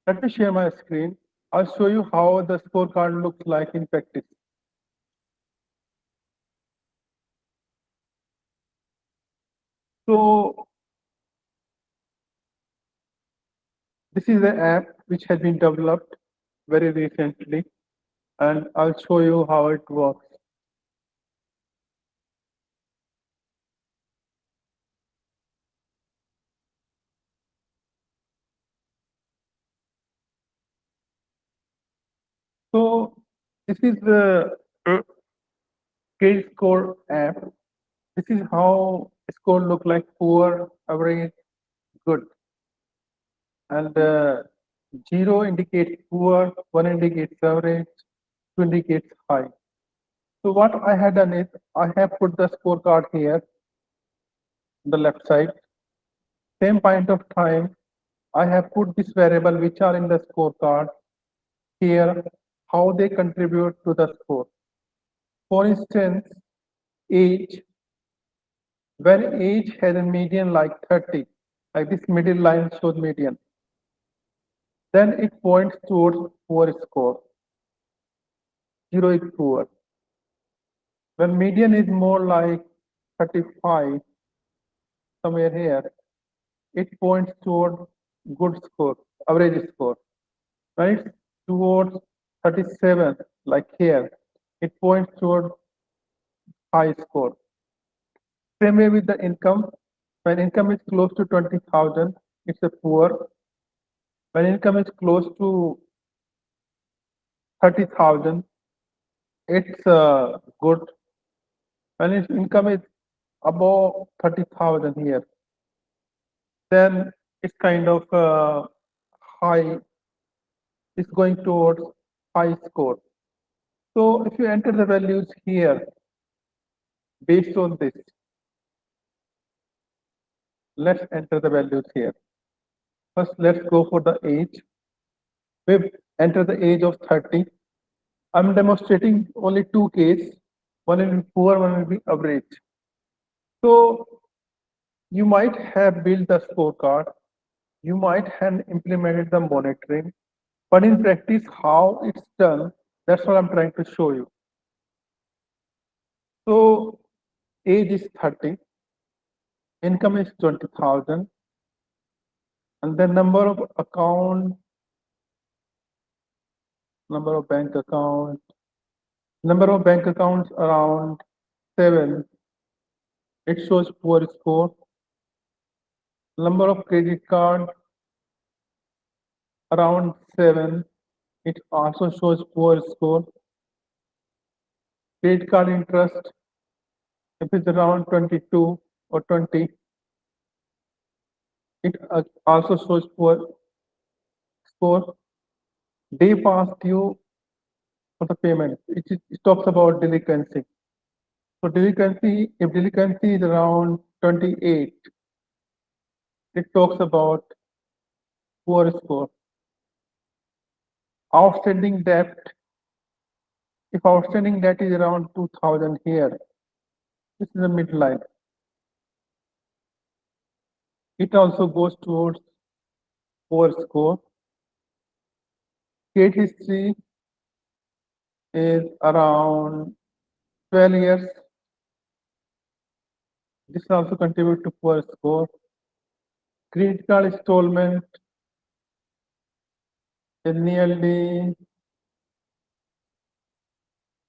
Let me share my screen. I'll show you how the scorecard looks like in practice. So this is the app which has been developed very recently, and I'll show you how it works. So this is the credit score app. This is how score look like: poor, average, good. And 0 indicates poor, 1 indicates average, 2 indicates high. So what I had done is I have put the scorecard here on the left side. Same point of time, I have put this variable which are in the scorecard here, how they contribute to the score. For instance, age, when age has a median like 30, like this middle line shows median, then it points towards poor score. 0 is poor. When median is more like 35, somewhere here, it points toward good score, average score. When it's towards 37, like here, it points toward high score. Same way with the income. When income is close to 20,000, it's a poor. When income is close to 30,000, it's good. When its income is above 30,000 here, then it's kind of high. It's going towards high score. So if you enter the values here based on this, let's enter the values here. First, let's go for the age. We enter the age of 30. I'm demonstrating only two cases. One will be poor, one will be average. So you might have built the scorecard, you might have implemented the monitoring, but in practice, how it's done, that's what I'm trying to show you. So age is 30, income is 20,000, and the number of account, number of bank accounts around 7. It shows poor score. Number of credit card around 7. It also shows poor score. Credit card interest, if it's around 22 or 20, it also shows poor score. Day past due for the payment, it talks about delinquency. So delinquency, if delinquency is around 28, it talks about poor score. Outstanding debt, if outstanding debt is around 2,000 here, this is the midline. It also goes towards poor score. Credit history is around 12 years. This also contributes to poor score. Credit card installment is nearly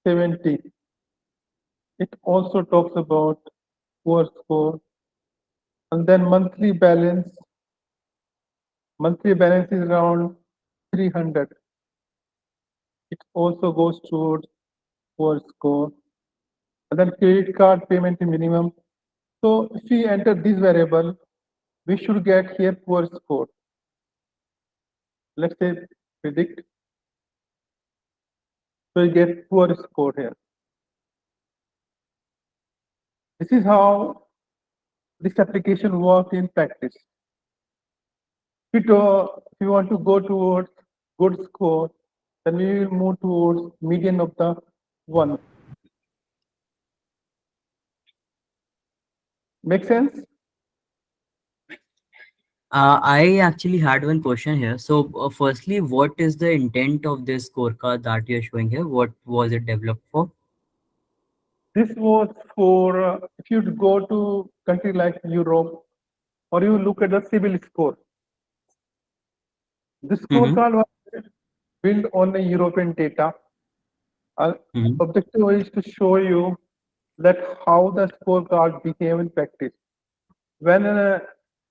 70. It also talks about poor score. And then monthly balance is around 300. It also goes towards poor score. And then credit card payment minimum. So if we enter this variable, we should get here poor score. Let's say predict. So we get poor score here. This is how this application works in practice. If you want to go towards good score, then we will move towards median of the 1. Make sense? I actually had one question here. So, firstly, what is the intent of this scorecard that you're showing here? What was it developed for? This was for if you go to country like Europe or you look at the civil score. This Mm-hmm. scorecard was built on the European data. Our Mm-hmm. objective is to show you that how the scorecard behave in practice. When a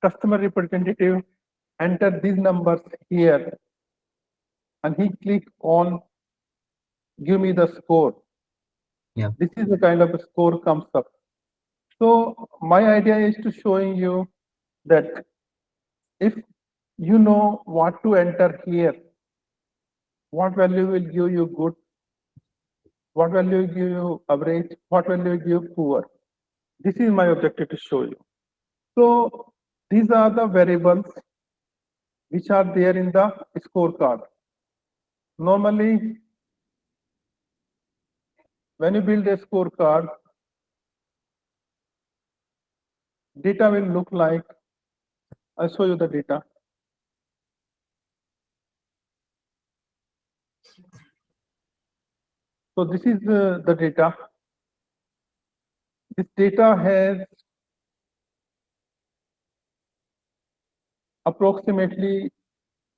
customer representative enter these numbers here and he click on give me the score, Yeah. this is the kind of a score comes up. So my idea is to showing you that if you know what to enter here, what value will give you good, what value will give you average, what value will give you poor. This is my objective to show you. So these are the variables which are there in the scorecard. Normally, when you build a scorecard, data will look like, I'll show you the data. So this is the data. This data has approximately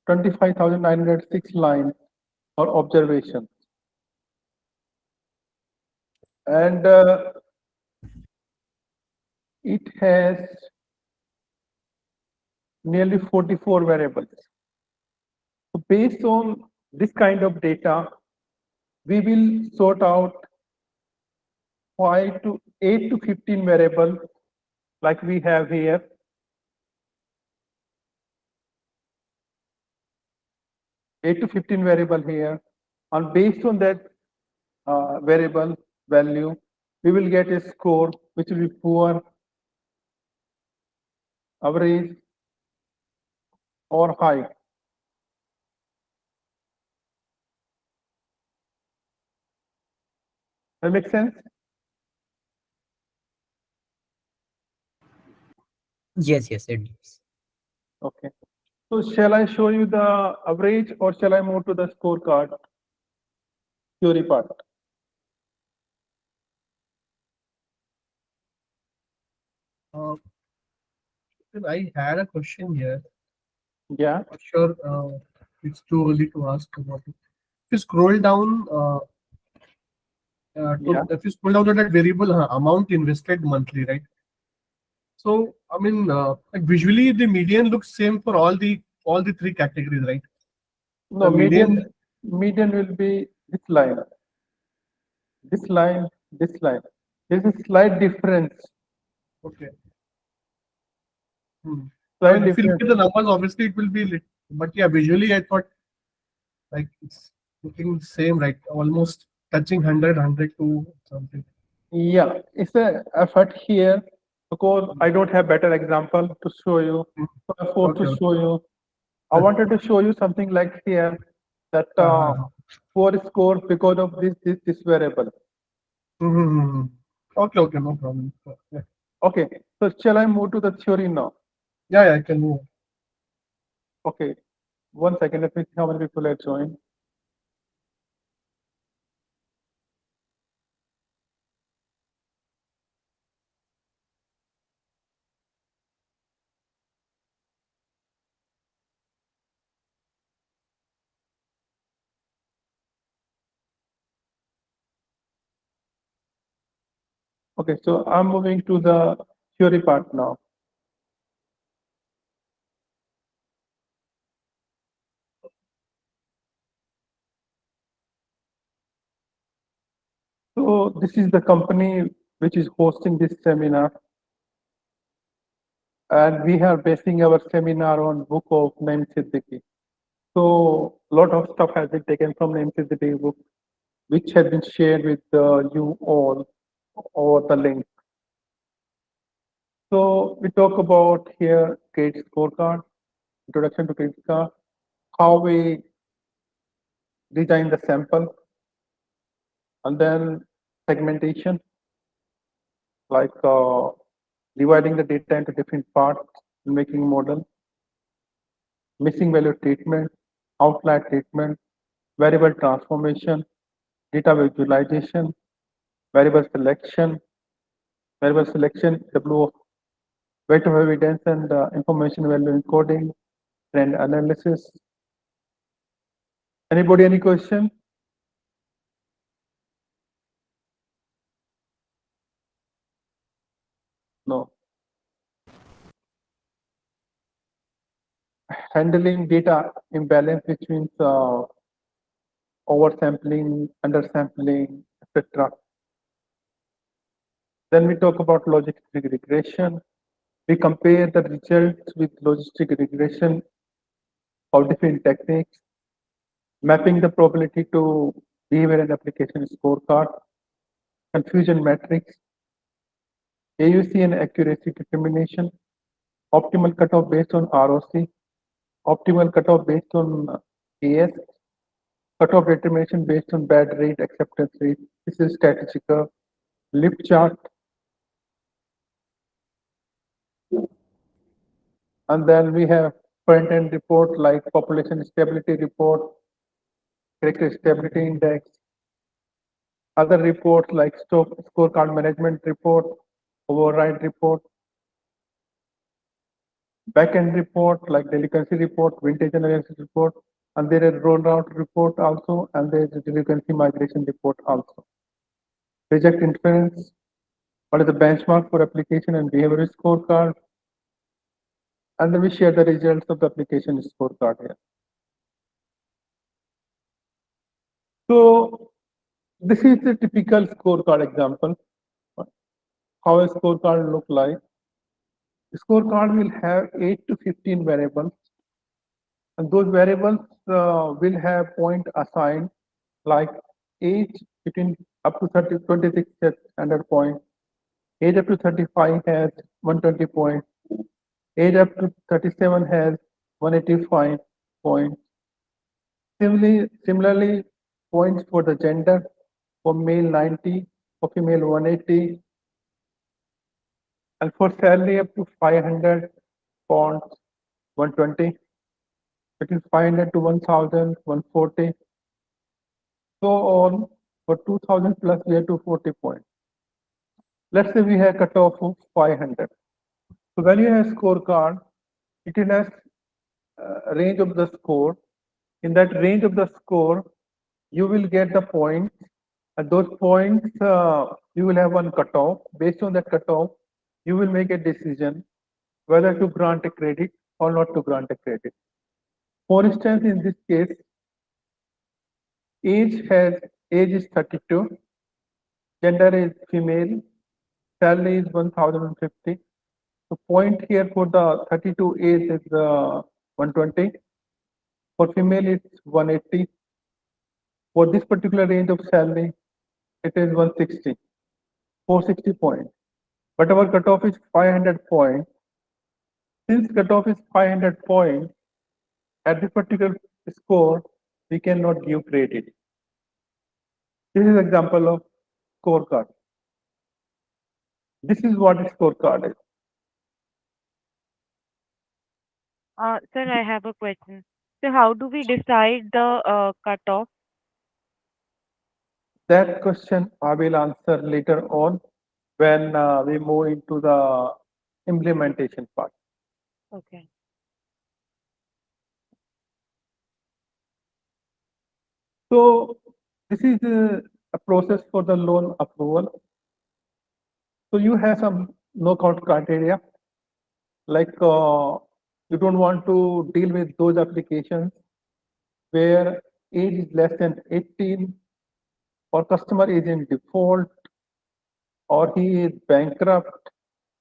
25,906 lines or observations. And it has nearly 44 variables. So based on this kind of data, we will sort out 5 to 8 to 15 variables like we have here. 8 to 15 variable here. And based on that variable value, we will get a score which will be poor, average, or high. That makes sense? Yes, yes, it is. Okay. So shall I show you the average or shall I move to the scorecard theory part? Uh, I had a question here. Yeah, Not sure it's too early to ask about it. If you scroll down, yeah. if you scroll down to that variable amount invested monthly, right? So I mean, like visually, the median looks same for all the three categories, right? No, The median. median will be this line, this line, this line. There's a slight difference, Okay. Hmm. I slight mean, if you look difference. at the numbers, obviously it will be but yeah, visually I thought like it's looking same, right? Almost touching 100 something. Yeah, it's a effort here because I don't have better example to show you. Hmm. So I forced to Okay. show you. I wanted to show you something like here that Uh-huh. poor score because of this variable. Mm-hmm. Okay, okay, no problem. Yeah, Okay, so shall I move to the theory now? yeah, yeah, I can move. Okay, 1 second. Let me see how many people are joined. Okay, so I'm moving to the theory part now. So this is the company which is hosting this seminar, and we are basing our seminar on book of Naim Siddiqui. So a lot of stuff has been taken from Naim Siddiqui book, which has been shared with you all over the link. So we talk about here credit scorecard, introduction to credit card, how we design the sample, and then segmentation, like dividing the data into different parts and making model. missing value treatment, outlier treatment, variable transformation, data visualization, variable selection, WO, weight of evidence and information value encoding, trend analysis. Anybody, any question? No. Handling data imbalance, which means oversampling, undersampling, etc. Then we talk about logistic regression. We compare the results with logistic regression of different techniques, mapping the probability to behavior and application scorecard, confusion matrix, AUC and accuracy determination, optimal cutoff based on ROC, optimal cutoff based on KS, cutoff determination based on bad rate, acceptance rate. This is statistical lift chart. And then we have front-end report like population stability report, character stability index, other reports like scorecard management report, override report, back-end report like delinquency report, vintage analysis report, and there is rollout report also, and there is a delinquency migration report also. Reject inference, what is the benchmark for application and behavior scorecard, and then we share the results of the application scorecard here. So this is the typical scorecard example. How a scorecard look like. The scorecard will have 8 to 15 variables, and those variables will have point assigned like age between up to 26 has standard point, age up to 35 has 120 points, age up to 37 has 185 points. Similarly, points for the gender, for male 90, for female 180, and for salary up to 500 pounds 120, between 500 to 1000 140, so on. For 2000 plus we have 240 points. Let's say we have cutoff of 500. So when you have scorecard, it has range of the score. In that range of the score, you will get the points. At those points, you will have one cutoff. Based on that cutoff, you will make a decision whether to grant a credit or not to grant a credit. For instance, in this case, age is 32, gender is female, salary is 1050. So point here for the 32 age is 120. For female, it's 180. For this particular range of salary, it is 160, 460 points. But our cutoff is 500 points. Since cutoff is 500 points, at this particular score, we cannot give credit. This is example of scorecard. This is what a scorecard is. Sir, I have a question. So how do we decide the cutoff? That question I will answer later on when we move into the implementation part. Okay. So this is a process for the loan approval. So you have some knockout criteria, like you don't want to deal with those applications where age is less than 18, or customer is in default, or he is bankrupt,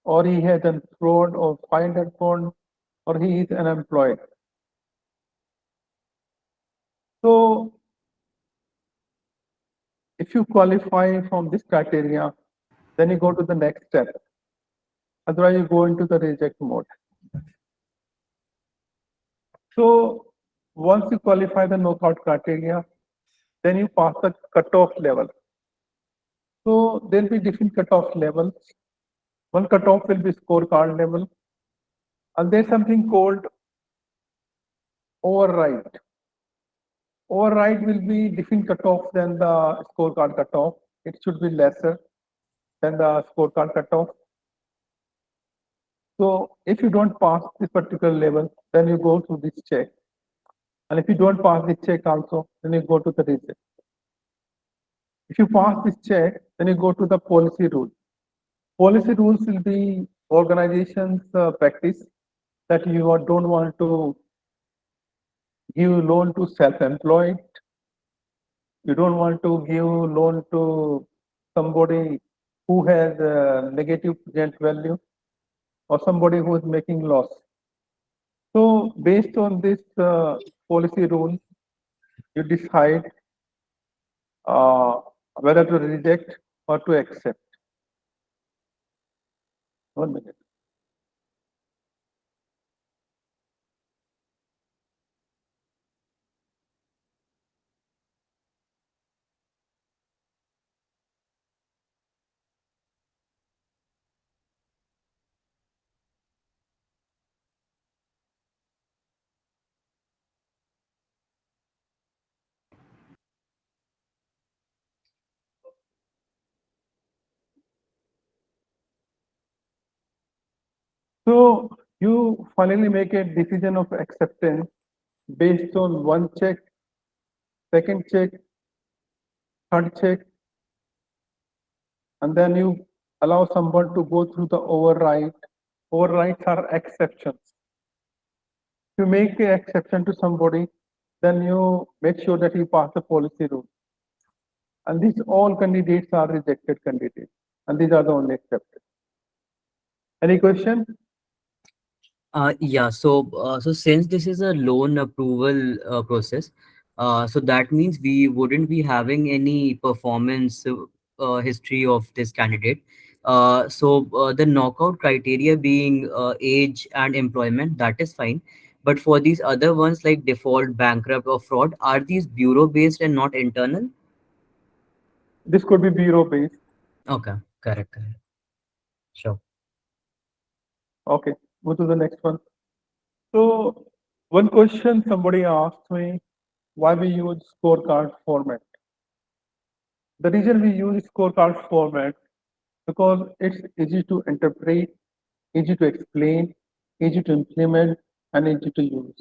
or he has done fraud or 500 pound, or he is unemployed. So if you qualify from this criteria, then you go to the next step. Otherwise, you go into the reject mode. So once you qualify the knockout criteria, then you pass the cutoff level. So there'll be different cutoff levels. One cutoff will be scorecard level, and there's something called override. Override will be different cutoff than the scorecard cutoff. It should be lesser than the scorecard cutoff. So if you don't pass this particular level, then you go to this check. And if you don't pass this check also, then you go to the reject. If you pass this check, then you go to the policy rule. Policy rules will be organizations practice that you don't want to give loan to self-employed. You don't want to give loan to somebody who has a negative present value or somebody who is making loss. So based on this policy rule, you decide uh, whether to reject or to accept. 1 minute. So you finally make a decision of acceptance based on one check, second check, third check, and then you allow someone to go through the override. Overrides are exceptions. If you make an exception to somebody, then you make sure that you pass the policy rule. And these all candidates are rejected candidates, and these are the only accepted. Any question? Yeah, so since this is a loan approval process, so that means we wouldn't be having any performance history of this candidate. So the knockout criteria being age and employment, that is fine. But for these other ones like default, bankrupt, or fraud, are these bureau based and not internal? This could be bureau based. Okay, correct. Sure. Okay, go to the next one. So one question somebody asked me, why we use scorecard format? The reason we use scorecard format because it's easy to interpret, easy to explain, easy to implement, and easy to use.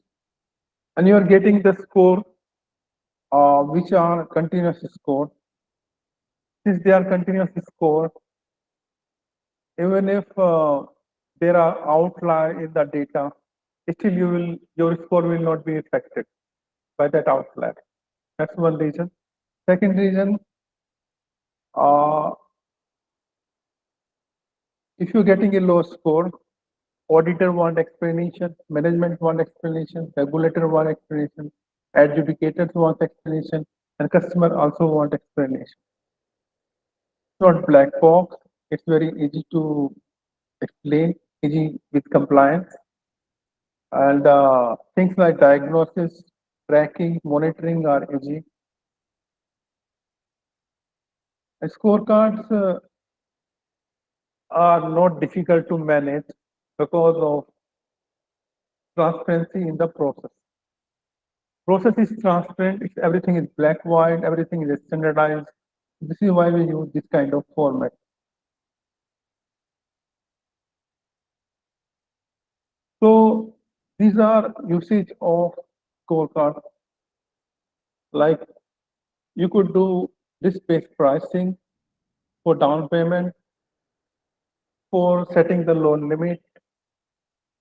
And you are getting the score, which are continuous score. Since they are continuous score, even if there are outlier in the data, still your score will not be affected by that outlier. That's one reason. Second reason, uh, if you're getting a low score, auditor want explanation, management want explanation, regulator want explanation, adjudicators want explanation, and customer also want explanation. It's not black box. It's very easy to explain, easy with compliance, and things like diagnosis, tracking, monitoring are easy. And scorecards are not difficult to manage because of transparency in the process. Process is transparent, everything is black white, everything is standardized. This is why we use this kind of format. So these are usage of scorecard. Like you could do risk-based pricing for down payment, for setting the loan limit,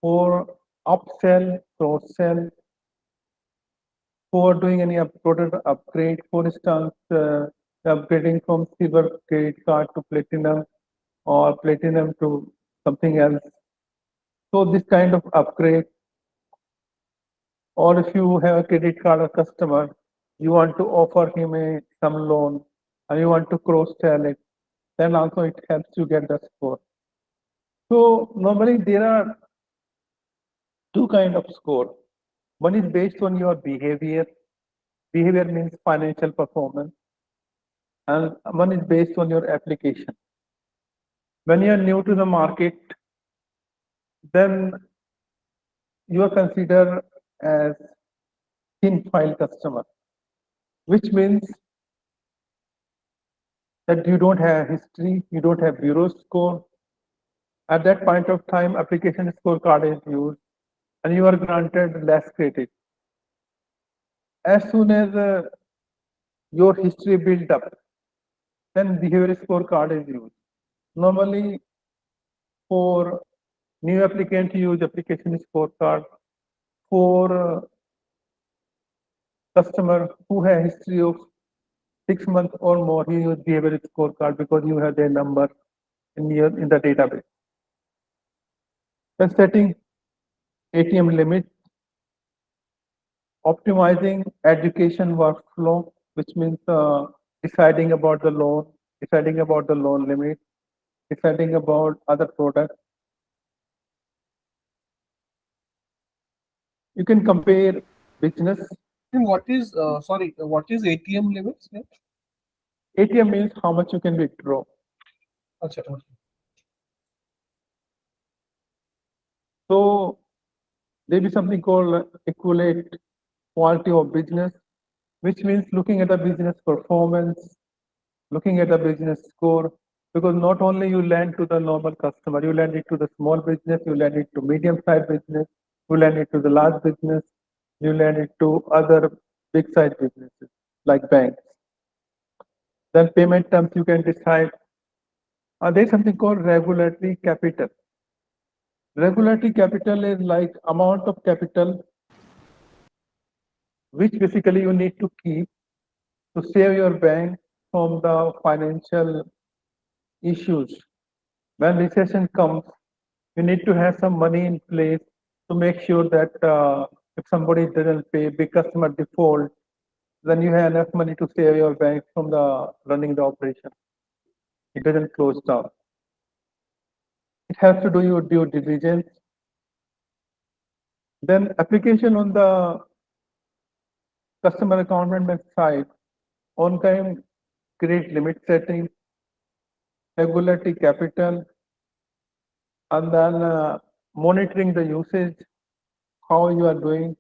for upsell, cross-sell, for doing any product upgrade, for instance, upgrading from silver credit card to platinum or platinum to something else. So this kind of upgrade, or if you have a credit card or customer, you want to offer him some loan and you want to cross-sell it, then also it helps you get the score. So normally there are two kind of score. One is based on your behavior. Behavior means financial performance. And one is based on your application. When you are new to the market, then you are considered as thin file customer, which means that you don't have history, you don't have bureau score. At that point of time, application scorecard is used and you are granted less credit. As soon as your history built up, then behavior scorecard is used. Normally, for new applicant, you use application scorecard. For customer who has history of 6 months or more, you use behavior scorecard because you have their number in the database. Then setting ATM limit, optimizing education workflow, which means deciding about the loan limit, deciding about other products. You can compare business. And what is what is ATM limits? Yeah? ATM means how much you can withdraw. Acha, okay. So there is something called equivalent quality of business, which means looking at the business performance, looking at the business score, because not only you lend to the normal customer, you lend it to the small business, you lend it to medium-sized business, you lend it to the large business, you lend it to other big-sized businesses like banks. Then payment terms you can decide. There's something called regulatory capital. Regulatory capital is like amount of capital which basically you need to keep to save your bank from the financial issues. When recession comes, you need to have some money in place to make sure that if somebody doesn't pay, big customer default, then you have enough money to save your bank from the running the operation. It doesn't close down. It has to do your due diligence. Then application on the customer account management side, on-time credit limit setting, regulatory capital, and then monitoring the usage, how you are doing.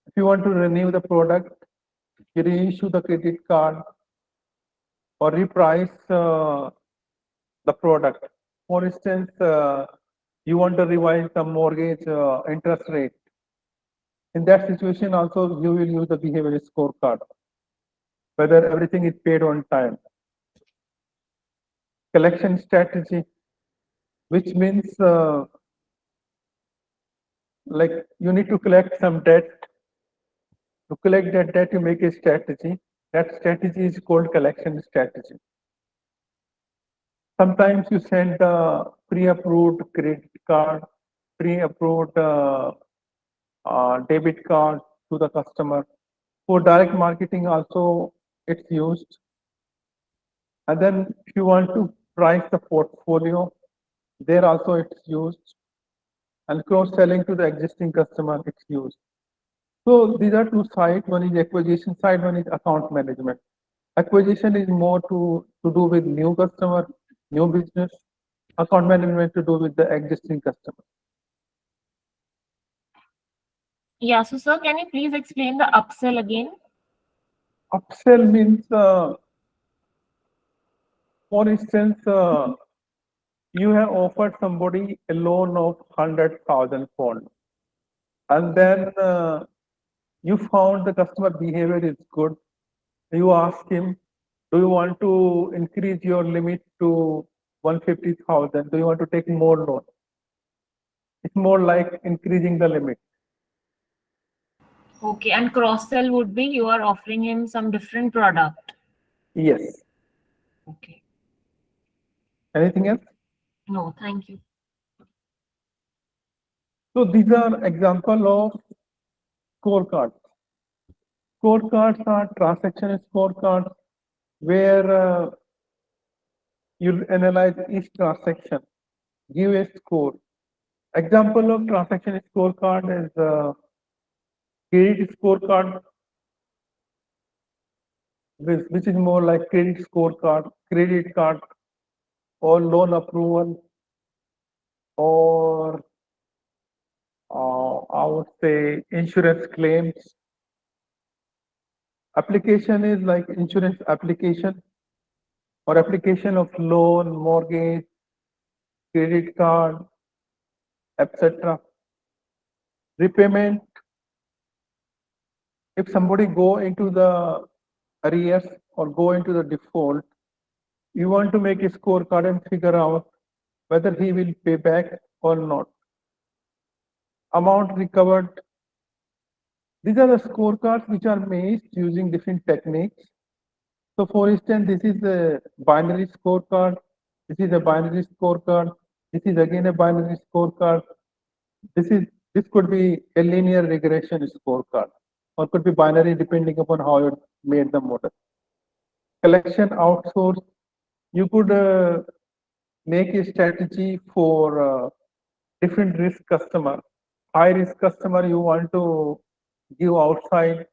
If you want to renew the product, you reissue the credit card or reprice the product. For instance, you want to revise the mortgage interest rate. In that situation, also you will use the behavior scorecard, whether everything is paid on time. Collection strategy, which means like you need to collect some debt. To collect that debt, you make a strategy. That strategy is called collection strategy. Sometimes you send a pre-approved credit card, pre-approved debit card to the customer. For direct marketing also it's used. And then if you want to price the portfolio, there also it's used. And cross-selling to the existing customer, it's used. So these are two sides. One is acquisition side, one is account management. Acquisition is more to do with new customer, new business. Account management to do with the existing customer. Yeah, so sir, can you please explain the upsell again? Upsell means, for instance, you have offered somebody a loan of 100,000 pound, and then you found the customer behavior is good. You ask him, do you want to increase your limit to 150,000? Do you want to take more loan? It's more like increasing the limit. Okay, and cross-sell would be you are offering him some different product. Yes. Okay. Anything else? No, thank you. So these are example of scorecards. Scorecards are transaction scorecards where you analyze each transaction, give a score. Example of transaction scorecard is credit scorecard, which is more like credit scorecard, credit card, or loan approval, or I would say insurance claims. Application is like insurance application or application of loan, mortgage, credit card, etc. Repayment, if somebody go into the arrears or go into the default, you want to make a scorecard and figure out whether he will pay back or not. Amount recovered. These are the scorecards which are made using different techniques. So for instance, this is a binary scorecard. This is a binary scorecard. This is again a binary scorecard. This could be a linear regression scorecard, or could be binary depending upon how you made the model. Collection outsource. You could make a strategy for different risk customer. High risk customer you want to give outside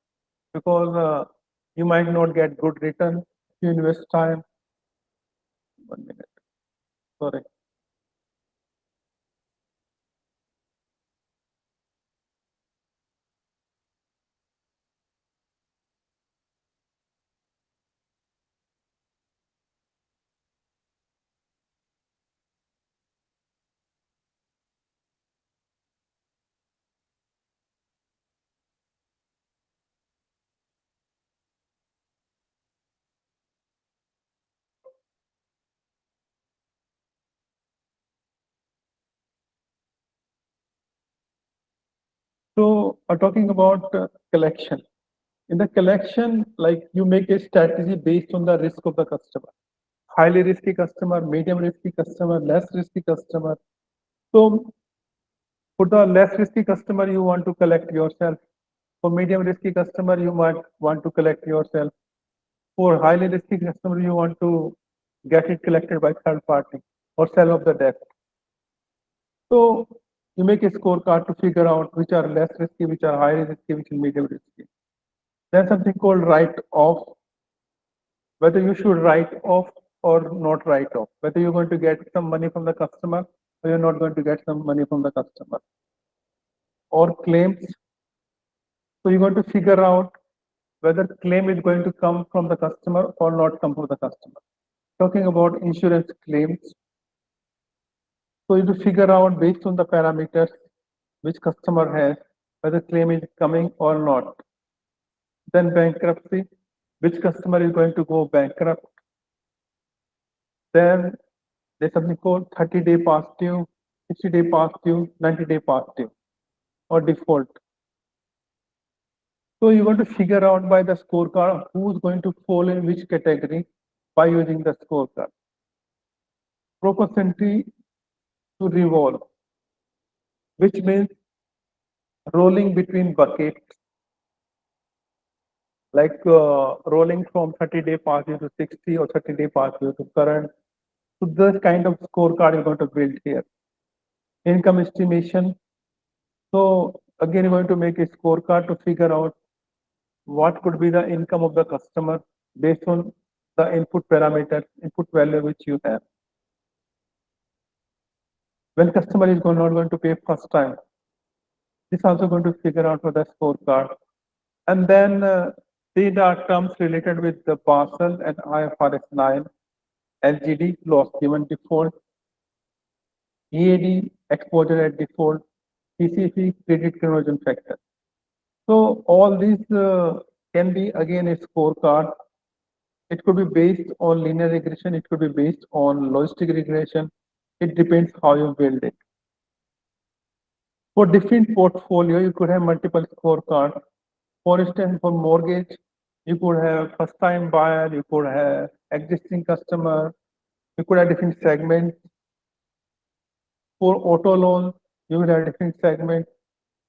because you might not get good return if you invest time. 1 minute. Sorry. So talking about collection. In the collection, like you make a strategy based on the risk of the customer. Highly risky customer, medium risky customer, less risky customer. So for the less risky customer, you want to collect yourself. For medium risky customer, you might want to collect yourself. For highly risky customer, you want to get it collected by third party or sell off the debt. So you make a scorecard to figure out which are less risky, which are high risky, which are medium risky. There's something called write off, whether you should write off or not write off, whether you're going to get some money from the customer or you're not going to get some money from the customer. Or claims. So you're going to figure out whether claim is going to come from the customer or not come from the customer. Talking about insurance claims. So you have to figure out based on the parameters which customer has, whether claim is coming or not. Then bankruptcy, which customer is going to go bankrupt. Then there's something called 30-day past due, 60-day past due, 90-day past due, or default. So you're going to figure out by the scorecard who's going to fall in which category by using the scorecard. Propensity to revolve, which means rolling between buckets, like rolling from 30-day past due to 60 or 30-day past due to current. So this kind of scorecard you're going to build here. Income estimation. So again, you're going to make a scorecard to figure out what could be the income of the customer based on the input parameter, input value which you have. When customer is not going to pay first time, this is also going to figure out for the scorecard. And then these are terms related with the Basel and IFRS 9, LGD, loss given default, EAD, exposure at default, PCC, credit conversion factor. So all these can be again a scorecard. It could be based on linear regression. It could be based on logistic regression. It depends how you build it. For different portfolio, you could have multiple scorecards. For instance, for mortgage, you could have first-time buyer, you could have existing customer, you could have different segments. For auto loan, you will have different segment.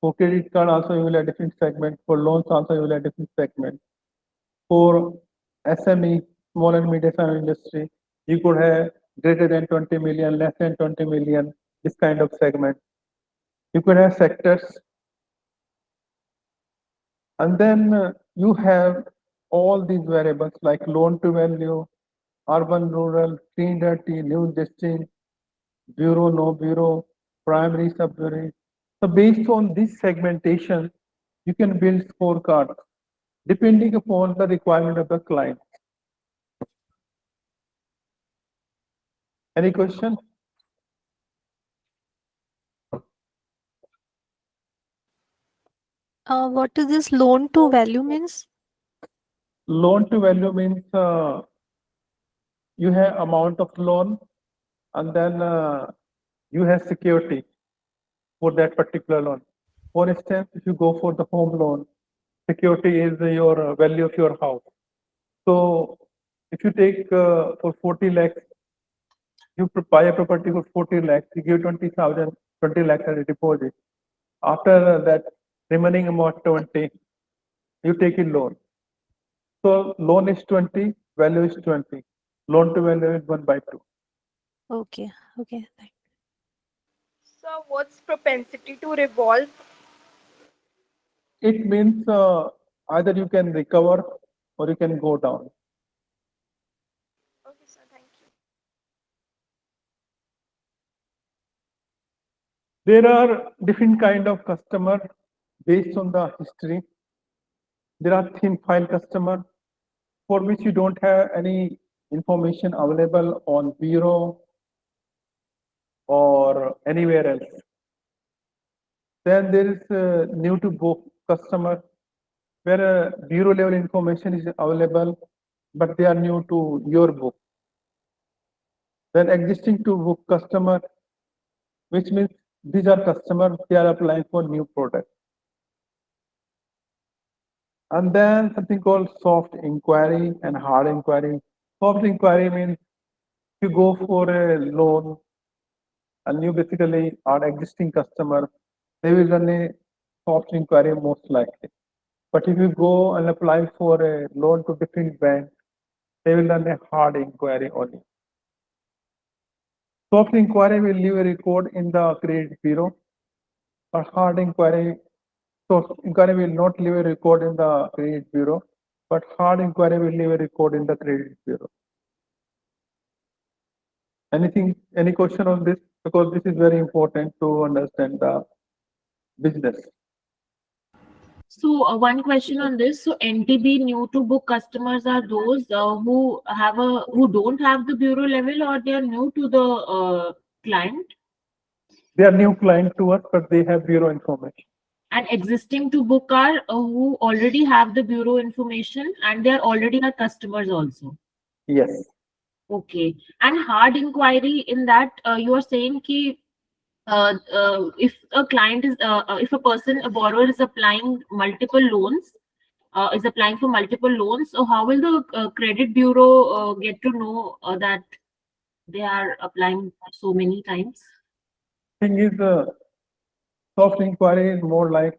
For credit card also, you will have different segment. For loans also, you will have different segment. For SME, small and medium industry, you could have greater than 20 million, less than 20 million, this kind of segment. You could have sectors. And then you have all these variables like loan to value, urban, rural, clean, dirty, new distinct, bureau, no bureau, primary, sub-bureau. So based on this segmentation, you can build scorecards. depending upon the requirement of the client. Any question? What is this loan to value means? Loan to value means you have amount of loan and then you have security for that particular loan. For instance, if you go for the home loan, security is your value of your house. So if you take for 40 lakhs, you buy a property for 40 lakhs, you give 20,000, 20 lakhs as a deposit. After that remaining amount 20, you take a loan. So loan is 20, value is 20. Loan to value is 1/2. Okay, okay. So what's propensity to revolve? It means either you can recover or you can go down. Okay, sir, thank you. There are different kind of customer based on the history. There are thin file customer for which you don't have any information available on bureau or anywhere else. Then there is new to book customer where bureau level information is available, but they are new to your book. Then existing to book customer, which means these are customers, they are applying for new product. And then something called soft inquiry and hard inquiry. Soft inquiry means you go for a loan and you basically are existing customer, they will run a soft inquiry most likely. But if you go and apply for a loan to different bank, they will run a hard inquiry only. Soft inquiry will leave a record in the credit bureau, but hard inquiry, so inquiry will not leave a record in the credit bureau, but hard inquiry will leave a record in the credit bureau. Any question on this? Because this is very important to understand the business. So one question on this. So NTB new to book customers are those who don't have the bureau level, or they are new to the client, They are new client to us, but they have bureau information. and existing to book are who already have the bureau information and they are already our customers also. Yes. Okay. And hard inquiry, in that you are saying ki if a client is if a borrower is applying multiple loans, is applying for multiple loans, so how will the credit bureau get to know that they are applying so many times? Thing is, soft inquiry is more like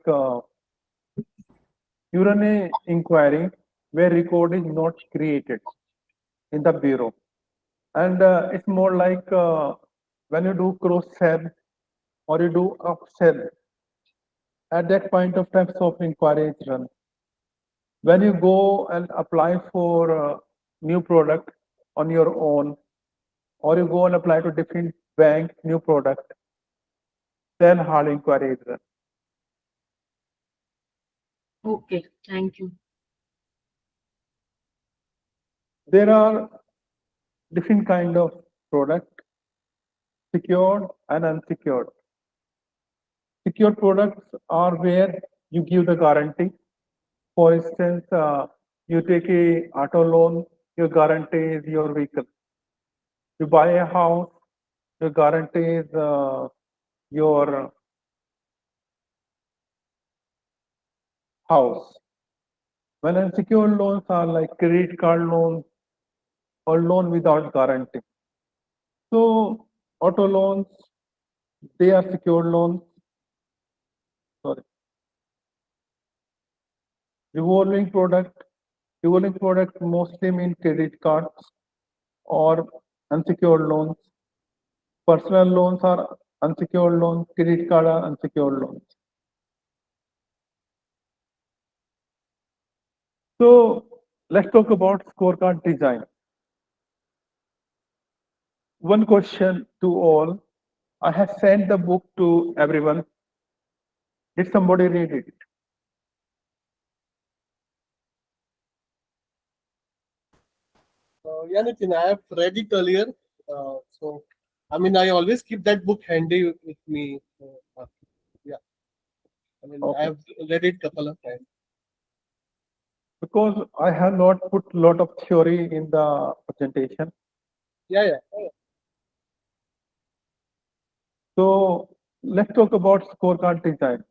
you run a inquiry where record is not created in the bureau, and it's more like when you do cross sell or you do upsell. At that point of time, soft inquiry is run. When you go and apply for a new product on your own, or you go and apply to different bank new product, then hard inquiry is run. Okay, thank you. There are different kind of product, secured and unsecured. Secured products are where you give the guarantee. For instance, you take a auto loan, your guarantee is your vehicle. You buy a house, your guarantee is your house. When unsecured loans are like credit card loans or loan without guarantee. So auto loans, they are secured loans. Sorry. Revolving product mostly mean credit cards or unsecured loans. Personal loans are unsecured loans, credit card are unsecured loans. So let's talk about scorecard design. One question to all. I have sent the book to everyone. Did somebody read it? Yeah, Nitin, I have read it earlier. So, I mean, I always keep that book handy with me. Yeah, I mean, I Okay. have read it couple of times. Because I have not put a lot of theory in the presentation. Yeah. So let's talk about scorecard design.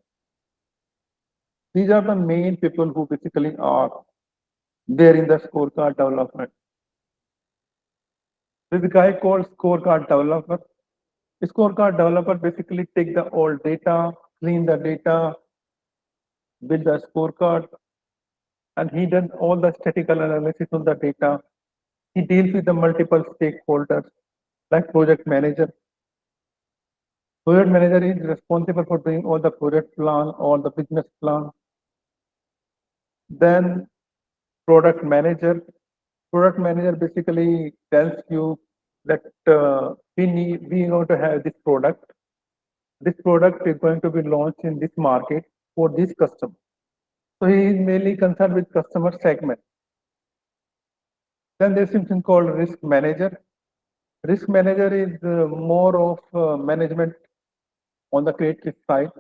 These are the main people who basically are there in the scorecard development. There's a guy called scorecard developer. A scorecard developer basically take the old data, clean the data, build the scorecard, and he does all the statistical analysis on the data. He deals with the multiple stakeholders like project manager. Project manager is responsible for doing all the project plan, all the business plan. Then product manager. Product manager basically tells you that we want to have this product. This product is going to be launched in this market for this customer. So he is mainly concerned with customer segment. Then there's something called risk manager. Risk manager is more of management on the credit risk side,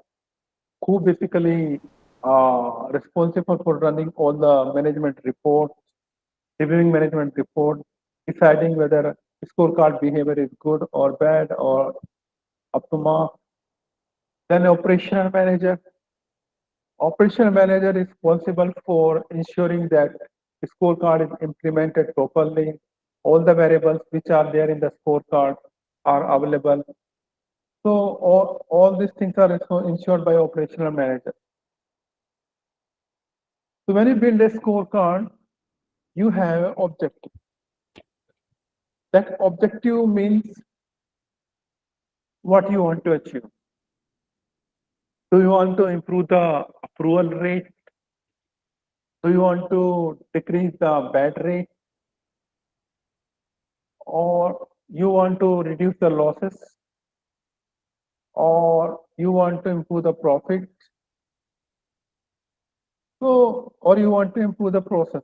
who basically are responsible for running all the management reports, reviewing management report, deciding whether scorecard behavior is good or bad or up to mark. Then operational manager. Operational manager is responsible for ensuring that the scorecard is implemented properly. All the variables which are there in the scorecard are available. So all these things are ensured by operational manager. So when you build a scorecard, you have an objective. That objective means what you want to achieve. Do you want to improve the approval rate? Do you want to decrease the bad rate? Or you want to reduce the losses? Or you want to improve the profit? So, or you want to improve the process?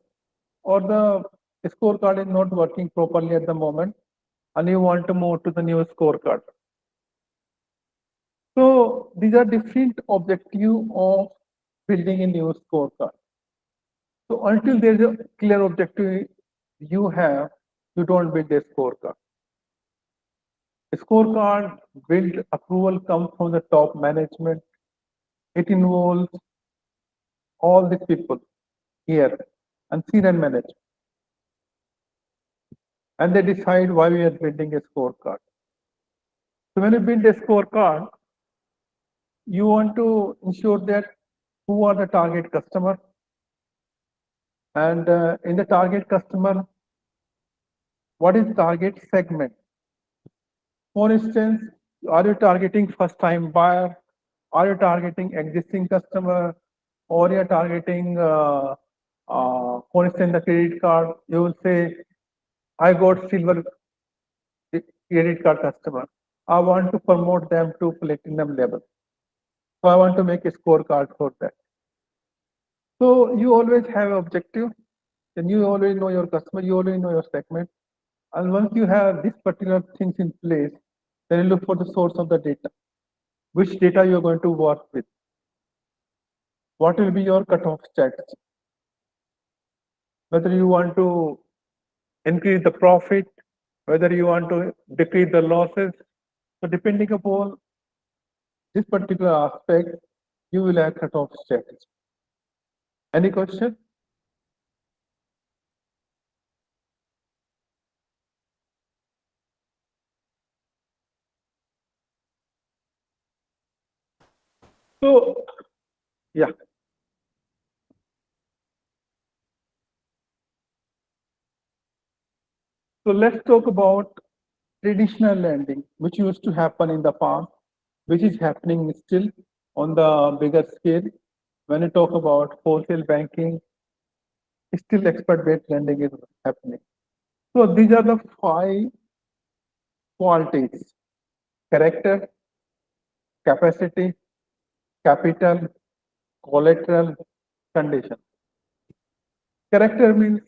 Or the scorecard is not working properly at the moment and you want to move to the new scorecard. So these are different objectives of building a new scorecard. So until there is a clear objective you have, you don't build a scorecard. A scorecard build approval comes from the top management. It involves all the people here and senior management. And they decide why we are building a scorecard. So when you build a scorecard, you want to ensure that who are the target customer, and in the target customer, what is target segment? For instance, are you targeting first time buyer? Are you targeting existing customer? Or you're targeting, for instance, the credit card? You will say, I got silver credit card customer. I want to promote them to platinum level. So I want to make a scorecard for that. So you always have an objective, and you always know your customer, you always know your segment. And once you have these particular things in place, then you look for the source of the data. Which data you're going to work with? What will be your cutoff strategy? Whether you want to increase the profit, whether you want to decrease the losses. So depending upon this particular aspect, you will have cutoff strategy. Any question? So, yeah. So let's talk about traditional lending, which used to happen in the past, which is happening still on the bigger scale. When you talk about wholesale banking, still expert-based lending is happening. So these are the 5 qualities: character, capacity, capital, collateral, condition. Character means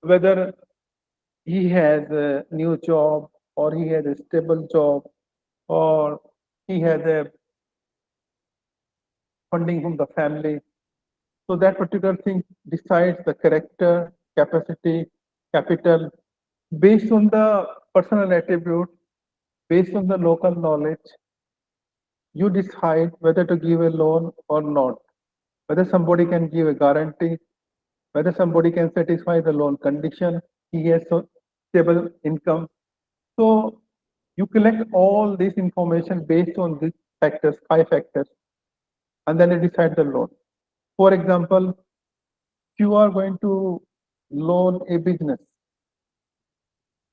whether he has a new job, or he has a stable job, or he has a funding from the family. So that particular thing decides the character, capacity, capital, based on the personal attribute, based on the local knowledge. You decide whether to give a loan or not, whether somebody can give a guarantee, whether somebody can satisfy the loan condition, he has so stable income. So you collect all this information based on these factors, 5 factors, and then you decide the loan. For example, if you are going to loan a business,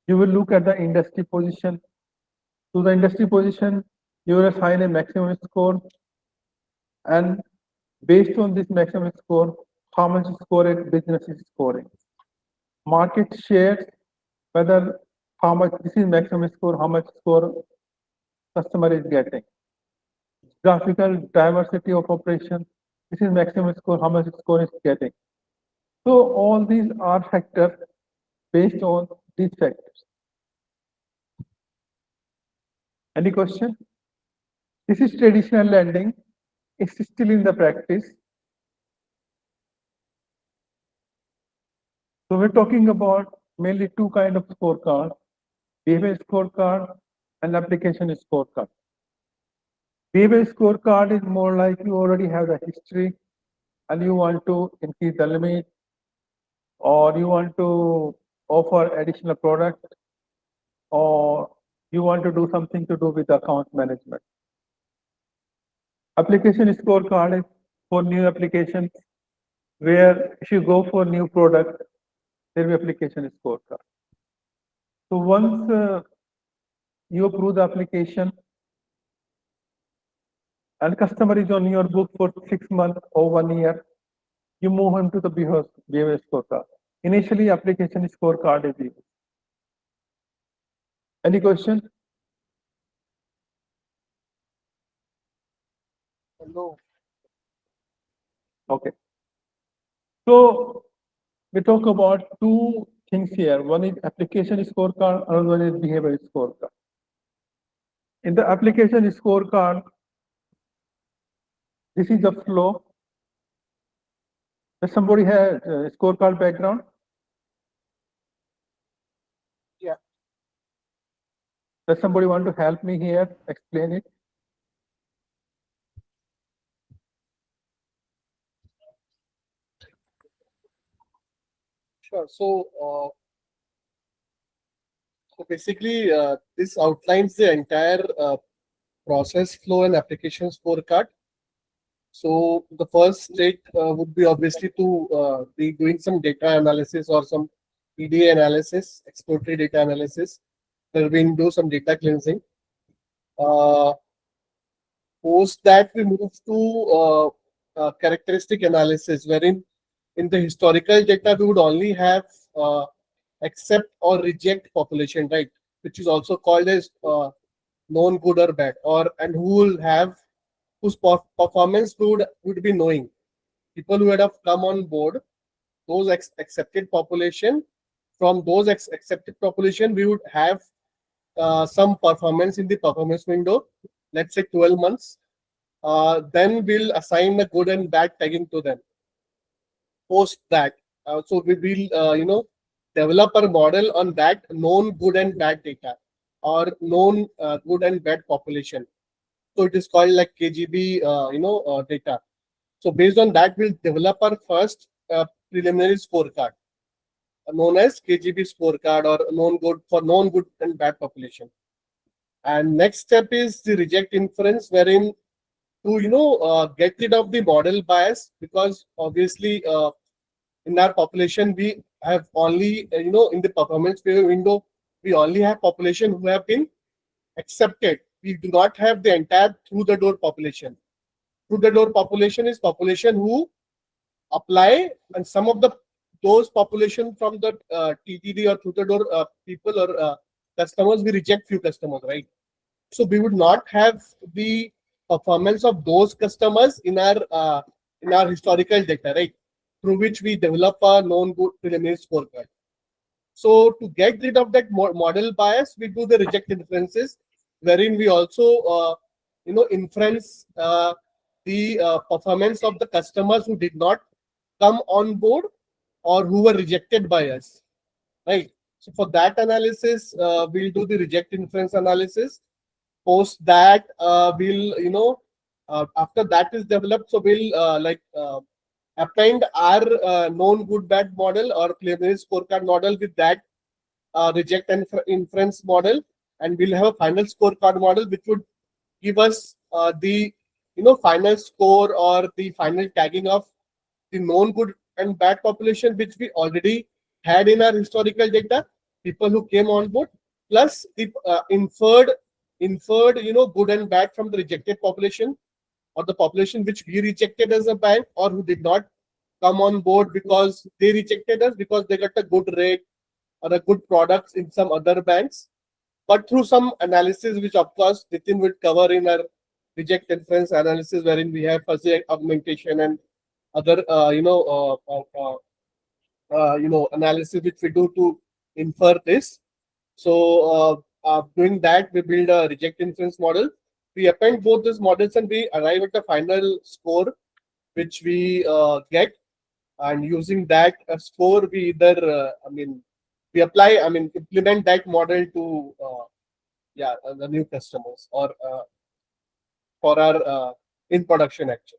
you will look at the industry position. To the industry position, you will assign a maximum score, and based on this maximum score, how much score a business is scoring. Market shares, whether how much this is maximum score, how much score customer is getting. Graphical diversity of operation, this is maximum score, how much score is getting. So all these are factors based on these factors. Any question? This is traditional lending. It's still in the practice. So we're talking about mainly two kinds of scorecard: behavior scorecard and application scorecard. Behavior scorecard is more like you already have the history and you want to increase the limit, or you want to offer additional product, or you want to do something to do with account management. Application scorecard is for new applications, where if you go for new product, there will be application scorecard. So once you approve the application and customer is on your book for 6 months or 1 year, you move him to the behavior scorecard. Initially, application scorecard is used. Any question? No. Okay. So we talk about two things here. One is application scorecard, another one is behavior scorecard. In the application scorecard, this is the flow. Does somebody have a scorecard background? Yeah. Does somebody want to help me here, explain it? Sure. So basically, this outlines the entire process flow and application scorecard. So the first state would be obviously to be doing some data analysis or some EDA analysis, exploratory data analysis. There we do some data cleansing. Post that we move to characteristic analysis, wherein in the historical data we would only have accept or reject population, right? Which is also called as known good or bad, or and who will have whose performance would be knowing. People who would have come on board, those accepted population. From those accepted population, we would have some performance in the performance window, let's say 12 months. Then we'll assign a good and bad tagging to them. Post that, so we will develop a model on that known good and bad data, or known good and bad population. So it is called like KGB data. So based on that, we'll develop our first preliminary scorecard, known as KGB scorecard, or known good and bad population. And next step is the reject inference, wherein to get rid of the model bias, because obviously in our population we have only in the performance window we only have population who have been accepted. We do not have the entire through the door population. Through the door population is population who apply, and some of those population from the TTD or through the door people or customers, we reject few customers, right? So we would not have the performance of those customers in our historical data, right? Through which we develop a known good preliminary scorecard. So to get rid of that model bias, we do the reject inferences, wherein we also inference the performance of the customers who did not come on board or who were rejected by us, right? So for that analysis, we'll do the reject inference analysis. Post that, after that is developed, so we'll append our known good bad model or preliminary scorecard model with that reject and inference model, and we'll have a final scorecard model which would give us the final score or the final tagging of the known good and bad population, which we already had in our historical data, people who came on board, plus the inferred good and bad from the rejected population, or the population which we rejected as a bank, or who did not come on board because they rejected us because they got a good rate or a good products in some other banks. But through some analysis, which of course Nitin will cover in our reject inference analysis, wherein we have fuzzy augmentation and other analysis which we do to infer this. So doing that, we build a reject inference model. We append both these models and we arrive at a final score which we get. And using that score, we either we apply, implement that model to the new customers or for our in production actually.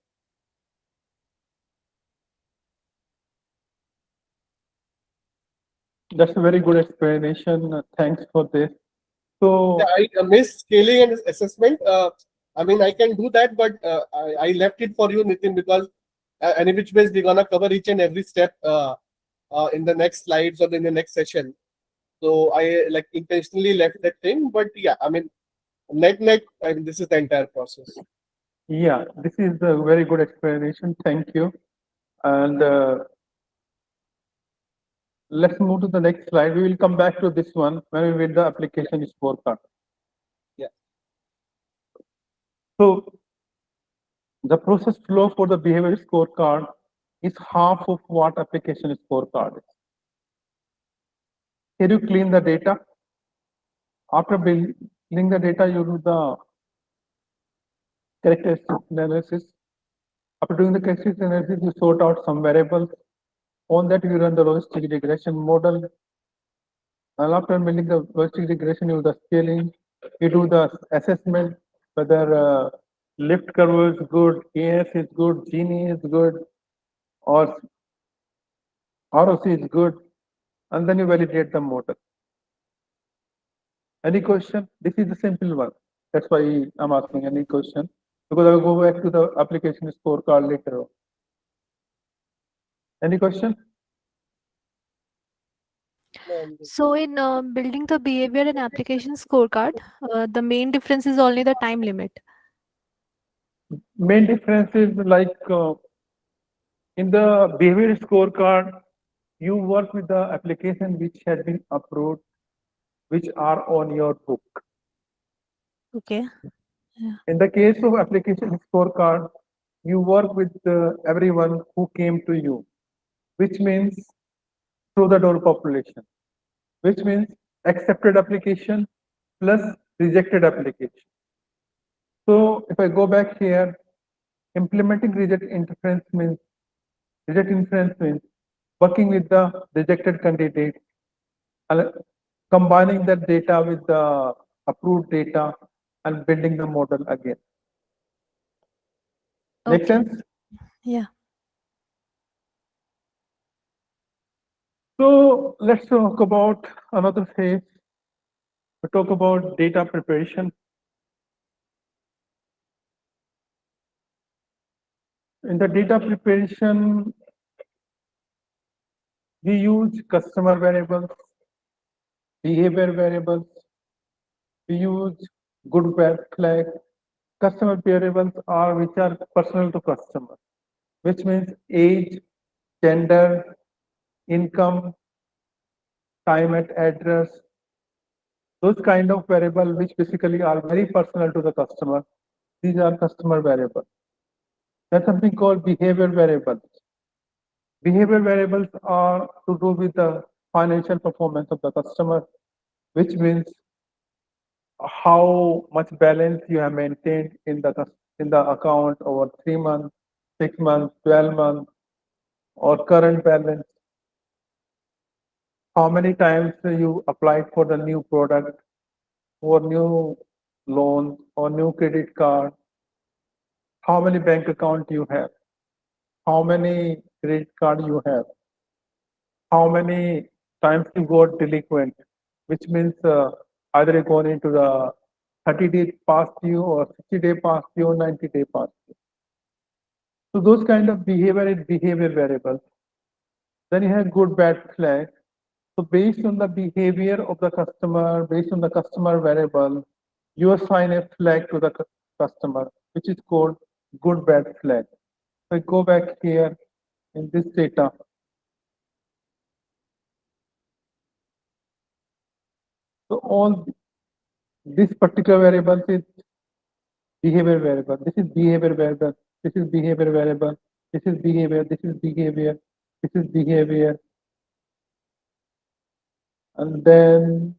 That's a very good explanation. Thanks for this. So Yeah, I miss scaling and assessment. I can do that, but I left it for you, Nitin, because any which ways we're gonna cover each and every step in the next slides or in the next session. So I intentionally left that thing, but yeah, net, this is the entire process. yeah, this is a very good explanation. Thank you. And let's move to the next slide. We will come back to this one when we read the application scorecard. Yeah. So the process flow for the behavior scorecard is half of what application scorecard is. Here you clean the data. After cleaning the data, you do the characteristic analysis. After doing the characteristic analysis, you sort out some variables. On that, you run the logistic regression model. And after building the logistic regression, you do the scaling. You do the assessment whether lift curve is good, KS is good, Gini is good, or ROC is good, and then you validate the model. Any question? This is the simple one. That's why I'm asking any question, because I will go back to the application scorecard later on. Any question? So in building the behavior and application scorecard, the main difference is only the time limit. Main difference is in the behavior scorecard, you work with the application which has been approved, which are on your book. Okay. In the case of application scorecard, you work with everyone who came to you, which means through the door population, which means accepted application plus rejected application. So if I go back here, implementing reject inference means working with the rejected candidate, combining that data with the approved data and building the model again. Make Okay. sense? Yeah. So let's talk about another phase. We talk about data preparation. In the data preparation, we use customer variables, behavior variables, we use good bad flag. Customer variables are which are personal to customer, which means age, gender, income, time at address, those kind of variables which basically are very personal to the customer. These are customer variables. There's something called behavior variables. Behavior variables are to do with the financial performance of the customer, which means how much balance you have maintained in the account over 3 months, 6 months, 12 months, or current balance. How many times you applied for the new product or new loan or new credit card, how many bank account you have, how many credit card you have, how many times you got delinquent, which means either you gone into the 30-day past due or 60-day past due or 90-day past due. So those kind of behavior is behavior variables. Then you have good bad flag. So based on the behavior of the customer, based on the customer variable, you assign a flag to the customer, which is called good bad flag. So I go back here in this data. So all this particular variable is behavior variable. This is behavior variable. This is behavior variable. This is behavior. This is behavior. This is behavior. And then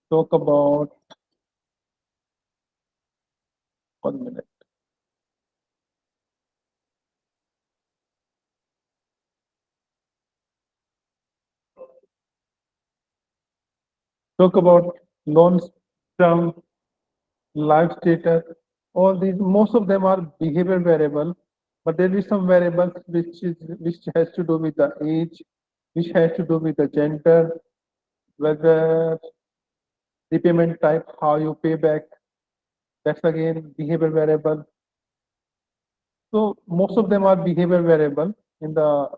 talk about 1 minute. Talk about loan term, life status. All these, most of them are behavior variable, but there is some variables which has to do with the age, which has to do with the gender, whether repayment type, how you pay back. That's again behavior variable. So most of them are behavior variable in the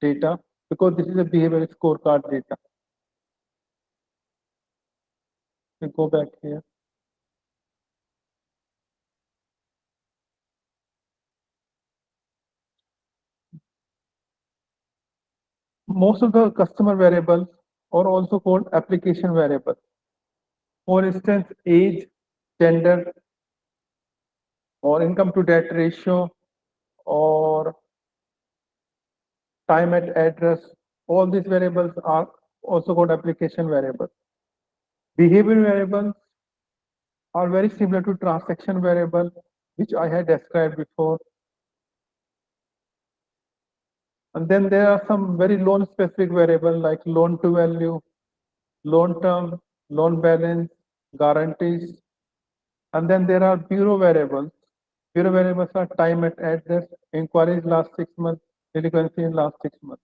data because this is a behavior scorecard data. We go back here. Most of the customer variables are also called application variables. For instance, age, gender, or income to debt ratio, or time at address, all these variables are also called application variables. Behavior variables are very similar to transaction variable, which I had described before. And then there are some very loan specific variables like loan to value, loan term, loan balance, guarantees. And then there are bureau variables. Bureau variables are time at address, inquiries last 6 months, delinquency in last 6 months.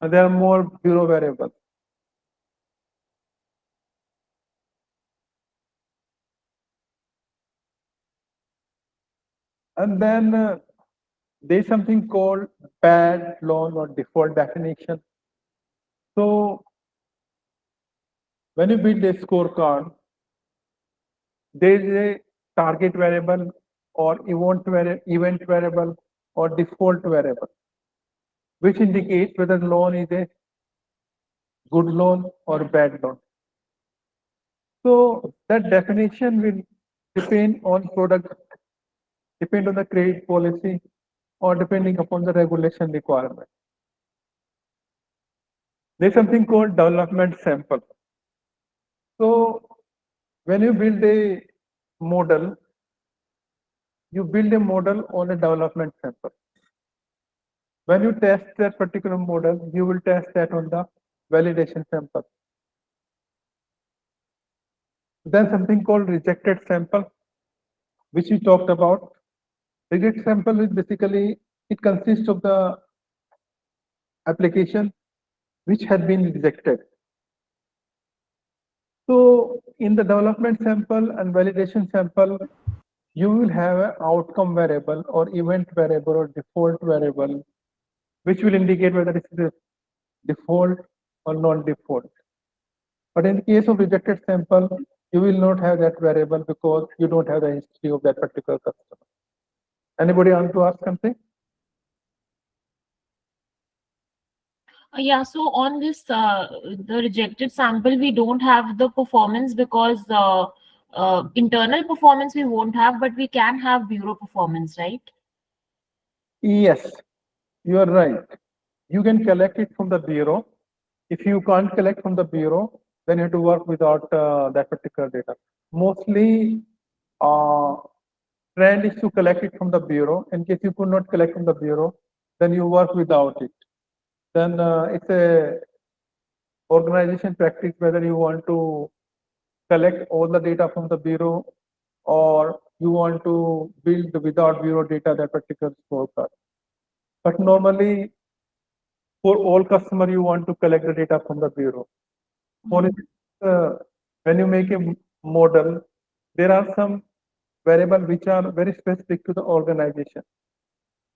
And there are more bureau variables. And then there's something called bad loan or default definition. So when you build a scorecard, there is a target variable or event variable or default variable, which indicates whether loan is a good loan or bad loan. So that definition will depend on product, depend on the credit policy, or depending upon the regulation requirement. There's something called development sample. So when you build a model, you build a model on a development sample. When you test that particular model, you will test that on the validation sample. Then something called rejected sample, which we talked about. Rejected sample is basically, it consists of the application which has been rejected. So in the development sample and validation sample, you will have an outcome variable or event variable or default variable, which will indicate whether it is a default or non-default. But in the case of rejected sample, you will not have that variable because you don't have the history of that particular customer. Anybody want to ask something? Yeah, so on this, the rejected sample, we don't have the performance because internal performance we won't have, but we can have bureau performance, right? Yes, you are right. you can collect it from the bureau. If you can't collect from the bureau, then you have to work without that particular data. Mostly, trend is to collect it from the bureau. In case you could not collect from the bureau, then you work without it. Then it's a organization practice whether you want to collect all the data from the bureau or you want to build without bureau data that particular scorecard. But normally, for all customer, you want to collect the data from the bureau. For instance, when you make a model, there are some variables which are very specific to the organization.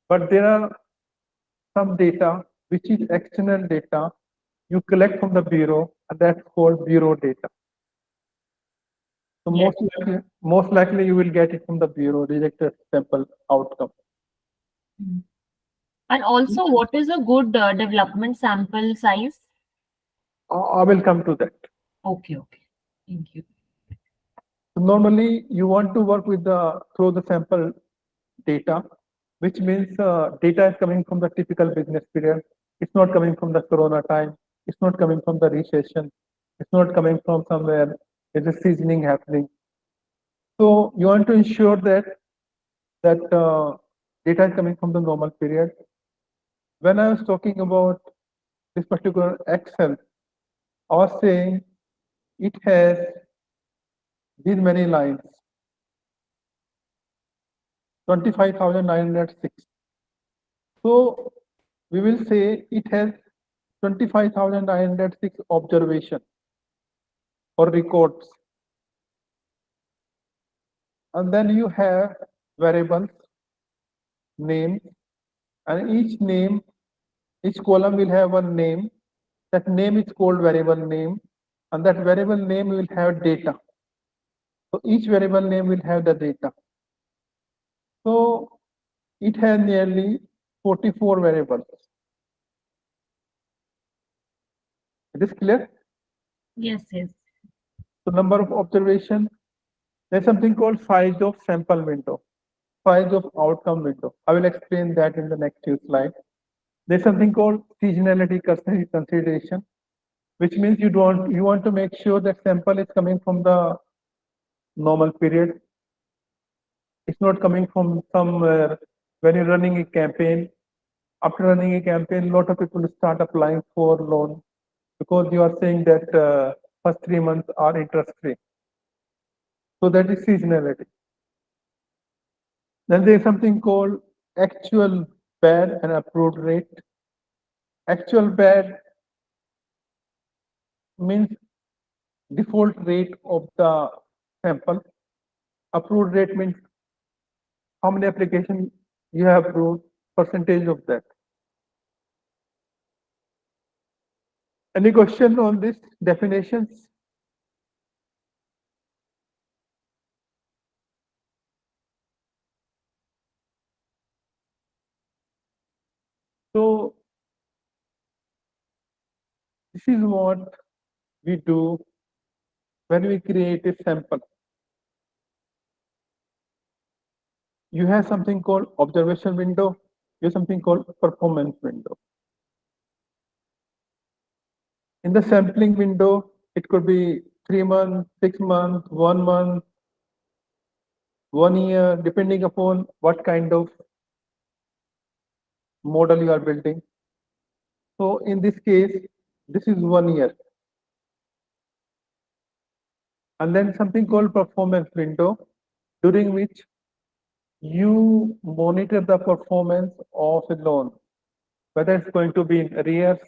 But there are some data which is external data you collect from the bureau, and that's called bureau data. So Yes. most likely you will get it from the bureau rejected sample outcome. And also, what is a good development sample size? I will come to that. Okay. Thank you. So normally you want to work with through the sample data, which means data is coming from the typical business period. It's not coming from the corona time. It's not coming from the recession. It's not coming from somewhere there's a seasoning happening. So you want to ensure that data is coming from the normal period. When I was talking about this particular Excel, I was saying it has these many lines, 25,906. So we will say it has 25,906 observation or records. And then you have variables, names, and each column will have one name. That name is called variable name, and that variable name will have data. So each variable name will have the data. So it has nearly 44 variables. It is clear? Yes. So number of observation, there's something called size of sample window, size of outcome window. I will explain that in the next few slides. There's something called seasonality consideration, which means you want to make sure that sample is coming from the normal period. It's not coming from somewhere when you're running a campaign. After running a campaign, a lot of people start applying for loan because you are saying that first 3 months are interest free. So that is seasonality. Then there is something called actual bad and approved rate. Actual bad means default rate of the sample. Approved rate means how many applications you have approved, percentage of that. Any question on this definitions? So this is what we do when we create a sample. You have something called observation window, you have something called performance window. In the sampling window, it could be 3 months, 6 months, 1 month, 1 year, depending upon what kind of model you are building. So in this case, this is 1 year. And then something called performance window, during which you monitor the performance of a loan, whether it's going to be in arrears,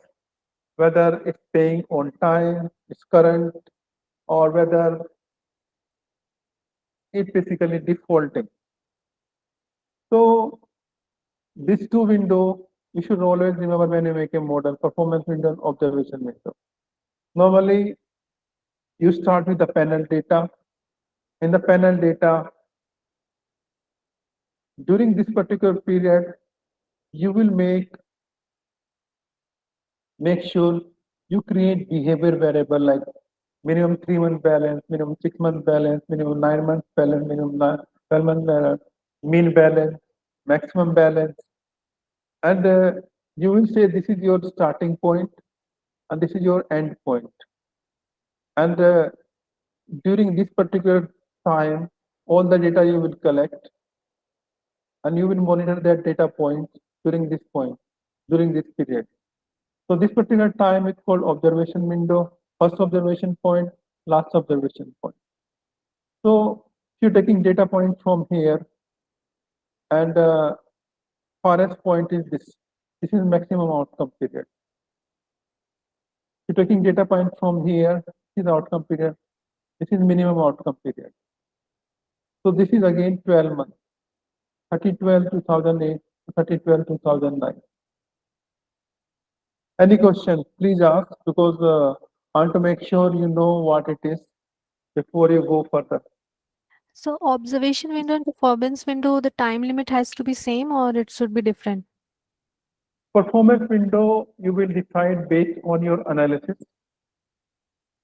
whether it's paying on time, it's current, or whether it's basically defaulting. So these two windows, you should always remember when you make a model, performance window and observation window. Normally, you start with the panel data. In the panel data, during this particular period, you will make sure you create behavior variable like minimum 3-month balance, minimum 6-month balance, minimum 9-month balance, minimum 12-month balance, mean balance, maximum balance. And you will say this is your starting point and this is your end point. And during this particular time, all the data you will collect and you will monitor that data point during this period. So this particular time is called observation window, first observation point, last observation point. So if you're taking data point from here and farthest point is this is maximum outcome period. If you're taking data point from here, this is outcome period, this is minimum outcome period. So this is again 12 months, 30/12/2008 to 30/12/2009. Any question, please ask, because I want to make sure you know what it is before you go further. So observation window and performance window, the time limit has to be same or it should be different? Performance window you will decide based on your analysis.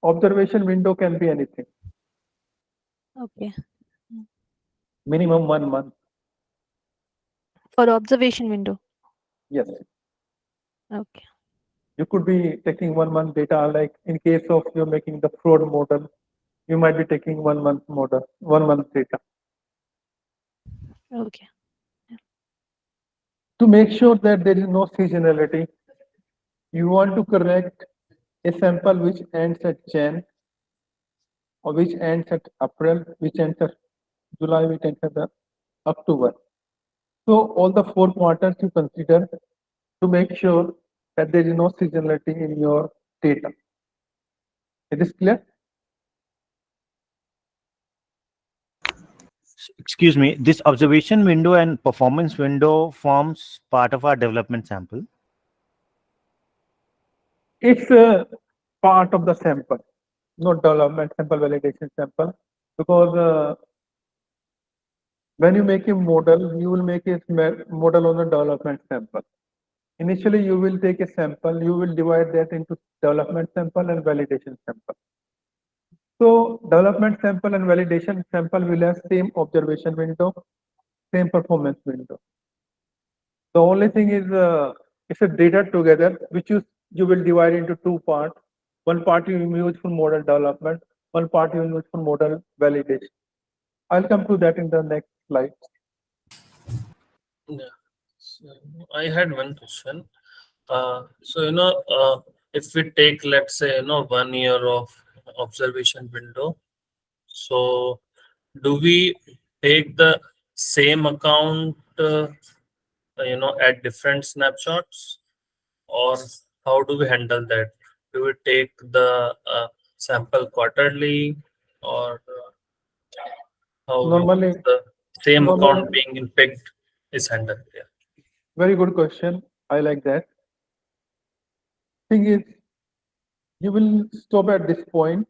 Observation window can be anything, Okay. minimum 1 month. For observation window. Yes, Okay. you could be taking 1 month data, like in case of you're making the fraud model, you might be taking 1 month model, 1 month data. Okay. To make sure that there is no seasonality, you want to correct a sample which ends at Jan, or which ends at April, which ends at July, which ends at October. So all the 4 quarters you consider to make sure that there is no seasonality in your data. It is clear? Excuse me, this observation window and performance window forms part of our development sample. It's a part of the sample, not development sample, validation sample, because when you make a model, you will make a model on a development sample. Initially, you will take a sample, you will divide that into development sample and validation sample. So development sample and validation sample will have same observation window, same performance window. The only thing is it's a data together, which you will divide into 2 parts. One part you use for model development, one part you use for model validation. I'll come to that in the next slide. Yeah. So I had one question. So if we take, let's say, 1 year of observation window, so do we take the same account, at different snapshots, or how do we handle that? Do we take the sample quarterly, or how Normally, the same normally, account being in picked is handled? Yeah. very good question. I like that. Thing is, you will stop at this point,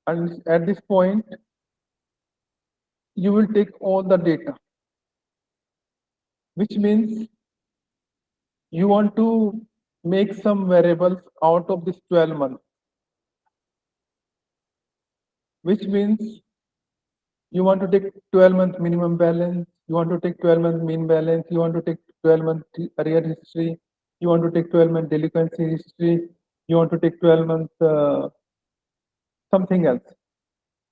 and at this point, you will take all the data, which means you want to make some variables out of this 12 months, which means you want to take 12-month minimum balance, you want to take 12-month mean balance, you want to take 12-month arrear history, you want to take 12-month delinquency history, you want to take 12-month something else.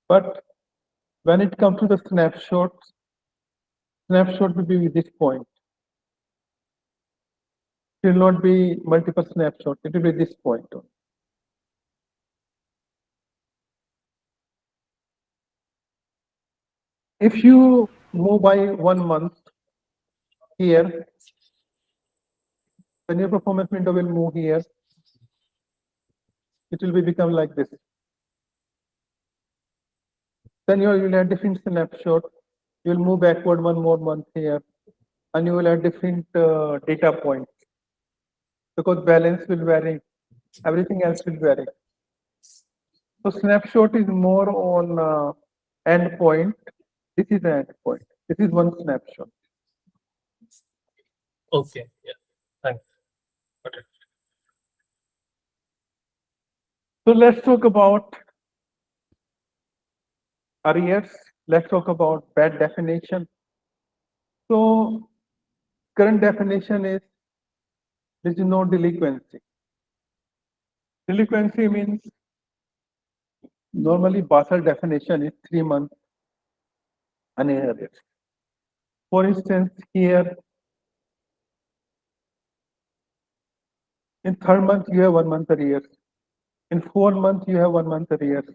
But when it comes to the snapshot will be with this point. It will not be multiple snapshots, it will be this point. If you move by 1 month here, then your performance window will move here. It will become like this. Then you will have different snapshot. You will move backward 1 more month here, and you will have different data points, because balance will vary, everything else will vary. So snapshot is more on end point. This is the end point. This is one snapshot. Okay. Yeah. Thanks. Got it. So let's talk about arrears. Let's talk about bad definition. So current definition is there is no delinquency. Delinquency means normally Basel definition is 3 months arrears. For instance, here in third month you have 1 month arrears. In 4 months you have 1 month arrears.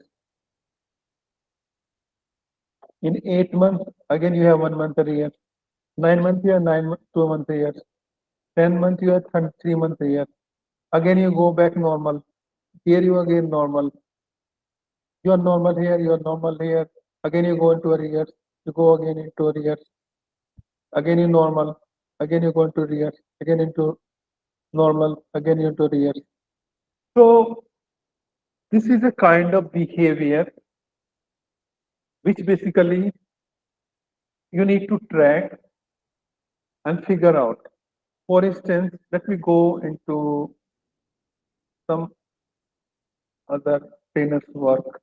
In 8 months again you have 1 month arrears. 9 months you have 2 months arrears. 10 months you have 3 months arrears. Again you go back normal. Here you again normal. You are normal here, you are normal here. Again you go into arrears. You go again into arrears. Again you normal. Again you go into arrears. Again into normal. Again into arrears. So this is a kind of behavior which basically you need to track and figure out. For instance, let me go into some other trainer's work.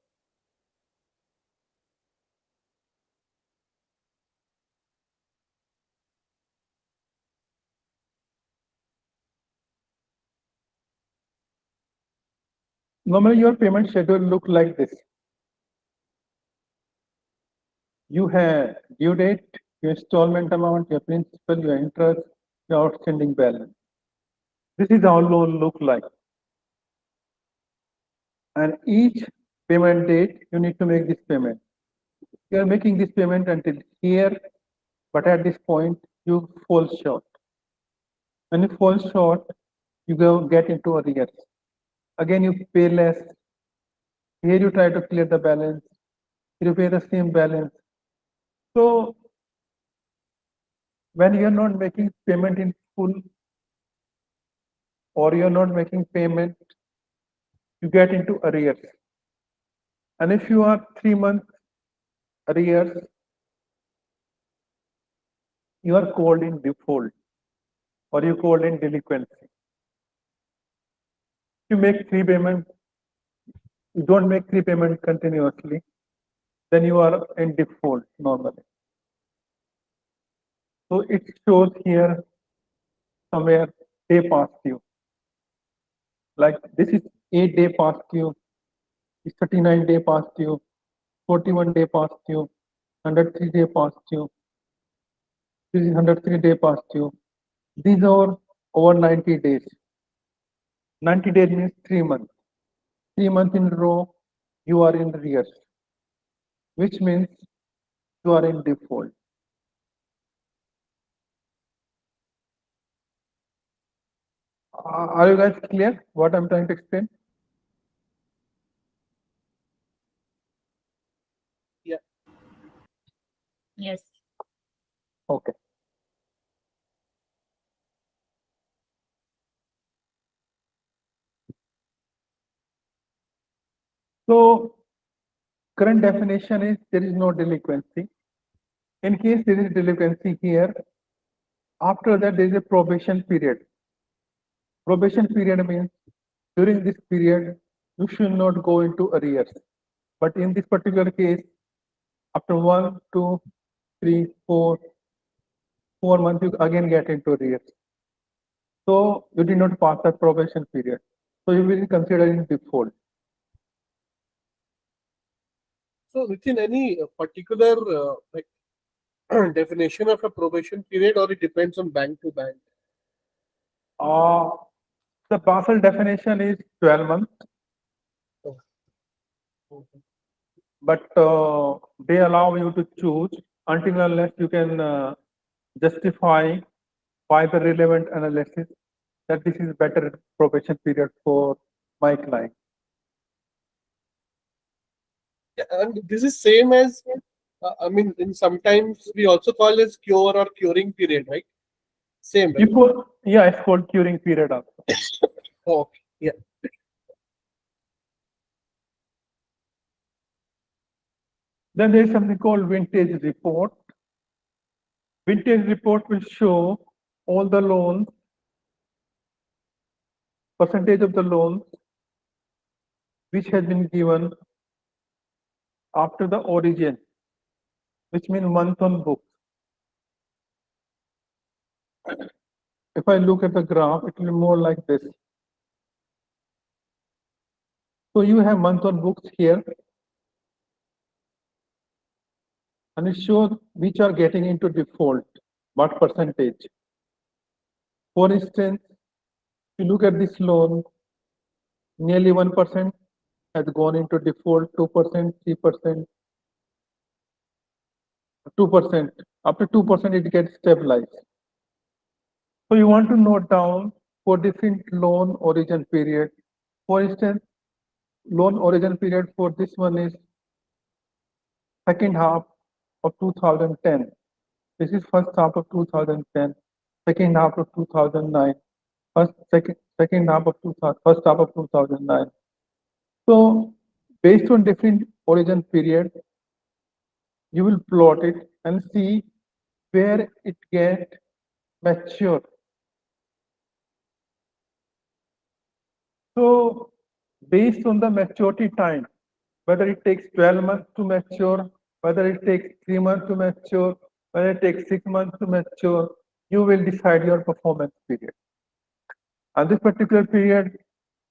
Normally your payment schedule look like this. You have due date, your installment amount, your principal, your interest, your outstanding balance. This is how loan look like. And each payment date, you need to make this payment. You are making this payment until here, but at this point, you fall short. When you fall short, you get into arrears. Again, you pay less. Here you try to clear the balance. Here you pay the same balance. So when you are not making payment in full, or you are not making payment, you get into arrears. And if you are 3 months arrears, you are called in default, or you called in delinquency. You make 3 payments, you don't make 3 payments continuously, then you are in default normally. So it shows here somewhere day past due. Like this is 8 day past due, it's 39 day past due, 41 day past due, 103 day past due, this is 103 day past due. These are over 90 days. 90 days means 3 months. 3 months in a row, you are in arrears, which means you are in default. Are you guys clear what I'm trying to explain? Yes. Okay. So current definition is there is no delinquency. In case there is delinquency here, after that there is a probation period. Probation period means during this period you should not go into arrears. But in this particular case, after 1, 2, 3, 4 months, you again get into arrears. So you did not pass that probation period. So you will be considered in default. So within any particular like definition of a probation period, or it depends on bank to bank? The Basel definition is 12 months, but they allow you to choose until unless you can justify by the relevant analysis that this is better probation period for my client. Yeah, and this is same as I mean, in sometimes we also call this cure or curing period, right? Same, right? Yeah, it's called curing period also. Okay. Yeah. Then there is something called vintage report. Vintage report will show all the loans, percentage of the loans which has been given after the origin, which means month on book. if I look at the graph, it will be more like this. So you have month on books here, and it shows which are getting into default, what percentage. For instance, if you look at this loan, nearly 1% has gone into default, 2%, 3%, 2%. After 2%, it gets stabilized. So you want to note down for different loan origin period. For instance, loan origin period for this one is second half of 2010. This is first half of 2010, second half of 2009, second half of first half of 2009. So based on different origin period, you will plot it and see where it get mature. So based on the maturity time, whether it takes 12 months to mature, whether it takes 3 months to mature, whether it takes 6 months to mature, you will decide your performance period. And this particular period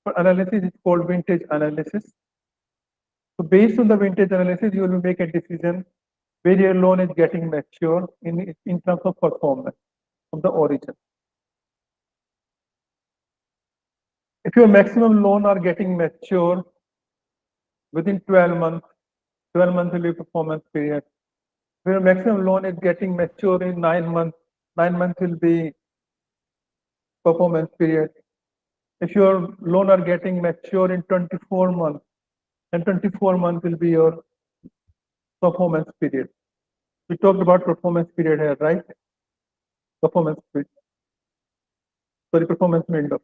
for analysis is called vintage analysis. So based on the vintage analysis, you will make a decision where your loan is getting mature in terms of performance of the origin. If your maximum loan are getting mature within 12 months will be performance period. If your maximum loan is getting mature in 9 months will be performance period. If your loan are getting mature in 24 months, then 24 months will be your performance period. We talked about performance period here, right? Performance period. Sorry, performance window.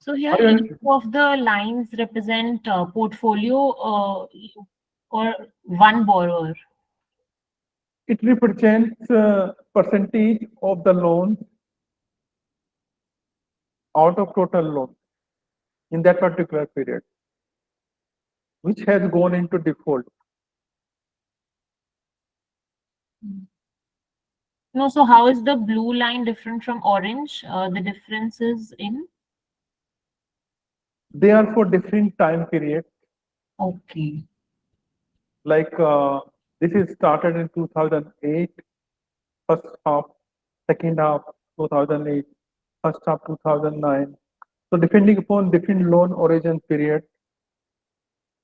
So here, each of the lines represent portfolio or one borrower. It represents percentage of the loan out of total loan in that particular period, which has gone into default. No, so how is the blue line different from orange? The differences in? They are for different time periods. Okay. Like this is started in 2008, first half, second half 2008, first half 2009. So depending upon different loan origin period,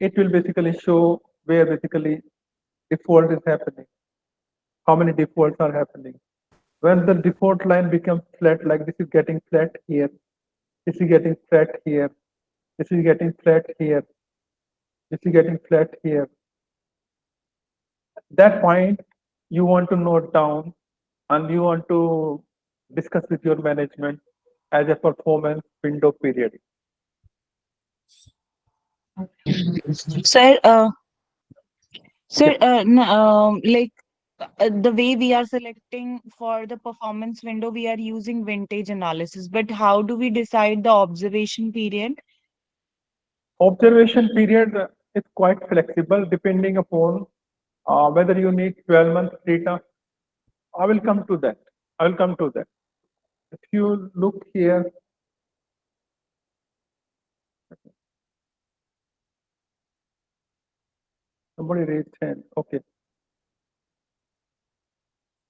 it will basically show where basically default is happening, how many defaults are happening. When the default line becomes flat, like this is getting flat here, this is getting flat here, this is getting flat here, this is getting flat here. That point you want to note down and you want to discuss with your management as a performance window period. Sir, like the way we are selecting for the performance window, we are using vintage analysis. But how do we decide the observation period? Observation period is quite flexible depending upon whether you need 12 months data. I will come to that. If you look here, somebody raised hand. Okay.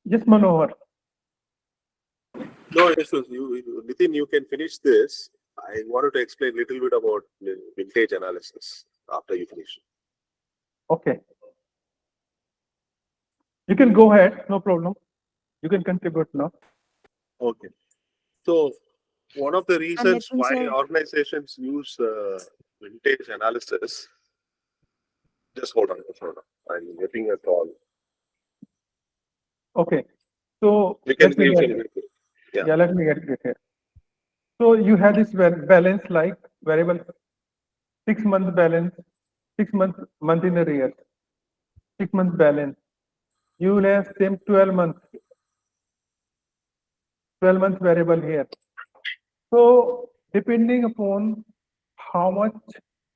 Yes, Manohar. No issues. Nitin, you can finish this. I wanted to explain a little bit about vintage analysis after you finish. Okay. You can go ahead, no problem. You can contribute now. Okay. So one of the reasons Nitin, why sir. organizations use vintage analysis. Just hold on. I'm getting a call. Okay. So You can let me yeah. let me get it here. So you have this balance like variable 6 month balance, 6 month in arrears, 6 month balance. You will have same 12 months variable here. So depending upon how much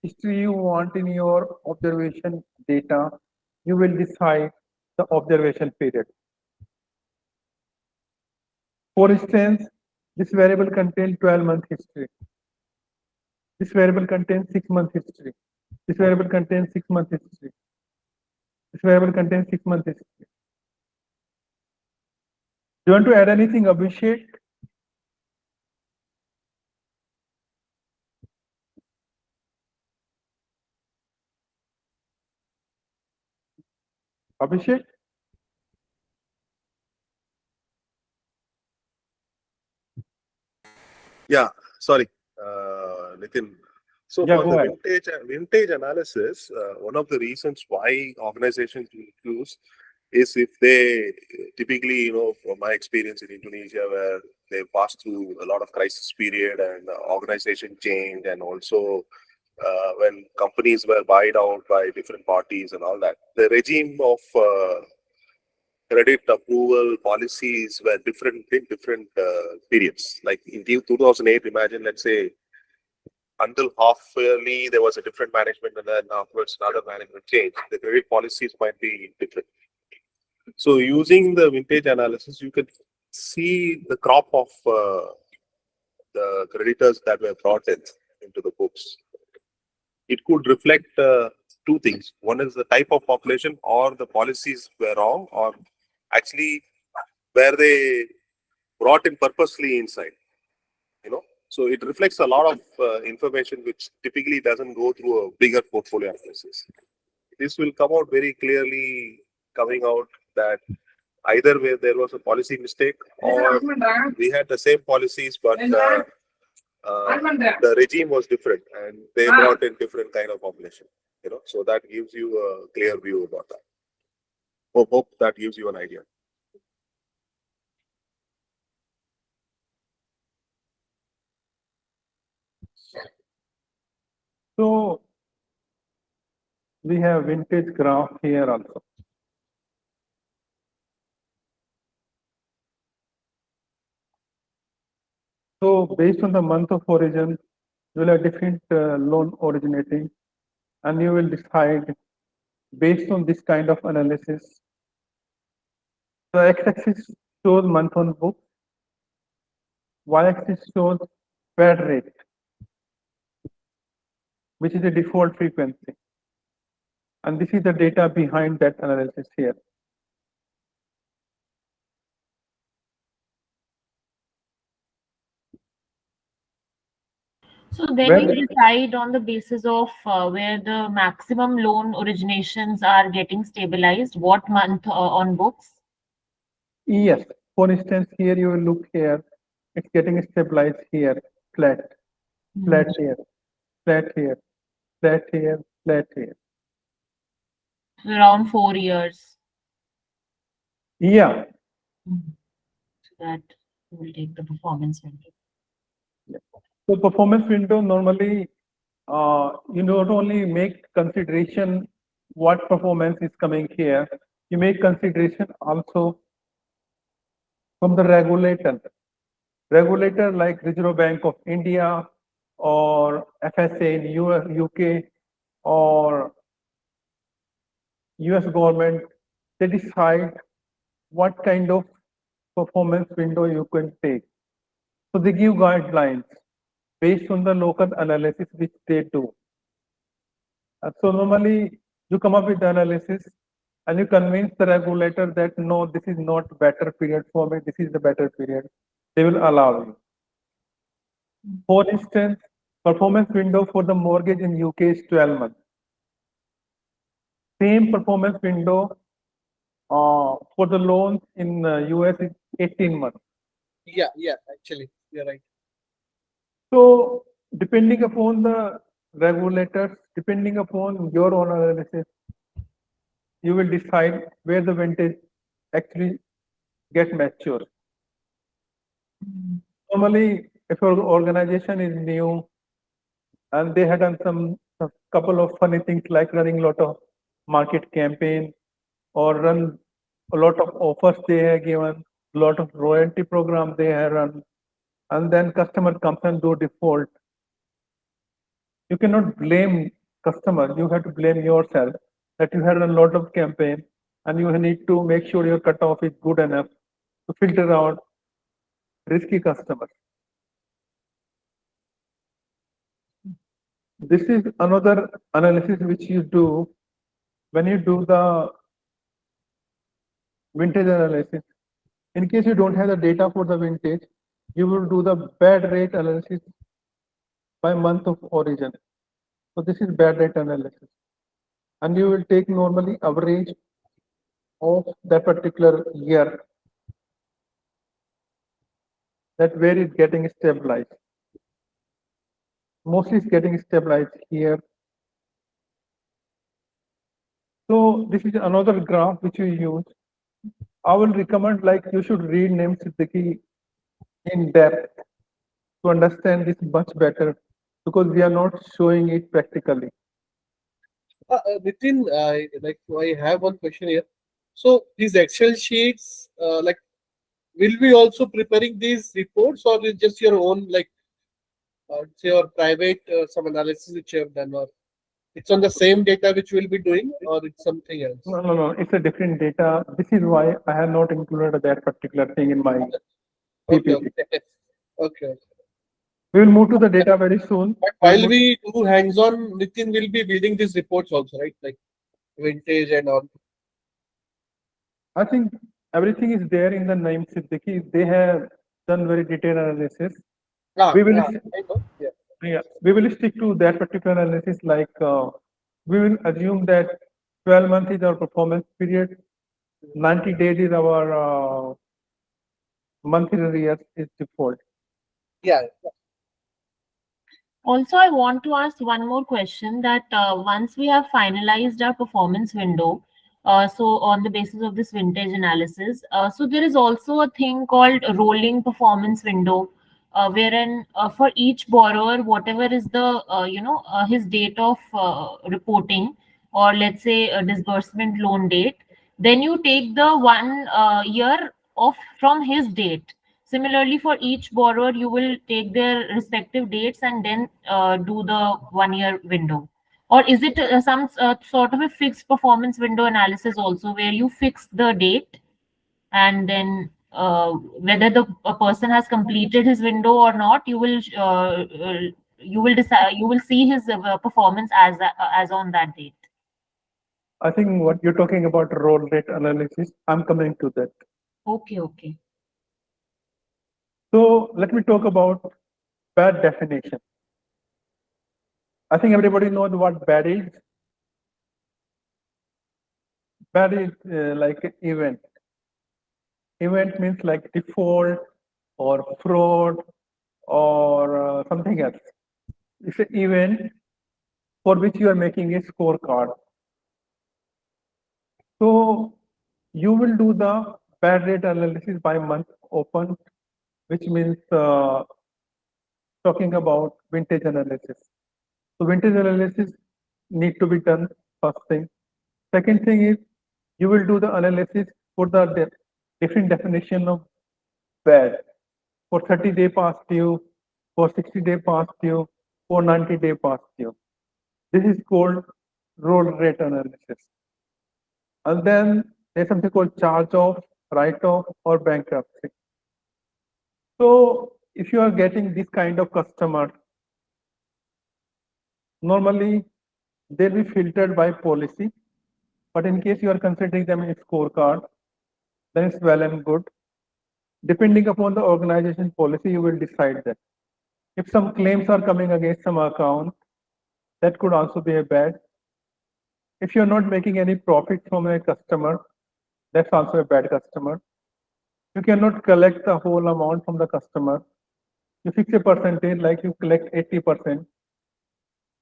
history you want in your observation data, you will decide the observation period. For instance, this variable contains 12-month history. This variable contains 6-month history. This variable contains 6-month history. This variable contains 6-month history. Do you want to add anything, Abhishek? Abhishek? Yeah, sorry, Nitin. So Yeah, for go the ahead. vintage analysis, one of the reasons why organizations will use is if they typically, from my experience in Indonesia, where they pass through a lot of crisis period and organization change, and also when companies were bought out by different parties and all that, the regime of credit approval policies were different in different periods. Like in 2008, imagine, let's say, until half yearly, there was a different management, and then afterwards another management change. The credit policies might be different. So using the vintage analysis, you could see the crop of the creditors that were brought into the books. It could reflect two things. One is the type of population, or the policies were wrong, or actually were they brought in purposely inside, So it reflects a lot of information which typically doesn't go through a bigger portfolio analysis. This will come out very clearly, coming out that either way there was a policy mistake, or we had the same policies, but the regime was different and they brought in different kind of population. So that gives you a clear view about that. Hope that gives you an idea. So we have vintage graph here also. So based on the month of origin, you will have different loan originating, and you will decide based on this kind of analysis. The x-axis shows month on book, y-axis shows bad rate, which is the default frequency. And this is the data behind that analysis here. So then we decide on the basis of where the maximum loan originations are getting stabilized, what month on books? Yes. For instance, here you will look here, it's getting stabilized here, flat, flat here, flat here, flat here, flat here. Around 4 years. Yeah. So that will take the performance window. Yeah. So performance window normally, you not only make consideration what performance is coming here, you make consideration also from the regulator. Regulator like Reserve Bank of India or FSA in US, UK or US government, they decide what kind of performance window you can take. So they give guidelines based on the local analysis which they do. So normally you come up with the analysis and you convince the regulator that no, this is not better period for me, this is the better period. They will allow you. For instance, performance window for the mortgage in UK is 12 months. Same performance window for the loans in US is 18 months. Yeah, actually, you're right. So depending upon the regulators, depending upon your own analysis, you will decide where the vintage actually get mature. Normally, if your organization is new and they had done a couple of funny things like running a lot of market campaign or run a lot of offers they have given, a lot of royalty program they have run, and then customer comes and do default. You cannot blame customer. You have to blame yourself that you had a lot of campaign and you need to make sure your cutoff is good enough to filter out risky customers. This is another analysis which you do when you do the vintage analysis. In case you don't have the data for the vintage, you will do the bad rate analysis by month of origin. So this is bad rate analysis. And you will take normally average of that particular year, that where it's getting stabilized. Mostly it's getting stabilized here. So this is another graph which you use. I will recommend like you should read name Siddiqui in depth to understand this much better, because we are not showing it practically. Nitin, I have one question here. So these Excel sheets, will we also preparing these reports, or is just your own, say your private some analysis which you have done, or it's on the same data which we'll be doing, or it's something else? No, it's a different data. This is why I have not included that particular thing in my Okay, PPT. okay. We will move to the data very soon. But while we do hands-on, Nitin will be building these reports also, right? Like vintage and all. I think everything is there in the name Siddiqui. They have done very detailed analysis. We will, we will stick to that particular analysis. Like we will assume that 12 months is our performance period, 90 days is our monthly arrears is default. Yeah. Also, I want to ask one more question that once we have finalized our performance window, so on the basis of this vintage analysis, so there is also a thing called a rolling performance window, wherein for each borrower, whatever is the, his date of reporting, or let's say a disbursement loan date, then you take the 1 year off from his date. Similarly, for each borrower, you will take their respective dates and then do the 1 year window. Or is it some sort of a fixed performance window analysis also, where you fix the date and then whether a person has completed his window or not, you will decide, you will see his performance as on that date. I think what you're talking about roll rate analysis, I'm coming to that. Okay. So let me talk about bad definition. I think everybody knows what bad is. Bad is like event. Event means like default or fraud or something else. It's an event for which you are making a scorecard. So you will do the bad rate analysis by month open, which means talking about vintage analysis. So vintage analysis need to be done first thing. Second thing is you will do the analysis for the different definition of bad for 30-day past due, for 60-day past due, for 90-day past due. This is called roll rate analysis. And then there's something called charge off, write off, or bankruptcy. So if you are getting this kind of customer, normally they'll be filtered by policy. But in case you are considering them in a scorecard, then it's well and good. Depending upon the organization policy, you will decide that. If some claims are coming against some account, that could also be a bad. If you're not making any profit from a customer, that's also a bad customer. You cannot collect the whole amount from the customer. You fix a percentage, like you collect 80%,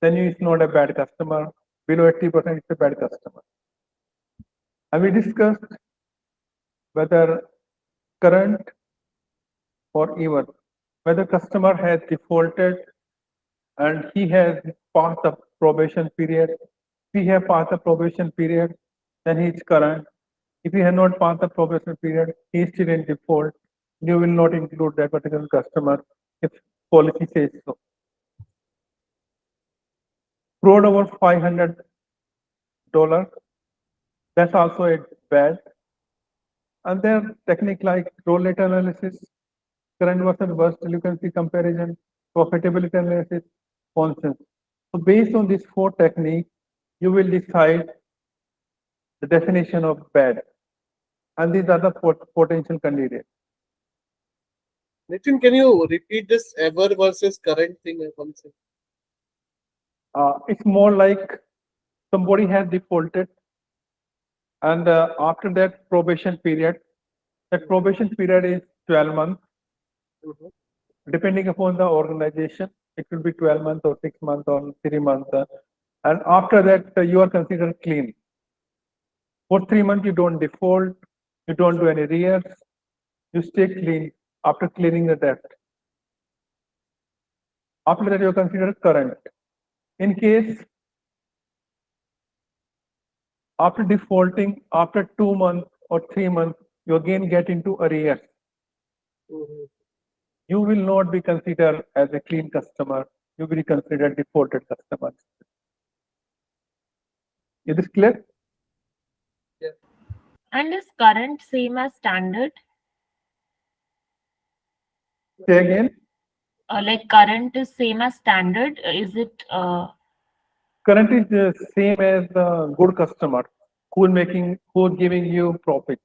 then it's not a bad customer. Below 80%, it's a bad customer. And we discussed whether current or even whether customer has defaulted and he has passed the probation period. If he has passed the probation period, then he is current. If he has not passed the probation period, he is still in default. You will not include that particular customer if policy says so. Fraud over $500, That's also a bad. And then technique like roll rate analysis, current versus worst delinquency comparison, profitability analysis, consensus. So based on these four techniques, you will decide the definition of bad. And these are the potential candidates. Nitin, can you repeat this ever versus current thing? It's more like somebody has defaulted, and after that probation period, that probation period is 12 months. Depending upon the organization, it will be 12 months or 6 months or 3 months. And after that, you are considered clean. For 3 months, you don't default, you don't do any arrears, you stay clean after clearing the debt. After that, you are considered current. In case after defaulting, after 2 months or 3 months, you again get into arrears. You will not be considered as a clean customer. You will be considered defaulted customer. Is this clear? Yeah. And is current same as standard? Say again. Like current is same as standard? Is it? Current is the same as the good customer who is giving you profit,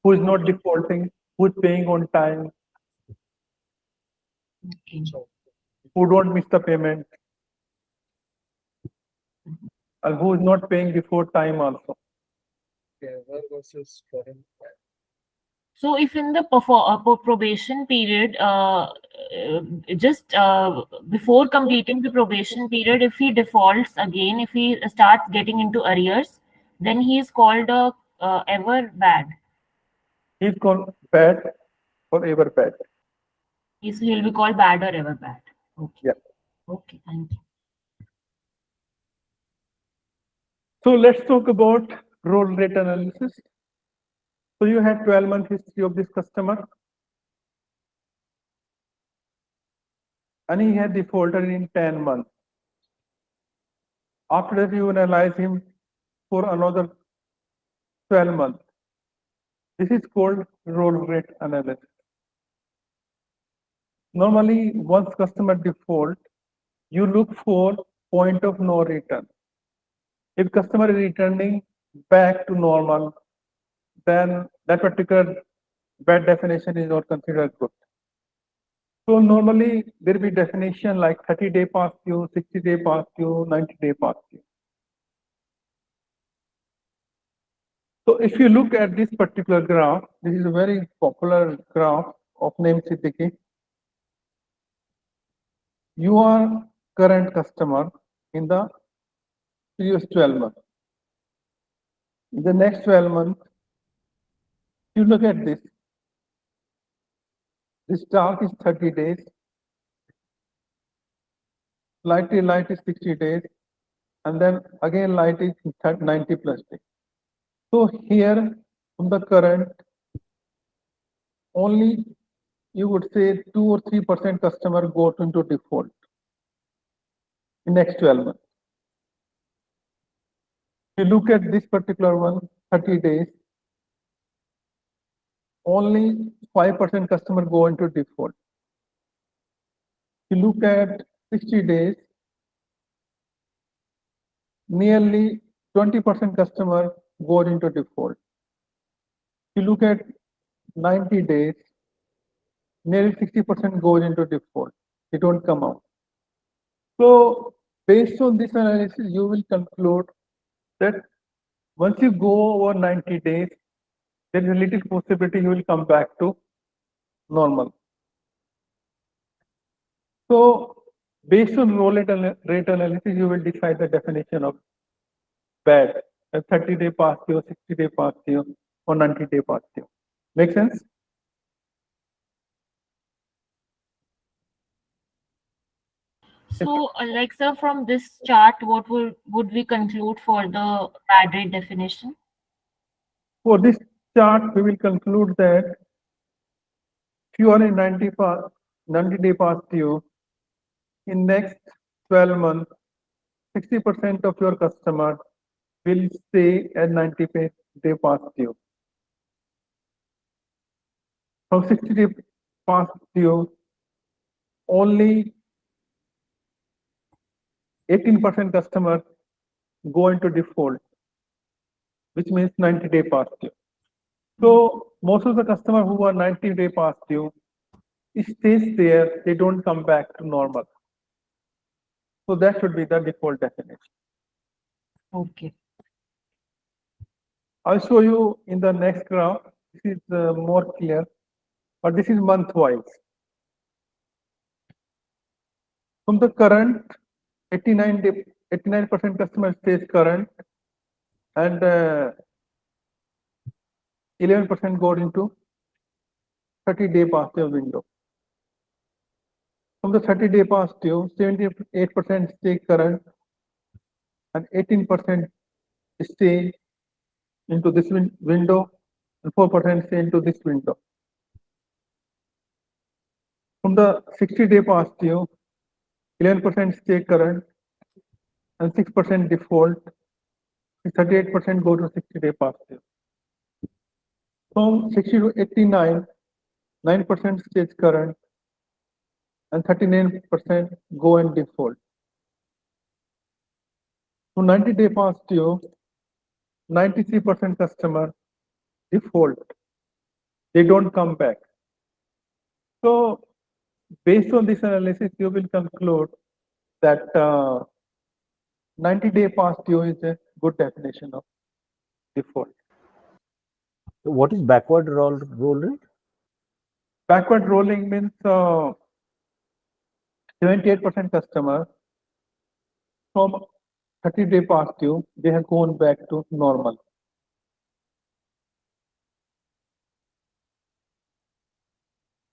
who is not defaulting, who is paying on time, who don't miss the payment, and who is not paying before time also. Versus current. So if in the probation period, just before completing the probation period, if he defaults again, if he starts getting into arrears, then he is called a ever bad. He's called bad or ever bad. He'll be called bad or ever bad. Okay. Yeah. Okay, thank you. So let's talk about roll rate analysis. So you have 12-month history of this customer, and he had defaulted in 10 months. After that, you analyze him for another 12 months. This is called roll rate analysis. Normally, once customer default, you look for point of no return. If customer is returning back to normal, then that particular bad definition is not considered good. So normally there will be definition like 30-day past due, 60-day past due, 90-day past due. So if you look at this particular graph, this is a very popular graph of name Siddiqui. You are current customer in the previous 12 months. In the next 12 months, you look at this. This dark is 30 days. Light is 60 days. And then again light is 90 plus days. So here from the current, only you would say 2 or 3% customer go into default in next 12 months. If you look at this particular one, 30 days, only 5% customer go into default. If you look at 60 days, nearly 20% customer go into default. If you look at 90 days, nearly 60% goes into default. They don't come out. So based on this analysis, you will conclude that once you go over 90 days, there is a little possibility you will come back to normal. So based on roll rate analysis, you will decide the definition of bad, a 30-day past due, 60-day past due, or 90-day past due. Make sense? So, like, sir, from this chart, what would we conclude for the bad rate definition? For this chart, we will conclude that if you are in 90-day past due, in next 12 months, 60% of your customer will stay at 90-day past due. From 60-day past due, only 18% customers go into default, which means 90-day past due. So most of the customers who are 90-day past due, it stays there, they don't come back to normal. So that should be the default definition. Okay. I'll show you in the next graph. This is more clear, but this is month-wise. From the current 89% customer stays current, and 11% go into 30-day past due window. From the 30-day past due, 78% stay current, and 18% stay into this window, and 4% stay into this window. From the 60-day past due, 11% stay current, and 6% default, 38% go to 60-day past due. From 60 to 89, 9% stays current, and 39% go and default. So 90-day past due, 93% customer default. They don't come back. So based on this analysis, you will conclude that 90-day past due is a good definition of default. So what is backward roll rate? Backward rolling means 78% customer from 30-day past due, they have gone back to normal.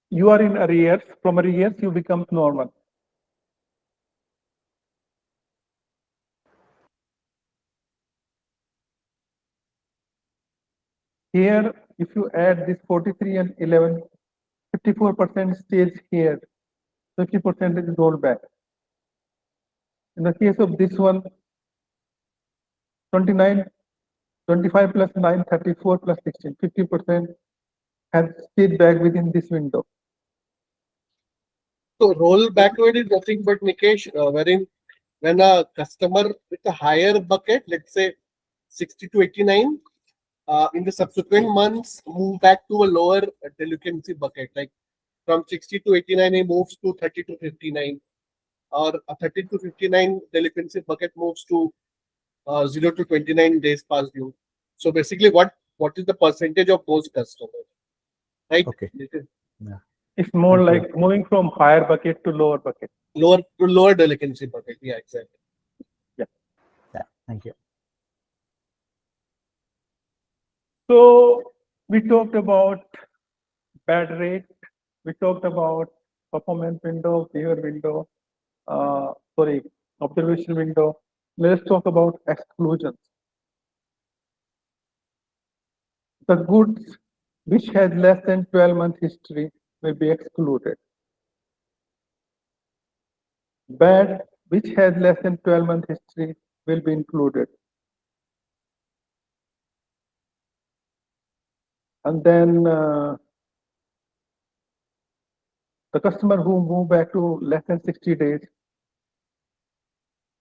You are in arrears, from arrears you become normal. Here, if you add this 43 and 11, 54% stays here, 50% is rolled back. In the case of this one, 29, 25 plus 9, 34 plus 16, 50% has stayed back within this window. So roll backward is nothing but Nikesh, wherein when a customer with a higher bucket, let's say 60 to 89, in the subsequent months move back to a lower delinquency bucket. Like from 60 to 89, he moves to 30 to 59, or a 30 to 59 delinquency bucket moves to 0 to 29 days past due. So basically, what is the percentage of those customers? Right? Okay. Yeah. It's more Thank like moving from higher bucket to lower bucket. Lower delinquency bucket. Yeah, exactly. Yeah, thank you. So we talked about bad rate, we talked about performance window, behavior window, observation window. Let's talk about exclusions. The goods which has less than 12-month history may be excluded. Bad which has less than 12-month history will be included. And then the customer who move back to less than 60 days,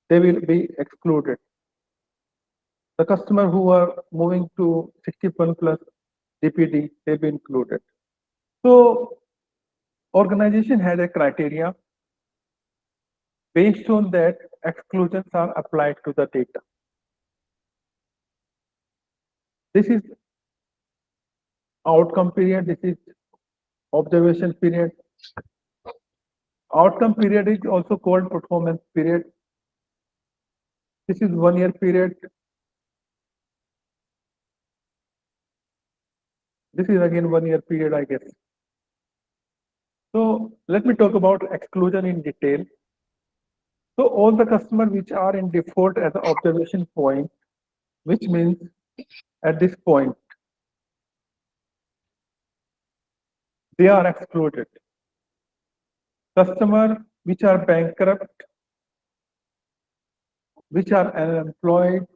they will be excluded. The customer who are moving to 61 plus DPD, they'll be included. So organization has a criteria. Based on that, exclusions are applied to the data. This is outcome period, this is observation period. Outcome period is also called performance period. This is 1 year period. This is again 1 year period, I guess. So let me talk about exclusion in detail. So all the customers which are in default as an observation point, which means at this point, they are excluded. Customers which are bankrupt, which are unemployed,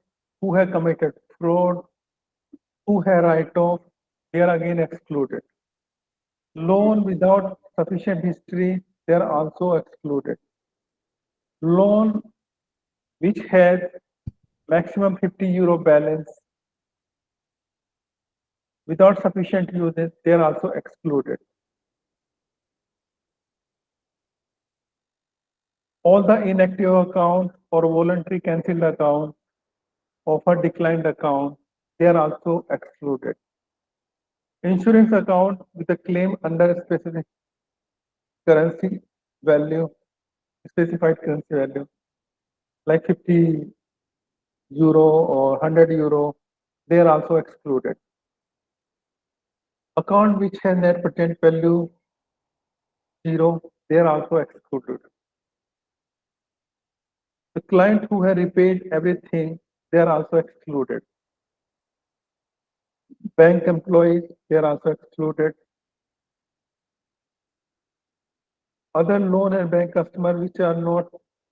who have committed fraud, who have write-off, they are again excluded. Loan without sufficient history, they are also excluded. Loan which has maximum 50 euro balance without sufficient uses, they are also excluded. All the inactive accounts or voluntary cancelled accounts, offer declined account, they are also excluded. Insurance account with a claim under a specific currency value, specified currency value, like 50 euro or 100 euro, they are also excluded. Account which has net present value 0, they are also excluded. The client who has repaid everything, they are also excluded. Bank employees, they are also excluded. Other loan and bank customers which are not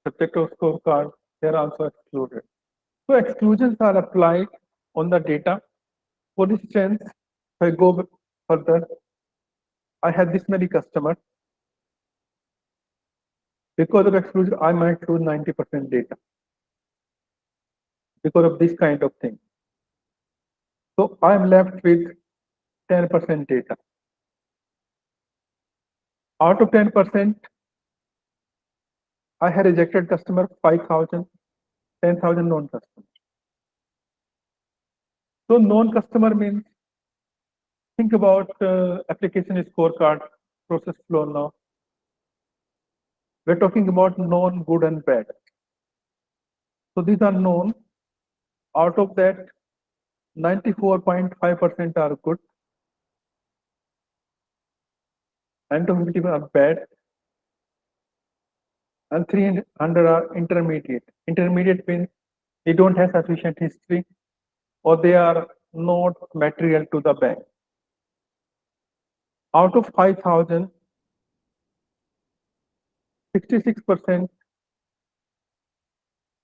subject to scorecard, they are also excluded. So exclusions are applied on the data. For instance, if I go further, I have this many customers. Because of exclusion, I might lose 90% data because of this kind of thing. So I'm left with 10% data. Out of 10%, I had rejected customer 5,000, 10,000 known customers. So known customer means, think about application scorecard process flow now. We're talking about known, good and bad. So these are known. Out of that, 94.5% are good and 250 are bad, and 300 are intermediate. Intermediate means they don't have sufficient history or they are not material to the bank. Out of 5,000, 66%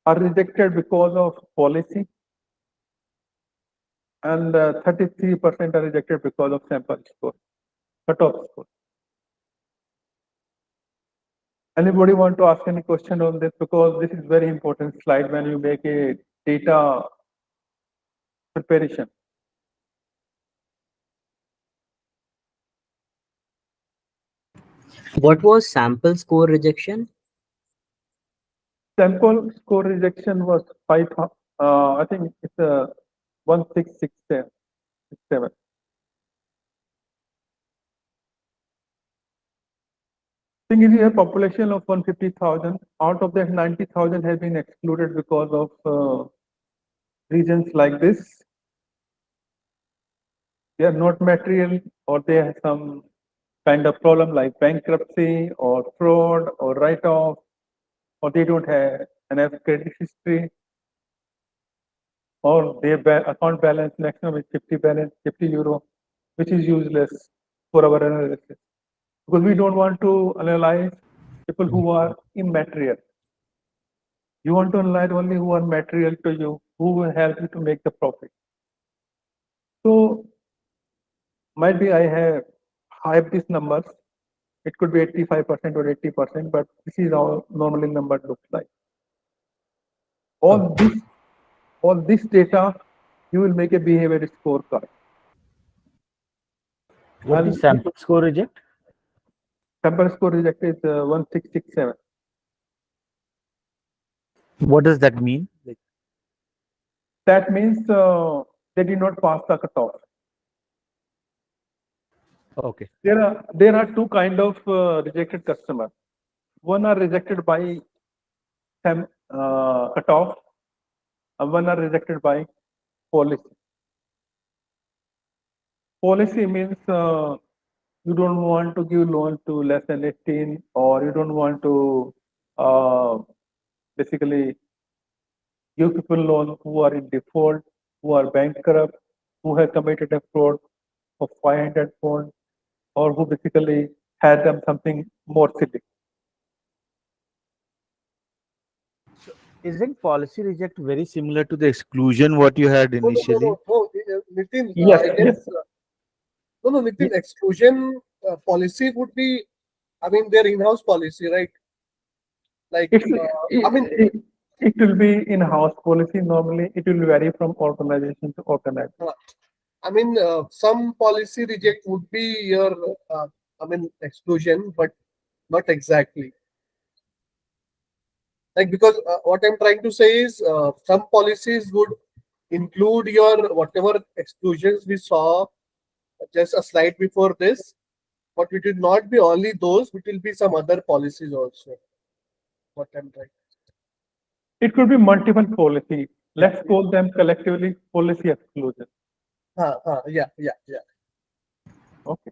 are rejected because of policy and 33% are rejected because of sample score, cutoff score. Anybody want to ask any question on this? Because this is very important slide when you make a data preparation. What was sample score rejection? Sample score rejection was 5, I think it's 1667. Thing is, you have population of 150,000. Out of that, 90,000 has been excluded because of reasons like this. They are not material, or they have some kind of problem like bankruptcy or fraud or write-off, or they don't have enough credit history, or their account balance maximum is 50 euro, which is useless for our analysis. Because we don't want to analyze people who are immaterial. You want to analyze only who are material to you, who will help you to make the profit. So might be I have hyped these numbers. It could be 85% or 80%, but this is how normally number looks like. All this data, you will make a behavior scorecard. What is sample score reject? Sample score reject is 1667. What does that mean? That means they did not pass the cutoff. Okay. There are two kind of rejected customers. One are rejected by cutoff, and one are rejected by policy. Policy means you don't want to give loan to less than 18, or you don't want to basically give people loan who are in default, who are bankrupt, who have committed a fraud of 500 pounds, or who basically had them something more silly. Isn't policy reject very similar to the exclusion what you had No, no, no, initially? no, no. Nitin, Yes, I yes. guess, no, no, Nitin, exclusion policy would be, I mean, their in-house policy, right? Like, It's I mean, it will be in-house policy. Normally, it will vary from organization to organization. some policy reject would be your, I mean, exclusion, but not exactly. Like, because what I'm trying to say is, some policies would include your whatever exclusions we saw just a slide before this, but it will not be only those, it will be some other policies also. What I'm trying. It could be multiple policy. Let's call them collectively policy exclusion. Yeah. Okay.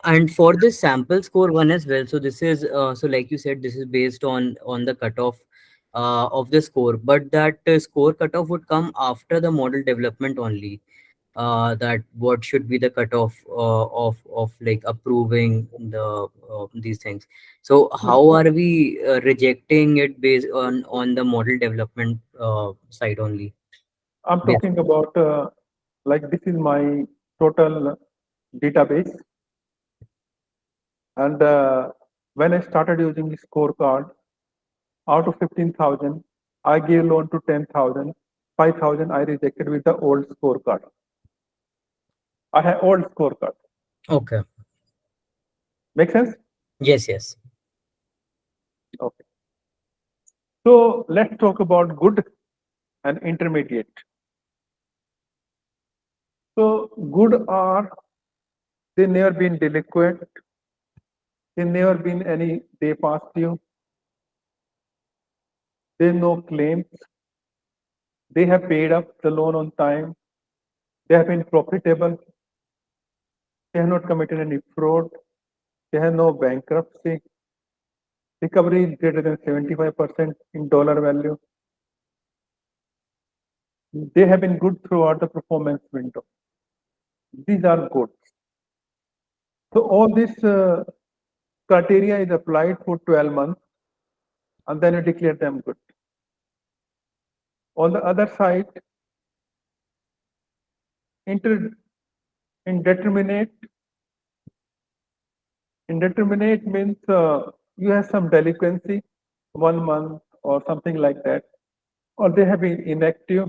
And for this sample score one as well, so this is so like you said, this is based on the cutoff of the score, but that score cutoff would come after the model development only. That what should be the cutoff of like approving these things. So how are we rejecting it based on the model development side only? I'm talking about like this is my total database, and when I started using the scorecard, out of 15,000, I gave loan to 10,000. 5,000 I rejected with the old scorecard. I have old scorecard. Okay. Make sense? Yes. Okay. So let's talk about good and intermediate. So good are they never been delinquent, they never been any day past due, they no claims, they have paid up the loan on time, they have been profitable, they have not committed any fraud, they have no bankruptcy, recovery is greater than 75% in dollar value. They have been good throughout the performance window. These are good. So all this criteria is applied for 12 months and then you declare them good. On the other side, indeterminate means you have some delinquency, 1 month or something like that, or they have been inactive,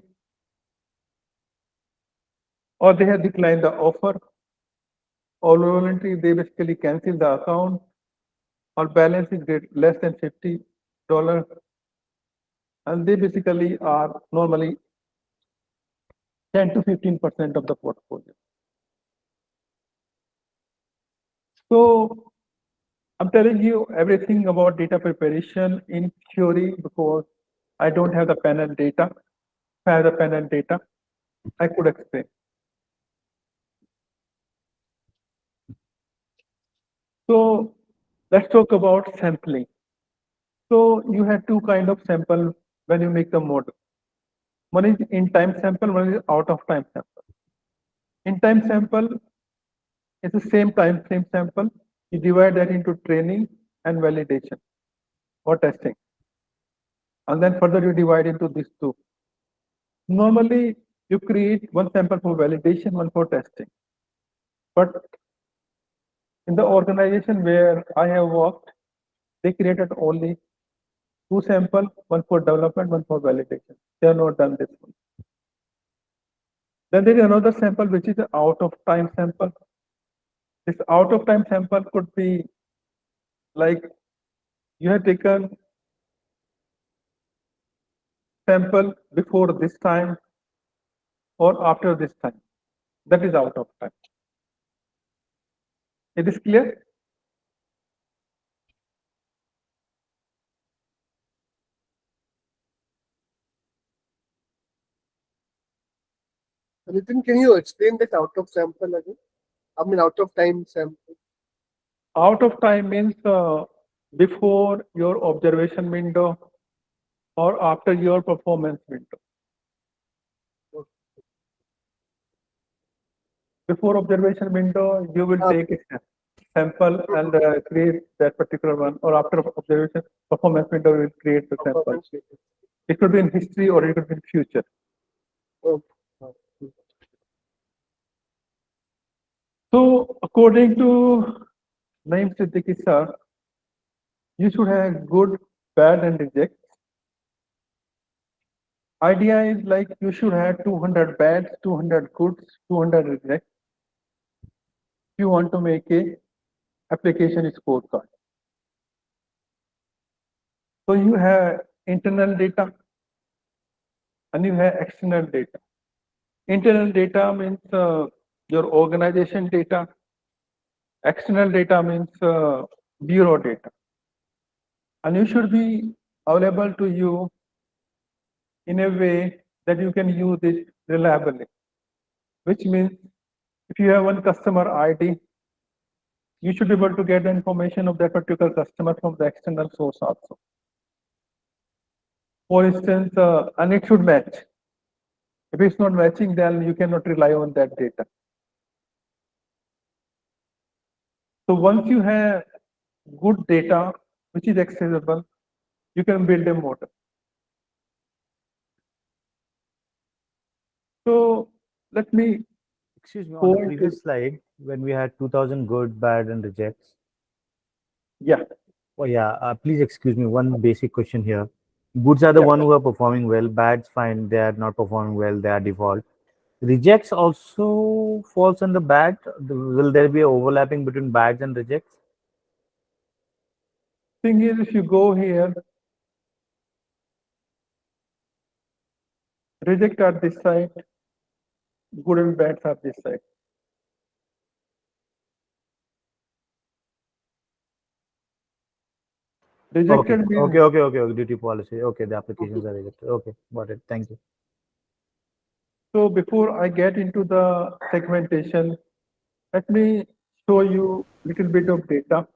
or they have declined the offer, or voluntarily they basically cancel the account, or balance is less than $50, and they basically are normally 10 to 15% of the portfolio. So I'm telling you everything about data preparation in theory because I don't have the panel data. If I have the panel data, I could explain. So let's talk about sampling. So you have two kind of sample when you make the model. One is in time sample, one is out of time sample. In time sample is the same time frame sample. You divide that into training and validation or testing. And then further you divide into these two. Normally you create one sample for validation, one for testing. But in the organization where I have worked, they created only two samples, one for development, one for validation. They have not done this one. Then there is another sample which is out of time sample. This out of time sample could be like you have taken sample before this time or after this time. That is out of time. It is clear? Nitin, can you explain that out of sample again? I mean, out of time sample. Out of time means before your observation window or after your performance window. Before observation window, you will take a step. sample and create that particular one, or after observation, performance window will create the sample. It could be in history or it could be in future. So according to Naeem Siddiqui sir, you should have good, bad, and reject. Idea is like you should have 200 bads, 200 goods, 200 rejects. If you want to make a application scorecard. So you have internal data and you have external data. Internal data means your organization data. External data means bureau data. And you should be available to you in a way that you can use it reliably, which means if you have one customer ID, you should be able to get the information of that particular customer from the external source also. For instance, and it should match. If it's not matching, then you cannot rely on that data. So once you have good data, which is accessible, you can build a model. So let me. Excuse me, on go the into- previous slide, when we had 2000 good, bad, and rejects. Yeah. Oh, yeah. Please excuse me. One basic question here. Goods are the Yeah. one who are performing well. Bads, fine. They are not performing well. They are default. Rejects also falls under bad. Will there be a overlapping between bads and rejects? Thing is, if you go here, reject are this side, good and bad are this side. Okay. Rejected means Okay. Duty policy. Okay. The applications are rejected. Okay. Got it. Thank you. so. Before I get into the segmentation, let me show you a little bit of data.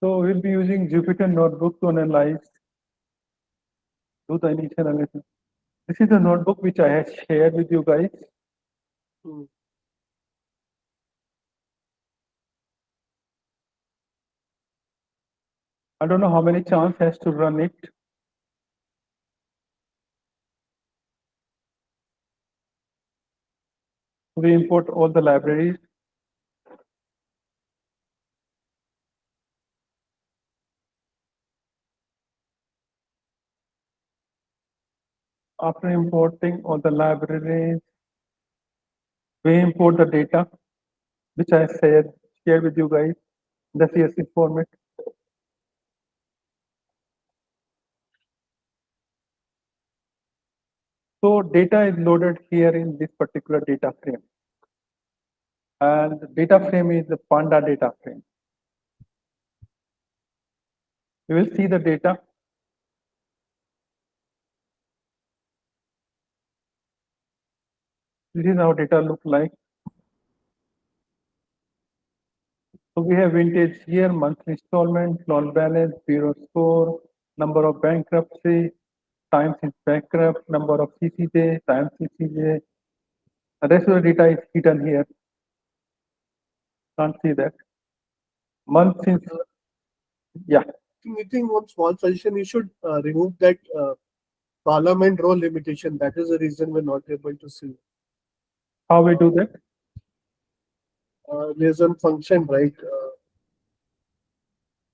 So we'll be using Jupyter Notebook to analyze, do the initial analysis. This is the notebook which I had shared with you guys. I don't know how many chance has to run it. We import all the libraries. After importing all the libraries, we import the data, which I shared with you guys, the CSV format. So data is loaded here in this particular data frame. And the data frame is the Panda data frame. You will see the data. This is how data look like. So we have vintage year, monthly installment, loan balance, bureau score, number of bankruptcy, time since bankrupt, number of CCJ, time CCJ. The rest of the data is hidden here. Can't see that. Month since, yeah. I think one small suggestion, you should remove that column and row limitation. That is the reason we're not able to see. How we do that? There's a function, right?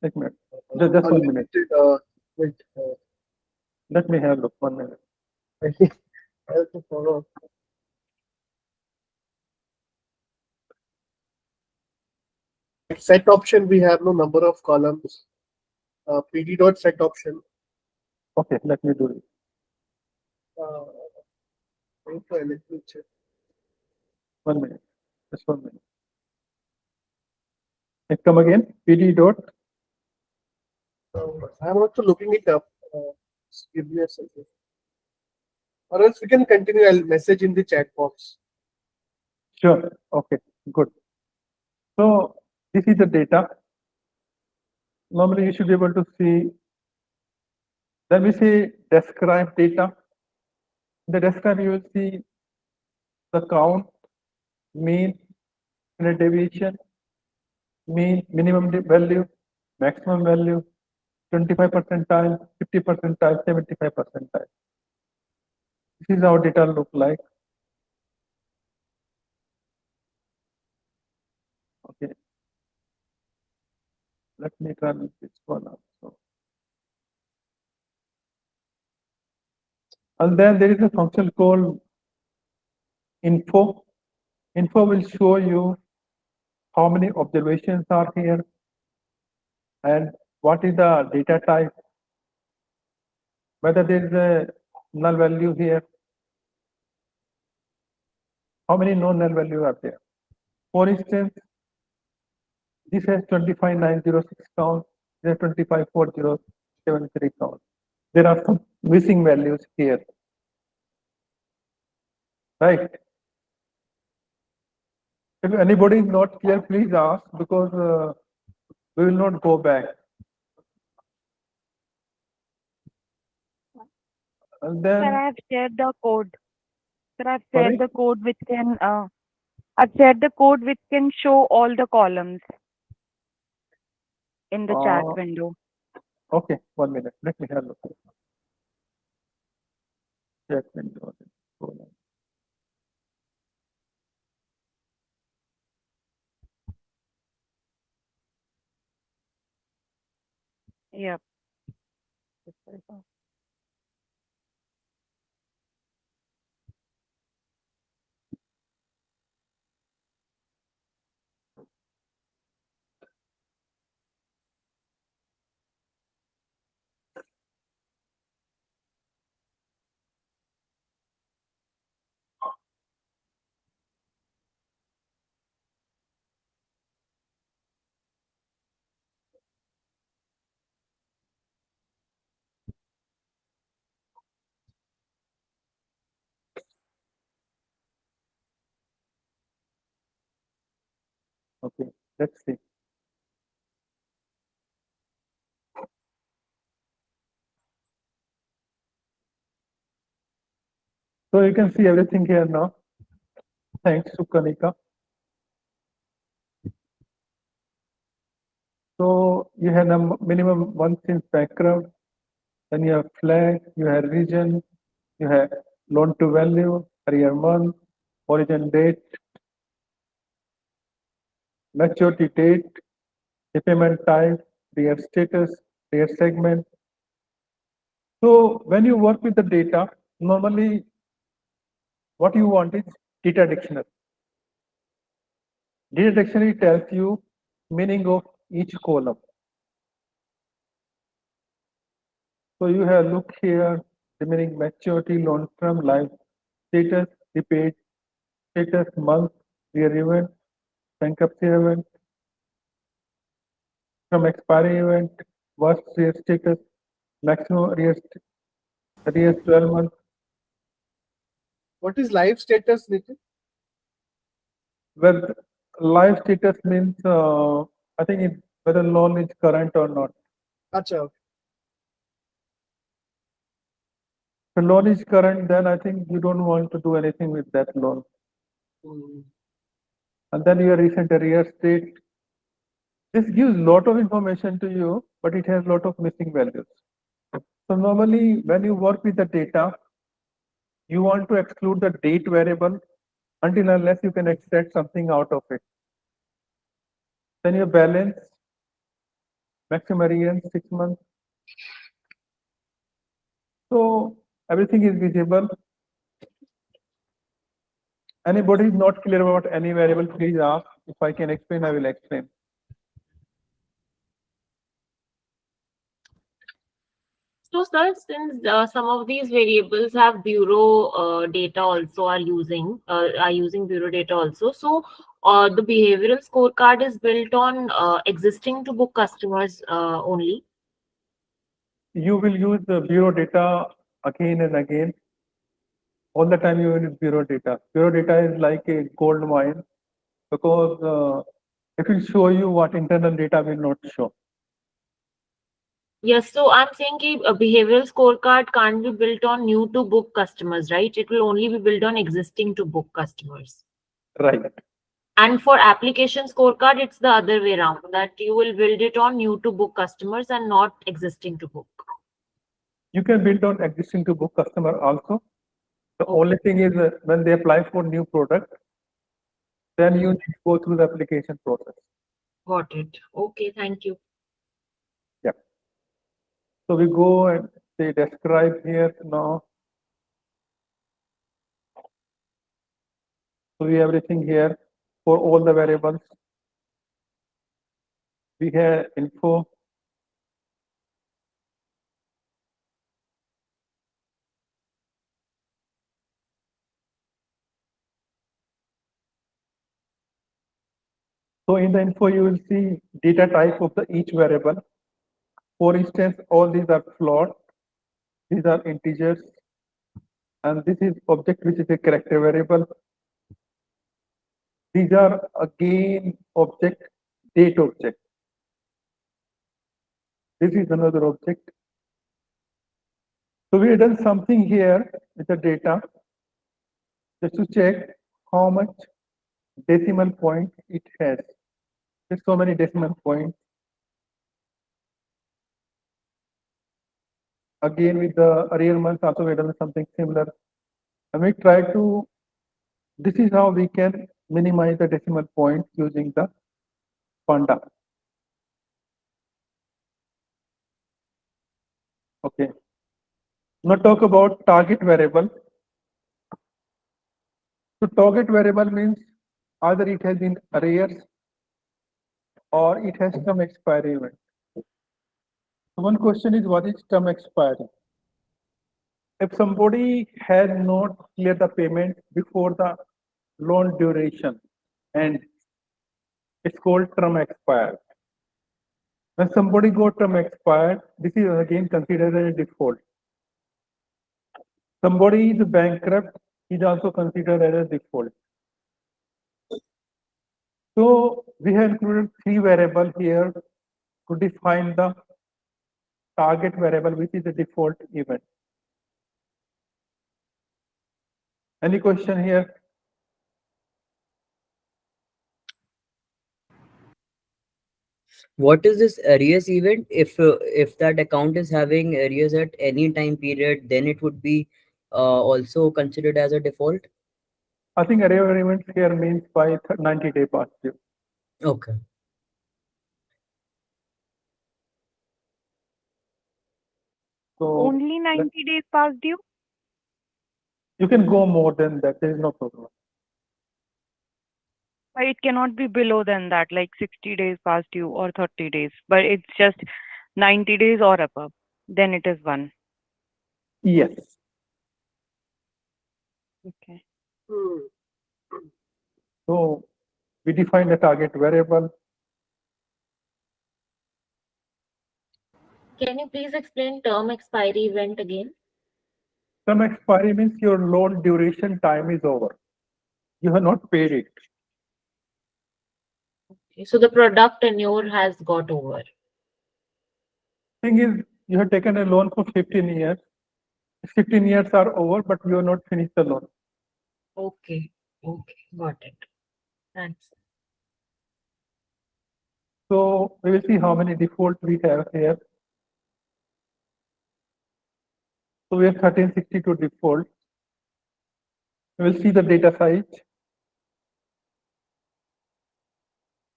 Wait a minute. Just 1 minute. Wait. Let me have a look. 1 minute. I have to follow. Set option, we have no number of columns. PD dot set option. Okay, let me do it. Okay, let me check. 1 minute. Just 1 minute. Come again. PD dot. I'm also looking it up. Just give me a second. Or else we can continue. I'll message in the chat box. Sure. Okay. Good. So this is the data. Normally you should be able to see. Then we say describe data. In the describe you will see the count, mean, standard deviation, mean, minimum value, maximum value, 25 percentile, 50 percentile, 75 percentile. This is how data look like. Okay. Let me run this one also. And then there is a function called info. Info will show you how many observations are here and what is the data type, whether there is a null value here, how many no null value are there. For instance, this has 25906 count, there 254073 count. There are some missing values here, right? If anybody is not clear, please ask, because we will not go back. And Sir, then, I have shared the code. Sir, I've sorry, shared the code which can I've shared the code which can show all the columns in the chat window. okay, 1 minute. Let me have a look. Chat window. Yep. Okay, let's see. So you can see everything here now. Thanks to Kanika. So you have a minimum one since background, then you have flag, you have region, you have loan to value, career month, origin date, maturity date, repayment type, rear status, rear segment. So when you work with the data, normally what you want is data dictionary. Data dictionary tells you meaning of each column. So you have look here, remaining maturity, long-term life status, repaid status, month, year event, bankruptcy event, from expiry event, worst year status, maximum year 12 months. What is live status, Nitin? Well, live status means I think whether loan is current or not. Acha. If loan is current, then I think you don't want to do anything with that loan. And then your recent arrears date. This gives lot of information to you, but it has lot of missing values. So normally when you work with the data, you want to exclude the date variable until unless you can extract something out of it. Then your balance, maximum arrears 6 months. So everything is visible. Anybody is not clear about any variable, please ask. If I can explain, I will explain. So, sir, since some of these variables have bureau data also are using bureau data also. So, the behavioral scorecard is built on existing to book customers only. You will use the bureau data again and again. All the time you will use bureau data. Bureau data is like a gold mine because it will show you what internal data will not show. Yes, so I'm saying ki a behavioral scorecard can't be built on new to book customers, right? It will only be built on existing to book customers. Right. And for application scorecard, it's the other way around, that you will build it on new to book customers and not existing to book. You can build on existing to book customer also. The only thing is when they apply for new product, then you need to go through the application process. Got it. Okay, thank you. Yeah. So we go and say describe here now. So we have everything here for all the variables. We have info. So in the info, you will see data type of the each variable. For instance, all these are float, these are integers, and this is object which is a character variable. These are again object, date object. This is another object. So we have done something here with the data just to check how much decimal point it has. There's so many decimal points. Again, with the real months also we have done something similar. And we try to, this is how we can minimize the decimal points using the Panda. Okay. Now talk about target variable. So target variable means either it has been arrears or it has some expiry event. So one question is, what is term expiry? If somebody has not cleared the payment before the loan duration, and it's called term expired. When somebody got term expired, this is again considered as a default. Somebody is bankrupt, is also considered as a default. So we have included three variables here to define the target variable, which is a default event. Any question here? What is this arrears event? If that account is having arrears at any time period, then it would be also considered as a default. I think arrear event here means by 90-day past due. Okay. So Only 90 days past due? you can go more than that. There is no problem. But it cannot be below than that, like 60 days past due or 30 days. But it's just 90 days or above. Then it is one. Yes. Okay. So we define the target variable. Can you please explain term expiry event again? Term expiry means your loan duration time is over. You have not paid it. Okay, so the product tenure has got over. Thing is, you have taken a loan for 15 years. 15 years are over, but you have not finished the loan. Okay, got it. Thanks. So we will see how many defaults we have here. So we have 1362 default. We will see the data size.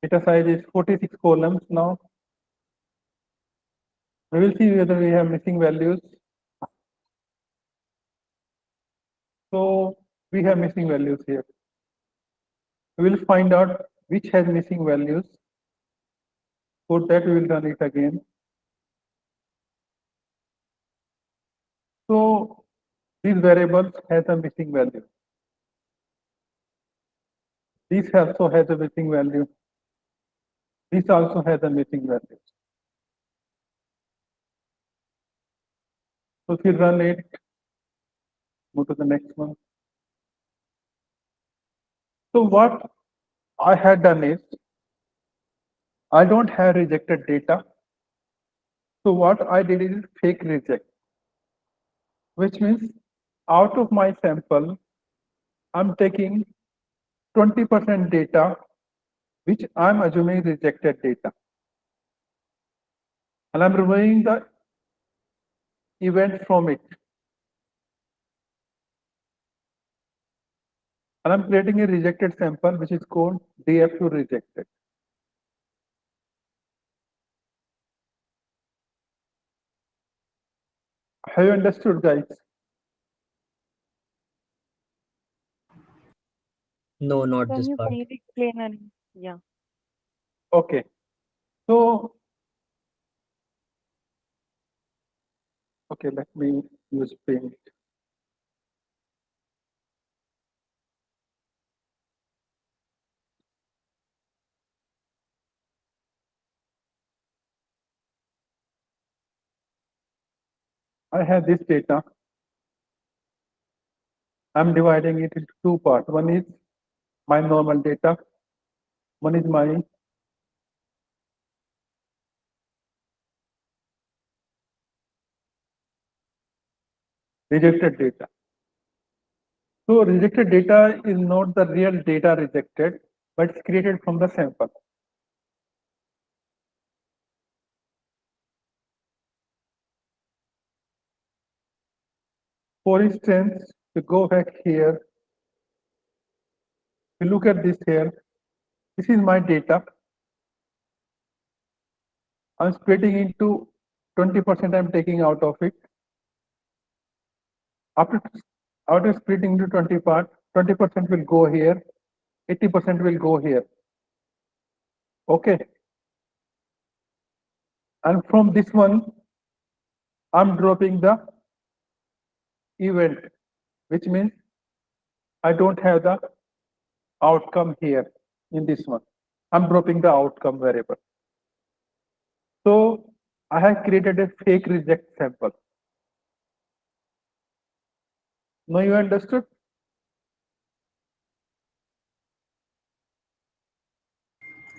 Data size is 46 columns now. We will see whether we have missing values. So we have missing values here. We will find out which has missing values. For that, we will run it again. These variables has a missing value. This also has a missing value. This also has a missing value. So if you run it, move to the next one. So what I had done is, I don't have rejected data. So what I did is fake reject, which means out of my sample, I'm taking 20% data, which I'm assuming rejected data. And I'm removing the event from it. And I'm creating a rejected sample, which is called DF2 rejected. Have you understood, guys? No, not Can this you part. please explain and yeah. Okay. So, okay, let me use paint. I have this data. I'm dividing it into two parts. One is my normal data. One is my rejected data. So rejected data is not the real data rejected, but it's created from the sample. For instance, we go back here, we look at this here. This is my data. I'm splitting into 20% I'm taking out of it. After splitting into 20% will go here, 80% will go here. Okay. And from this one, I'm dropping the event, which means I don't have the outcome here in this one. I'm dropping the outcome variable. So I have created a fake reject sample. Now you understood?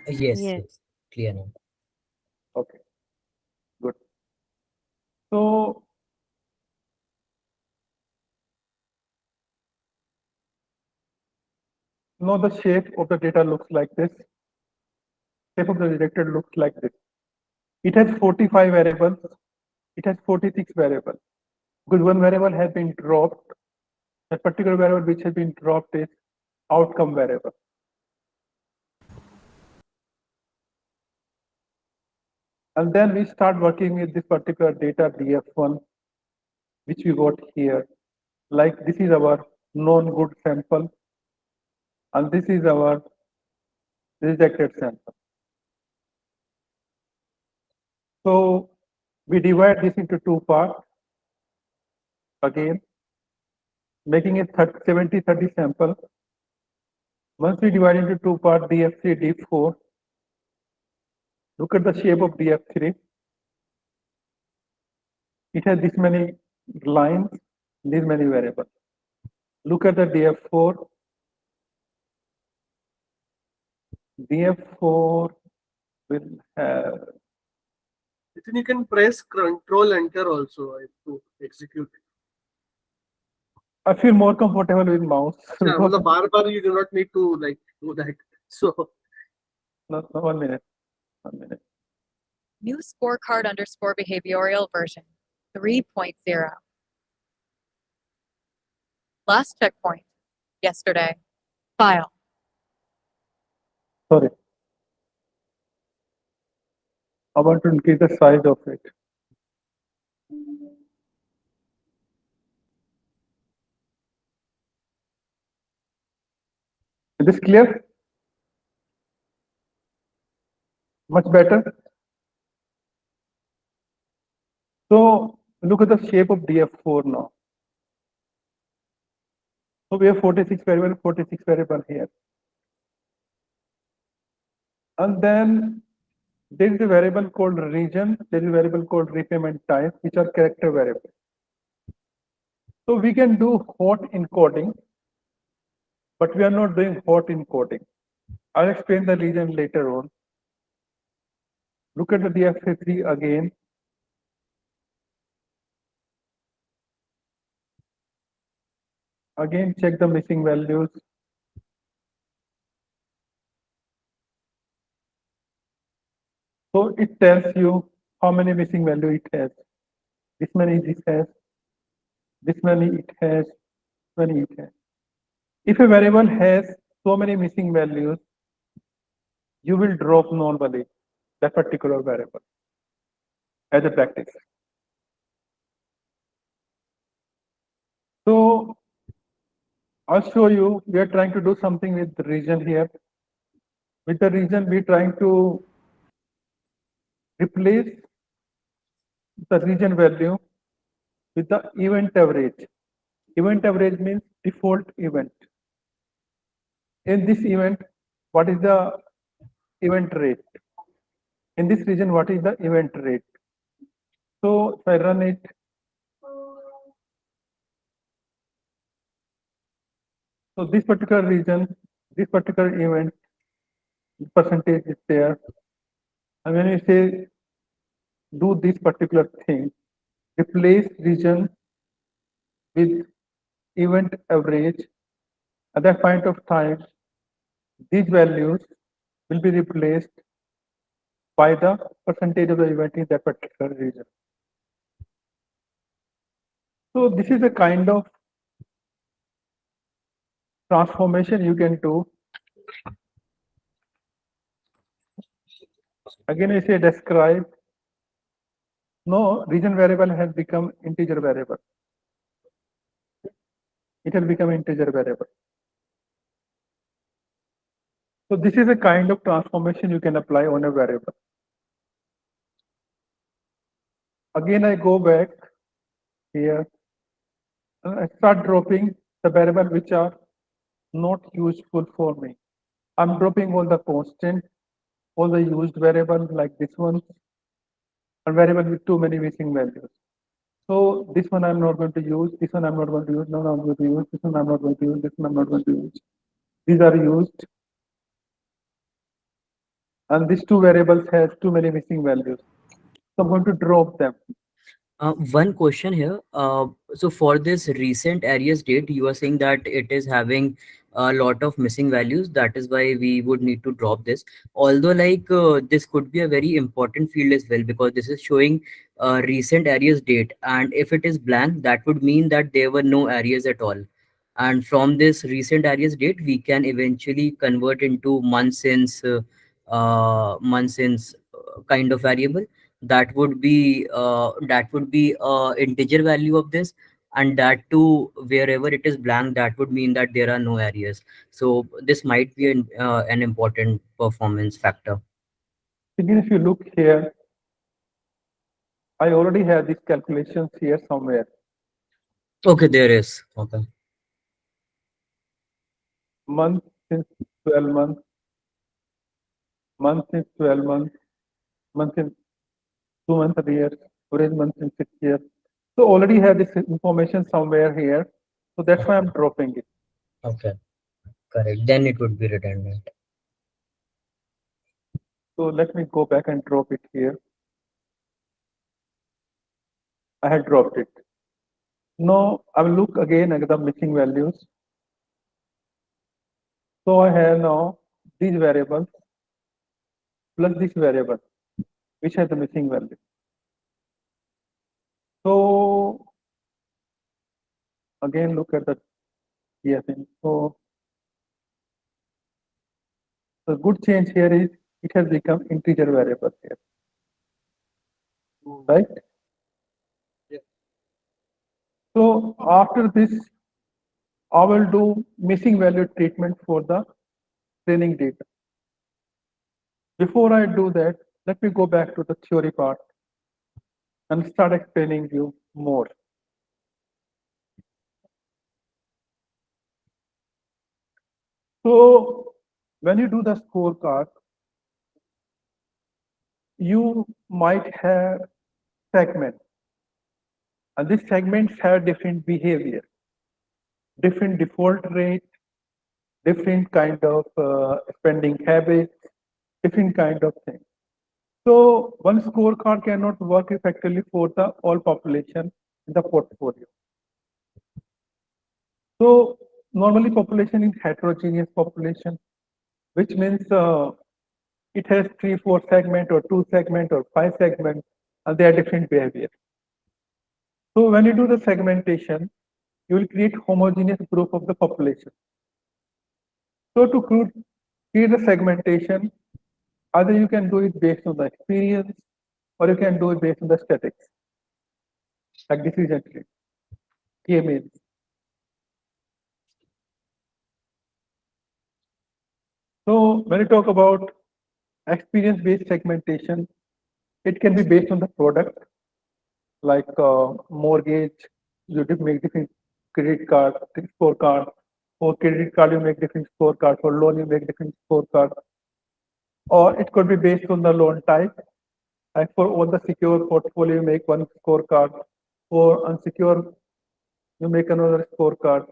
Yes, Yes. yes, clear now. Okay, good. So now the shape of the data looks like this. Shape of the rejected looks like this. It has 45 variables. It has 46 variables. Because one variable has been dropped. A particular variable which has been dropped is outcome variable. And then we start working with this particular data DF1, which we got here. Like this is our known good sample, and this is our rejected sample. So we divide this into two parts again, making it 70-30 sample. Once we divide into two parts, DF3, DF4, look at the shape of DF3. It has this many lines, these many variables. Look at the DF4. DF4 will have. Then you can press Control Enter also to execute it. I feel more comfortable with mouse. Yeah, well, the bar you do not need to like do that. So No, 1 minute. 1 minute. New scorecard underscore behavioral version 3.0. Last checkpoint, yesterday. File. Sorry. I want to increase the size of it. Is this clear? Much better. So look at the shape of DF4 now. So we have 46 variable here. And then there is a variable called region, there is a variable called repayment type, which are character variables. So we can do hot encoding, but we are not doing hot encoding. I'll explain the reason later on. Look at the DFA3 again. Again, check the missing values. So it tells you how many missing value it has. This many this has, this many it has, this many it has. If a variable has so many missing values, you will drop normally that particular variable as a practice. So I'll show you, we are trying to do something with the region here. With the region, we're trying to replace the region value with the event average. Event average means default event. In this event, what is the event rate? In this region, what is the event rate? So if I run it, so this particular region, this particular event, percentage is there. And when you say do this particular thing, replace region with event average, at that point of time, these values will be replaced by the percentage of the event in that particular region. So this is a kind of transformation you can do. Again, I say describe. No, region variable has become integer variable. It has become integer variable. So this is a kind of transformation you can apply on a variable. Again, I go back here and I start dropping the variable which are not useful for me. I'm dropping all the constant, all the used variables like this one, and variable with too many missing values. So this one I'm not going to use, this one I'm not going to use, no, I'm going to use, this one I'm not going to use, this one I'm not going to use. These are used. And these two variables has too many missing values. So I'm going to drop them. One question here. So for this recent areas date, you are saying that it is having a lot of missing values. That is why we would need to drop this. Although this could be a very important field as well, because this is showing recent areas date. And if it is blank, that would mean that there were no areas at all. And from this recent areas date, we can eventually convert into months since kind of variable. That would be integer value of this, and that too wherever it is blank, that would mean that there are no areas. So this might be an important performance factor. Again, if you look here, I already have these calculations here somewhere. Okay, there is. Okay. Month since 12 months, month since 12 months, month since 2 months a year, average month since 6 years. So already have this information somewhere here. So that's why I'm dropping it. Okay, correct. Then it would be redundant. So let me go back and drop it here. I had dropped it. Now I will look again at the missing values. So I have now these variables plus this variable, which has the missing value. So again, look at the thing. So the good change here is it has become integer variable here, right? Yeah. So after this, I will do missing value treatment for the training data. Before I do that, let me go back to the theory part and start explaining you more. So when you do the scorecard, you might have segments, and these segments have different behavior, different default rate, different kind of spending habits, different kind of things. So one scorecard cannot work effectively for the all population in the portfolio. So normally population is heterogeneous population, which means it has 3, 4 segment or 2 segment or 5 segments, and they are different behavior. So when you do the segmentation, you will create homogeneous group of the population. So to create the segmentation, either you can do it based on the experience or you can do it based on the statistics, like decision tree, TMAs. So when you talk about experience-based segmentation, it can be based on the product, like mortgage, you make different credit card, scorecard. For credit card, you make different scorecard. For loan, you make different scorecard. Or it could be based on the loan type. Like for all the secure portfolio, you make one scorecard. For unsecured, you make another scorecard.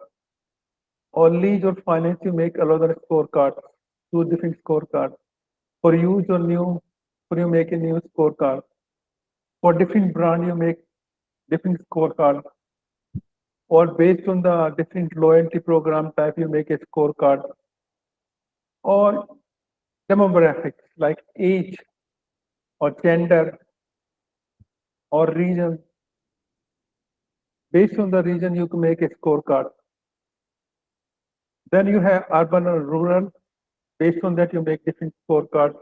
Or lease or finance, you make another scorecard, 2 different scorecards. For use or new, for you make a new scorecard. For different brand, you make different scorecard. Or based on the different loyalty program type, you make a scorecard. Or demographics like age or gender or region. Based on the region, you can make a scorecard. Then you have urban or rural. Based on that, you make different scorecards.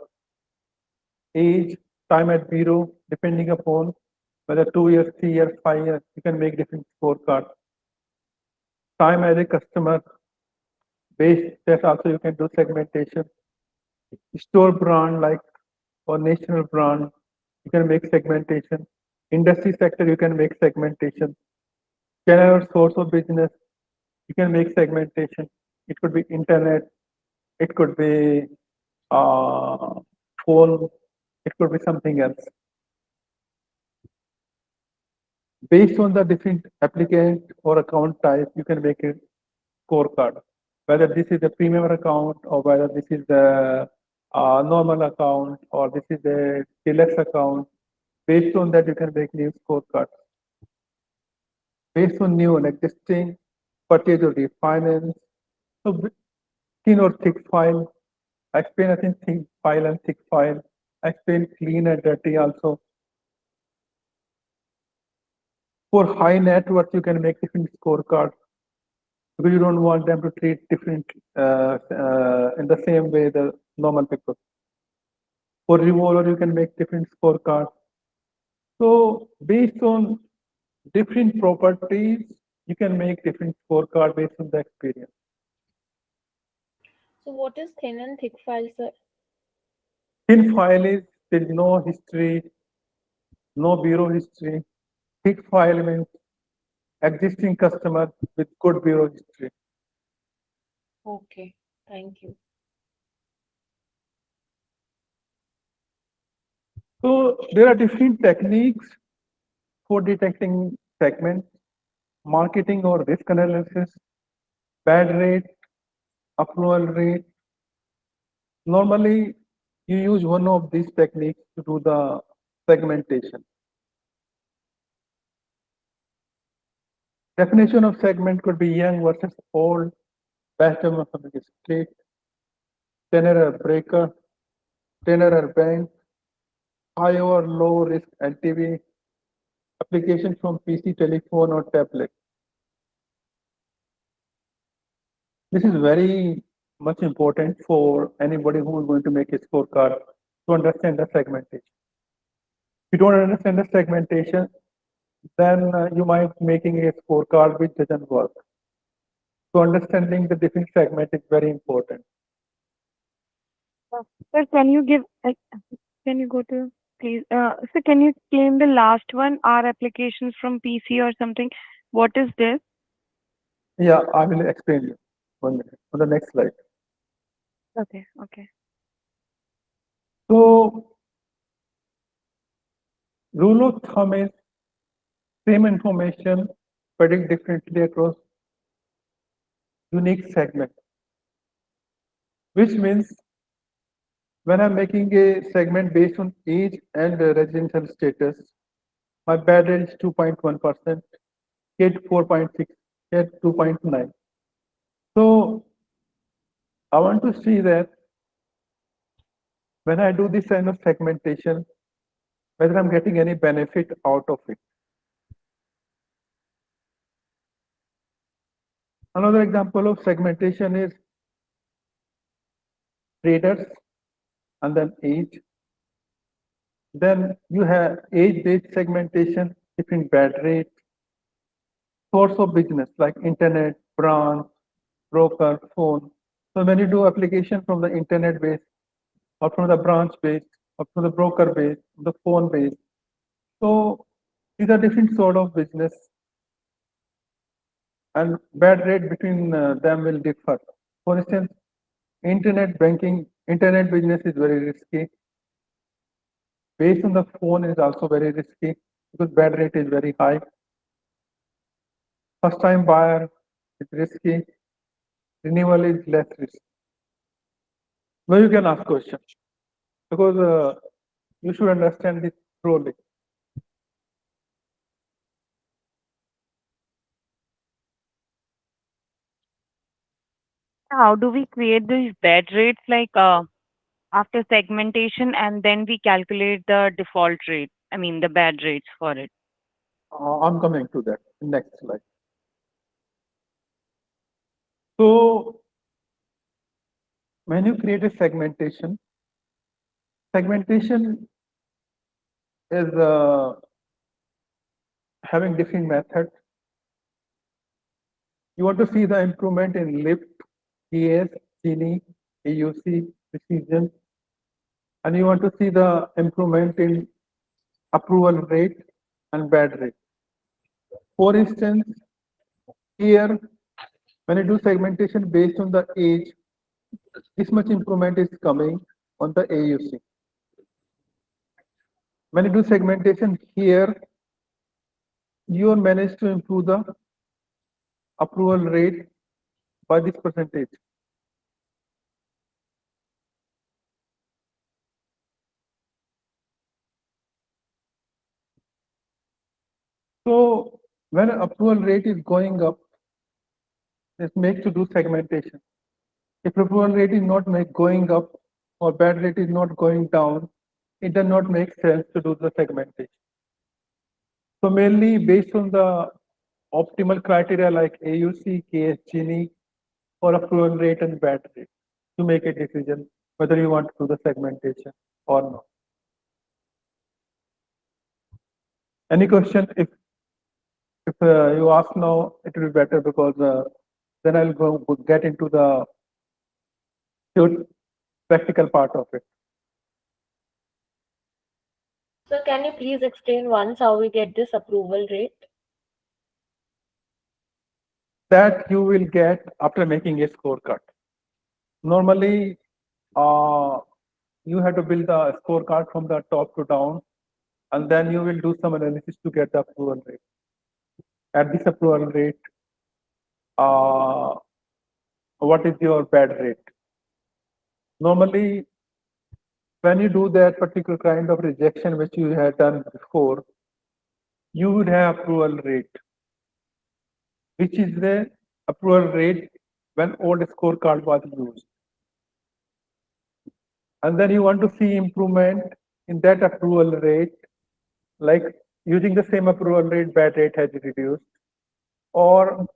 Age, time at bureau, depending upon whether 2 years, 3 years, 5 years, you can make different scorecards. Time as a customer, based that also you can do segmentation. Store brand like or national brand, you can make segmentation. Industry sector, you can make segmentation. Channel or source of business, you can make segmentation. It could be internet, it could be phone, it could be something else. Based on the different applicant or account type, you can make a scorecard. Whether this is a premium account or whether this is the normal account or this is a deluxe account. Based on that, you can make new scorecards. Based on new and existing, purchase or refinance. So thin or thick file. I explain I think thin file and thick file. I explain clean and dirty also. For high net worth, you can make different scorecards because you don't want them to treat different in the same way the normal people. For revolver, you can make different scorecards. So based on different properties, you can make different scorecard based on the experience. So what is thin and thick file, sir? Thin file is there is no history, no bureau history. Thick file means existing customer with good bureau history. Okay, thank you. So there are different techniques for detecting segments, marketing or risk analysis, bad rate, approval rate. Normally, you use one of these techniques to do the segmentation. Definition of segment could be young versus old, best demographic is state, tenor or breaker, tenor or bank, high or low risk LTV, application from PC, telephone or tablet. This is very much important for anybody who is going to make a scorecard to understand the segmentation. If you don't understand the segmentation, then you might making a scorecard which doesn't work. So understanding the different segment is very important. Sir, can you go to, please? Sir, can you explain the last one, our applications from PC or something? What is this? Yeah, I will explain you. 1 minute on the next slide. Okay. Okay. So rule of thumb is same information predict differently across unique segments, which means when I'm making a segment based on age and residential status, my bad rate is 2.1%, kid 4.6, kid 2.9. So I want to see that when I do this kind of segmentation, whether I'm getting any benefit out of it. Another example of segmentation is traders and then age. Then you have age-based segmentation between bad rate, source of business like internet, branch, broker, phone. So when you do application from the internet base or from the branch base or from the broker base, the phone base. So these are different sort of business and bad rate between them will differ. For instance, internet banking, internet business is very risky. Based on the phone is also very risky because bad rate is very high. First time buyer is risky. Renewal is less risky. Now you can ask questions because you should understand this thoroughly. How do we create these bed rates like after segmentation and then we calculate the default rate? I mean the bad rates for it. I'm coming to that next slide. So when you create a segmentation is having different methods. You want to see the improvement in lift, KS, Gini, AUC, precision, and you want to see the improvement in approval rate and bad rate. For instance, here, when you do segmentation based on the age, this much improvement is coming on the AUC. When you do segmentation here, you manage to improve the approval rate by this percentage. So when approval rate is going up, it makes to do segmentation. If approval rate is not going up or bad rate is not going down, it does not make sense to do the segmentation. So mainly based on the optimal criteria like AUC, KS, Gini, or approval rate and bad rate to make a decision whether you want to do the segmentation or not. Any question? If you ask now, it will be better because then I'll go get into the practical part of it. So can you please explain once how we get this approval rate? That you will get after making a scorecard. Normally, you have to build a scorecard from the top to down, and then you will do some analysis to get the approval rate. At this approval rate, what is your bad rate? Normally, when you do that particular kind of rejection which you had done before, you would have approval rate, which is the approval rate when old scorecard was used. And then you want to see improvement in that approval rate, like using the same approval rate, bad rate has reduced, or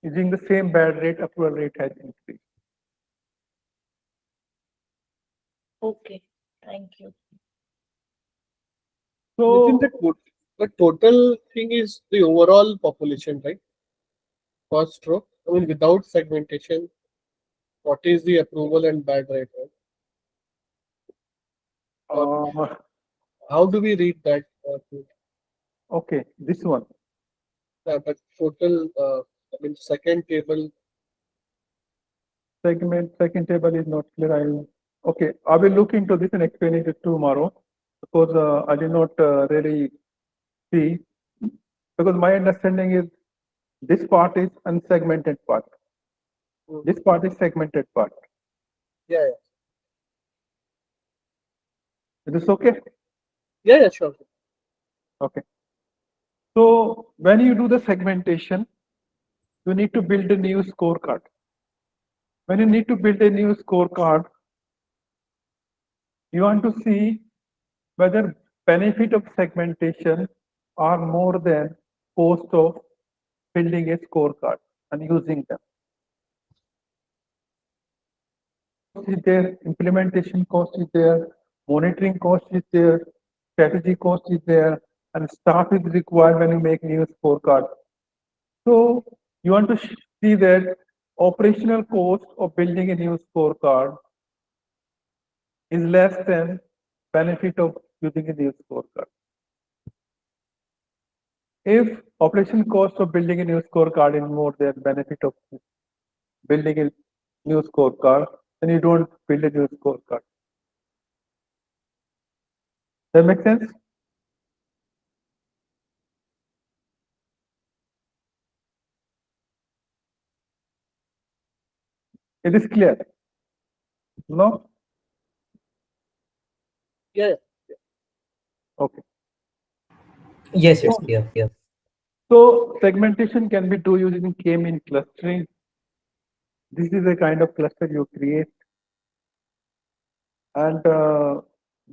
using the same bad rate, approval rate has increased. Okay, thank you. So Within the total thing is the overall population, right? First row. I mean, without segmentation, what is the approval and bad rate, right? How do we read that? Okay, this one. But total, I mean, second table. second table is not clear. Okay, I will look into this and explain it tomorrow because I did not really see, because my understanding is this part is unsegmented part. This part is segmented part. Yeah, Is this okay? yeah, sure. Okay. So when you do the segmentation, you need to build a new scorecard. When you need to build a new scorecard, you want to see whether benefit of segmentation are more than cost of building a scorecard and using them. Is there, implementation cost is there, monitoring cost is there, strategy cost is there, and staff is required when you make new scorecard. So you want to see that operational cost of building a new scorecard is less than benefit of using a new scorecard. If operation cost of building a new scorecard is more than benefit of building a new scorecard, then you don't build a new scorecard. Does that make sense? It is clear? No? Yeah. Okay. Yes, it's clear. Yeah. So segmentation can be done using k-mean clustering. This is a kind of cluster you create. And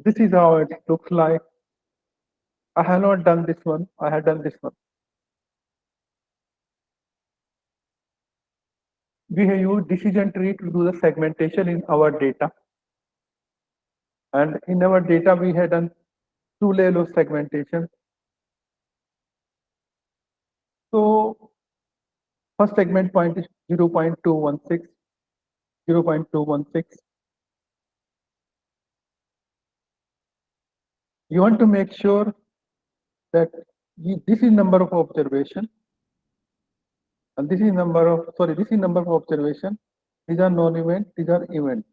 this is how it looks like. I have not done this one. I have done this one. We have used decision tree to do the segmentation in our data. And in our data, we had done 2 layers of segmentation. So first segment point is 0.216, 0.216. You want to make sure that this is number of observation, and this is number of observation. These are non-event, these are events.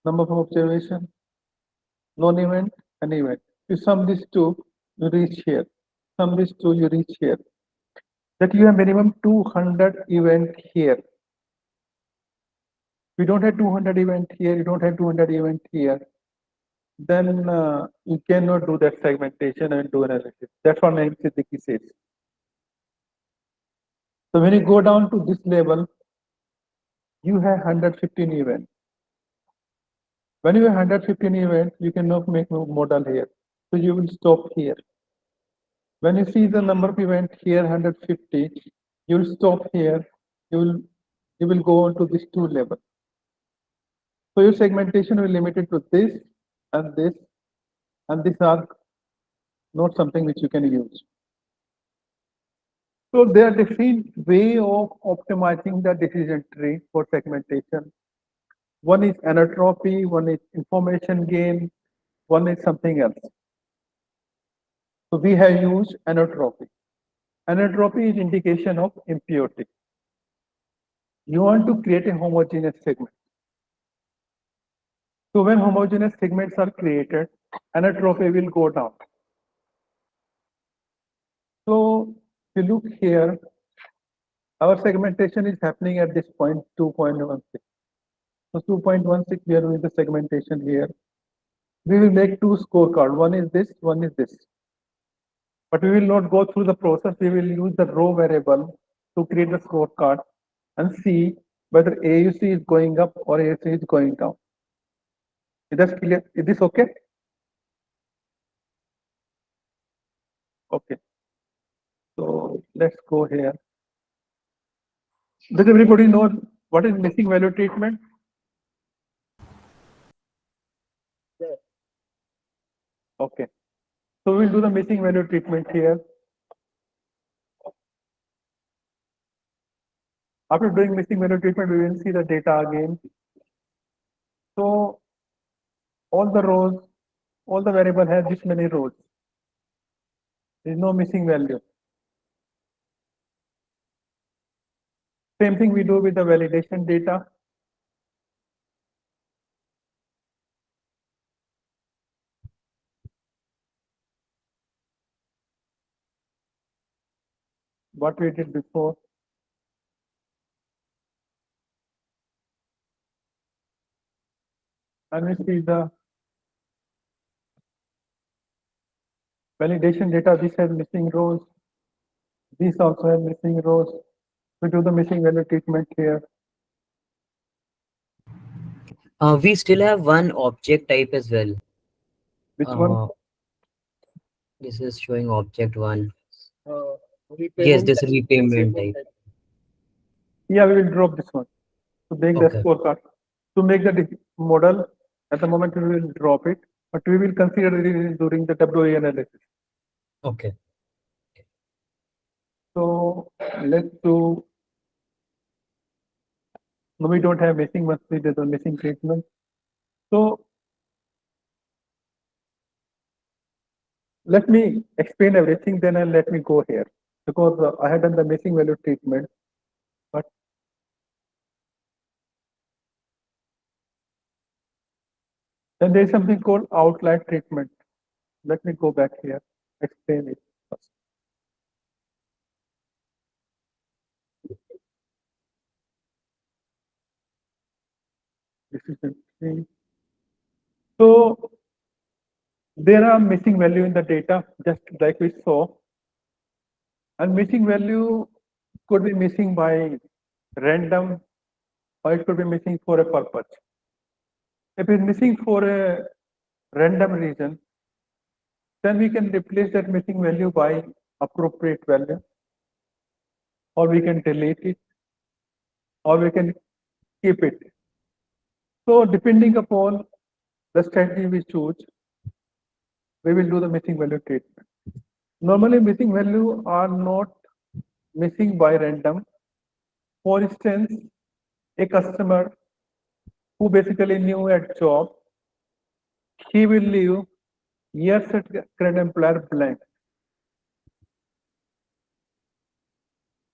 Number of observation, non-event, and event. You sum these two, you reach here. Sum these two, you reach here. That you have minimum 200 event here. We don't have 200 event here, you don't have 200 event here. Then you cannot do that segmentation and do analysis. That's what Naim Siddiqui says. So when you go down to this level, you have 115 events. When you have 115 events, you cannot make a model here. So you will stop here. When you see the number of events here, 150, you will stop here. You will go on to this 2 level. So your segmentation will be limited to this, and these are not something which you can use. So there are different way of optimizing the decision tree for segmentation. One is anatropy, one is information gain, one is something else. So we have used anatropy. Anatropy is indication of impurity. You want to create a homogeneous segment. So when homogeneous segments are created, anatropy will go down. So if you look here, our segmentation is happening at this point 2.16. So 2.16, we are doing the segmentation here. We will make 2 scorecards. One is this, one is this. But we will not go through the process. We will use the row variable to create the scorecard and see whether AUC is going up or AUC is going down. Is that clear? Is this okay? Okay. So let's go here. Does everybody know what is missing value treatment? Yeah. Okay. So we'll do the missing value treatment here. After doing missing value treatment, we will see the data again. So all the rows, all the variable have this many rows. There is no missing value. Same thing we do with the validation data. what we did before. And we see the validation data. This has missing rows. These also have missing rows. We do the missing value treatment here. We still have one object type as well. Which one? This is showing object one. Yes, Repayment this type, repayment repayment type. type. Yeah, we will drop this one to make the Okay. scorecard. To make the model, at the moment we will drop it, but we will consider it during the WOE analysis. Okay. So let's do. No, we don't have missing monthly. There's a missing treatment. So let me explain everything, then I'll let me go here because I had done the missing value treatment, but then there is something called outlier treatment. Let me go back here, explain it first. This is the thing. So there are missing value in the data, just like we saw, and missing value could be missing by random, or it could be missing for a purpose. If it's missing for a random reason, then we can replace that missing value by appropriate value, or we can delete it, or we can keep it. So depending upon the strategy we choose, we will do the missing value treatment. Normally missing value are not missing by random. For instance, a customer who basically knew a job, he will leave years at current employer blank.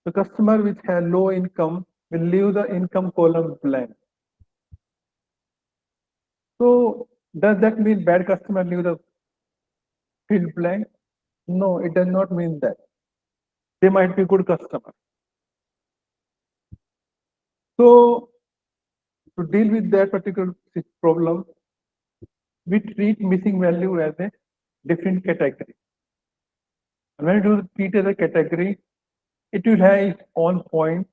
The customer which has low income will leave the income column blank. So does that mean bad customer leave the field blank? No, it does not mean that. They might be good customer. So to deal with that particular problem, we treat missing value as a different category. And when you do treat as a category, it will have its own points,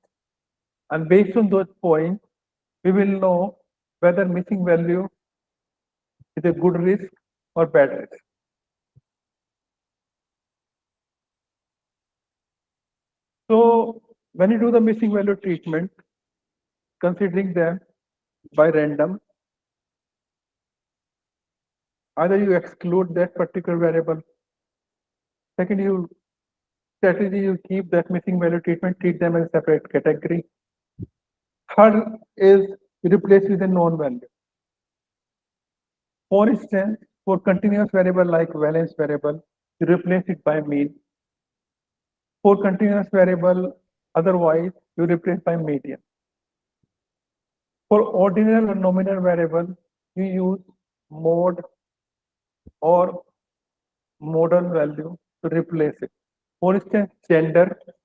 and based on those points, we will know whether missing value is a good risk or bad risk. So when you do the missing value treatment, considering them by random, either you exclude that particular variable. Second, you strategy you keep that missing value treatment, treat them as a separate category. Third is you replace with a known value. For instance, for continuous variable like valence variable, you replace it by mean. For continuous variable, otherwise, you replace by median. For ordinal or nominal variable, you use mode or modal value to replace it. For instance, gender, if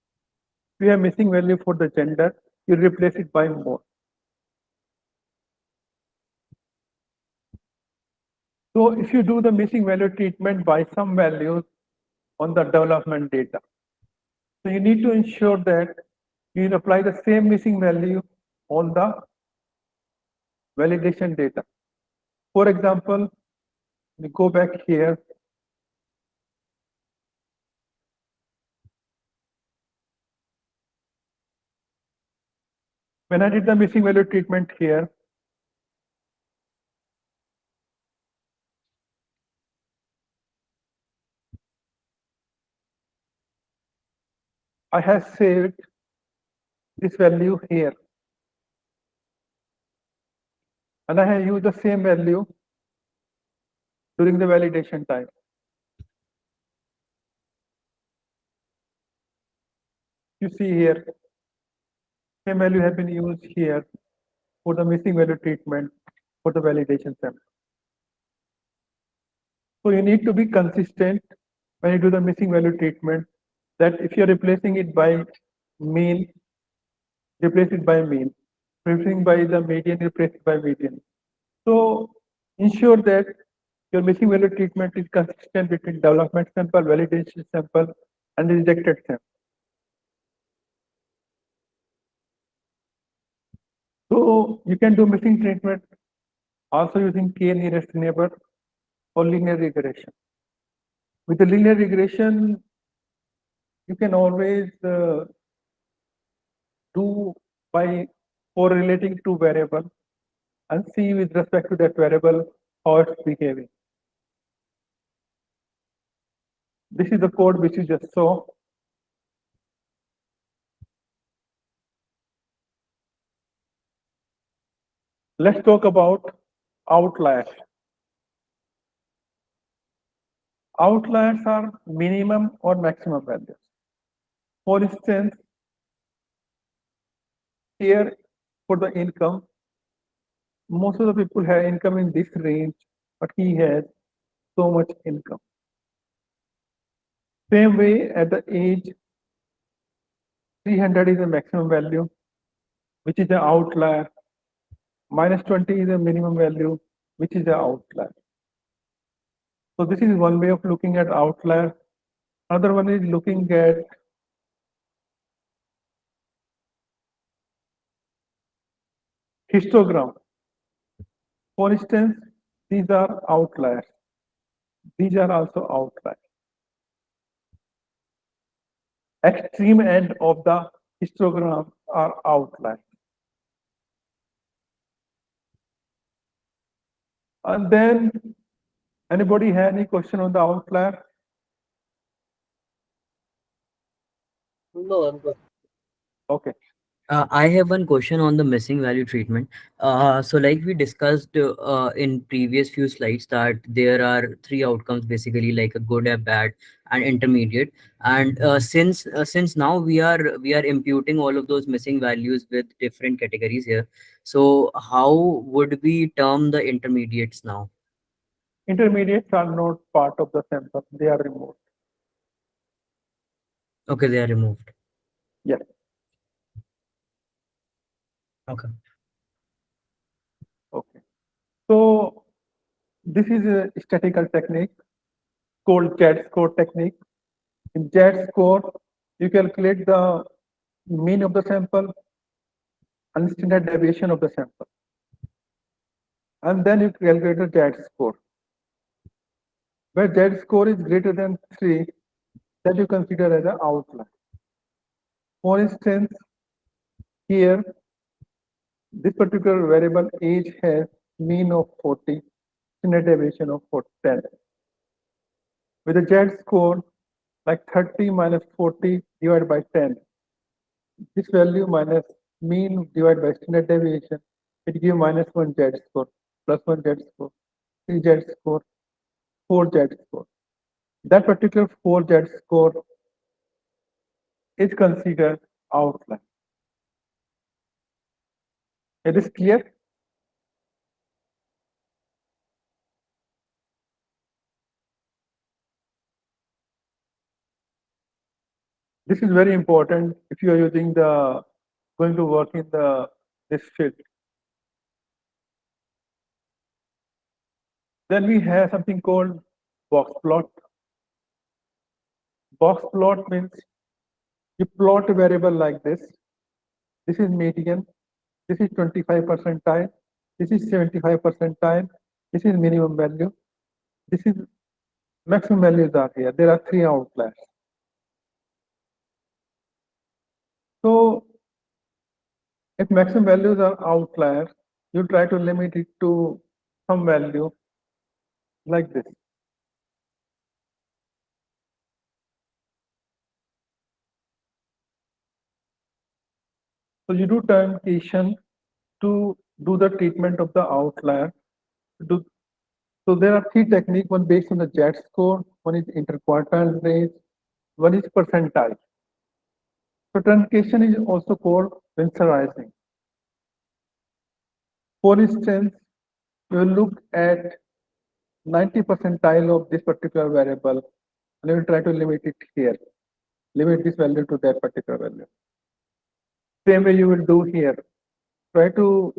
you have missing value for the gender, you replace it by mode. So if you do the missing value treatment by some values on the development data, so you need to ensure that you apply the same missing value on the validation data. For example, we go back here. When I did the missing value treatment here, I have saved this value here. And I have used the same value during the validation time. You see here, same value has been used here for the missing value treatment for the validation sample. So you need to be consistent when you do the missing value treatment, that if you're replacing it by mean, replace it by mean. Replacing by the median, replace it by median. So ensure that your missing value treatment is consistent between development sample, validation sample, and rejected sample. So you can do missing treatment also using k nearest neighbor or linear regression. With the linear regression, you can always do by correlating two variables and see with respect to that variable how it's behaving. This is the code which you just saw. Let's talk about outliers. Outliers are minimum or maximum values. For instance, here for the income, most of the people have income in this range, but he has so much income. Same way at the age, 300 is the maximum value, which is the outlier. Minus 20 is the minimum value, which is the outlier. So this is one way of looking at outlier. Another one is looking at histogram. For instance, these are outliers. These are also outliers. Extreme end of the histogram are outliers. And then, anybody have any question on the outlier? No, I'm good. Okay. I have one question on the missing value treatment. So like we discussed in previous few slides that there are three outcomes basically, like a good, a bad, and intermediate. And since now we are imputing all of those missing values with different categories here. So how would we term the intermediates now? Intermediates are not part of the sample, they are removed. Okay, they are removed. Yes. Okay. Okay. So this is a statistical technique called Z-score technique. In Z-score, you calculate the mean of the sample and standard deviation of the sample. And then you calculate the Z-score. Where Z-score is greater than 3, that you consider as an outlier. For instance, here, this particular variable age has mean of 40, standard deviation of 10. With a Z-score, like 30 minus 40 divided by 10, this value minus mean divided by standard deviation, it gives minus 1 Z-score, plus 1 Z-score, 3 Z-score, 4 Z-score. That particular 4 Z-score is considered outlier. Is this clear? This is very important if you are using going to work in this field. Then we have something called box plot. Box plot means you plot a variable like this. This is median. This is 25 percentile. This is 75 percentile. This is minimum value. This is maximum values are here. There are 3 outliers. So if maximum values are outliers, you try to limit it to some value like this. So you do termination to do the treatment of the outlier. So there are 3 techniques, one based on the Z-score, one is interquartile range, one is percentile. So truncation is also called Winsorizing. For instance, you will look at 90 percentile of this particular variable and you will try to limit it here. limit this value to that particular value. Same way you will do here. Try to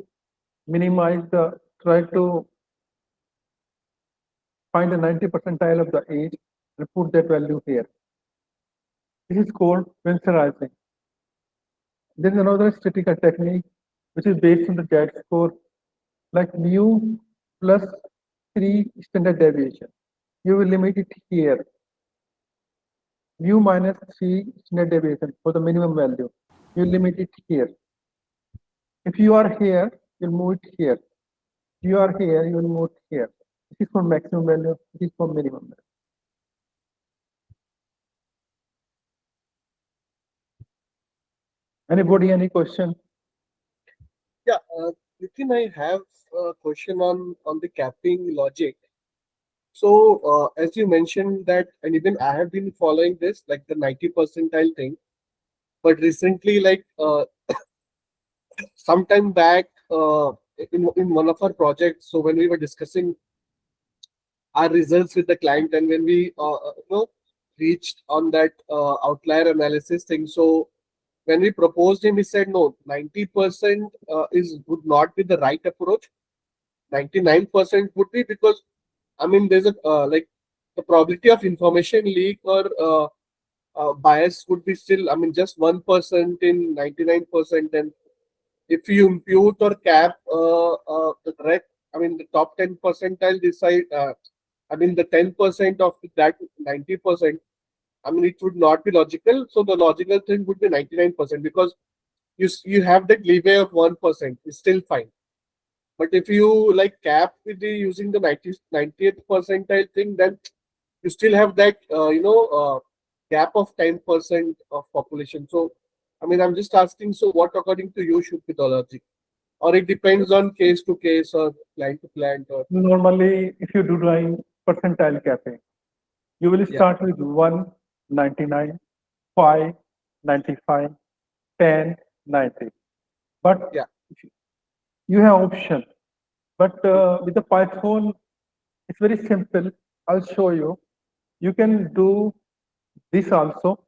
try to find the 90 percentile of the age and put that value here. This is called vensorizing. There is another statistical technique which is based on the Z-score, like mu plus 3 standard deviation. You will limit it here. Mu minus 3 standard deviation for the minimum value. You limit it here. If you are here, you'll move it here. If you are here, you will move it here. This is for maximum value, this is for minimum value. Anybody, any question? Yeah, Nitin, I have a question on the capping logic. So, as you mentioned that, and even I have been following this, like the 90 percentile thing, but recently, like some time back, in one of our projects, so when we were discussing our results with the client, and when we reached on that outlier analysis thing, so when we proposed him, he said no, 90% would not be the right approach. 99% would be, because I mean there's a like the probability of information leak or bias would be still, I mean, just 1% in 99%. And if you impute or cap the direct, I mean the top 10 percentile decide, I mean the 10% of that 90%, I mean it would not be logical. So the logical thing would be 99%, because you have that leeway of 1%, it's still fine. But if you like cap with the using the 90th percentile thing, then you still have that gap of 10% of population. So I mean, I'm just asking, so what according to you should be the logic, or it depends on case to case or client to client? Or normally, if you do doing percentile capping, you will start with 1, 99, 5, 95, 10, 90. But yeah, you have option. But with the Python, it's very simple. I'll show you. You can do this also,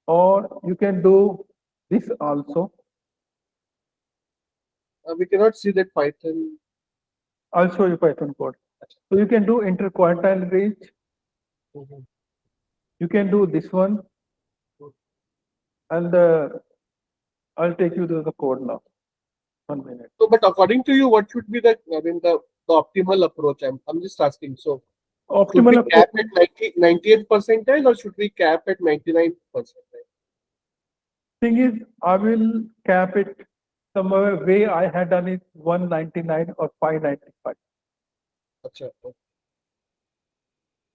or you can do this also. we cannot see that Python. I'll show you Python code. So you can do interquartile range. You can do this one, and I'll take you to the code now. 1 minute. So, but according to you, what should be the, I mean, the optimal approach? I'm just asking. So, should we Optimal cap at 98th percentile, or should we cap at 99th percentile? Thing is, I will cap it somewhere way I had done it 199 or 595. Achha.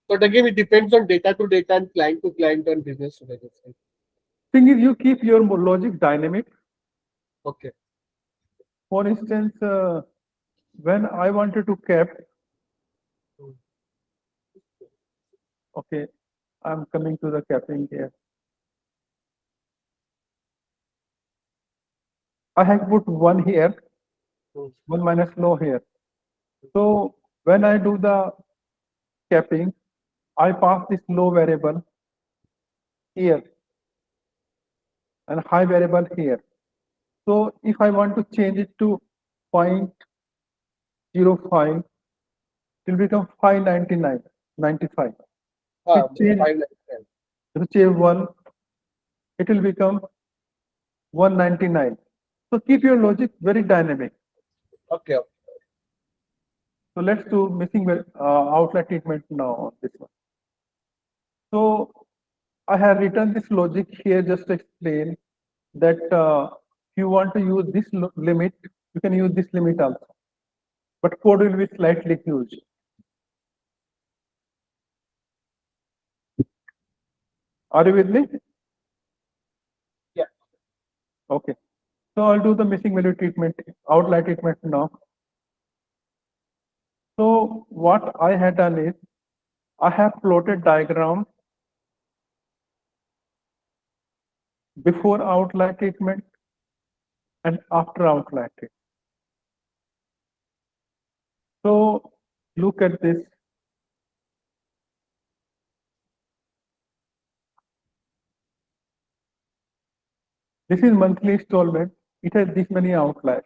But again, it depends on data to data and client to client and business to business. Thing is, you keep your logic dynamic. Okay. For instance, when I wanted to cap, okay, I'm coming to the capping here. I have put 1 here, 1 minus low here. So when I do the capping, I pass this low variable here and high variable here. So if I want to change it to 0.05, it will become 599, 95. If you change 1, it will become 199. So keep your logic very dynamic. Okay. So let's do missing outlet treatment now on this one. So I have written this logic here just to explain that if you want to use this limit, you can use this limit also. But code will be slightly huge. Are you with me? Yeah. Okay. So I'll do the missing value treatment, outlier treatment now. So what I had done is, I have plotted diagram before outlier treatment and after outlier treatment. So look at this. This is monthly installment. It has this many outliers.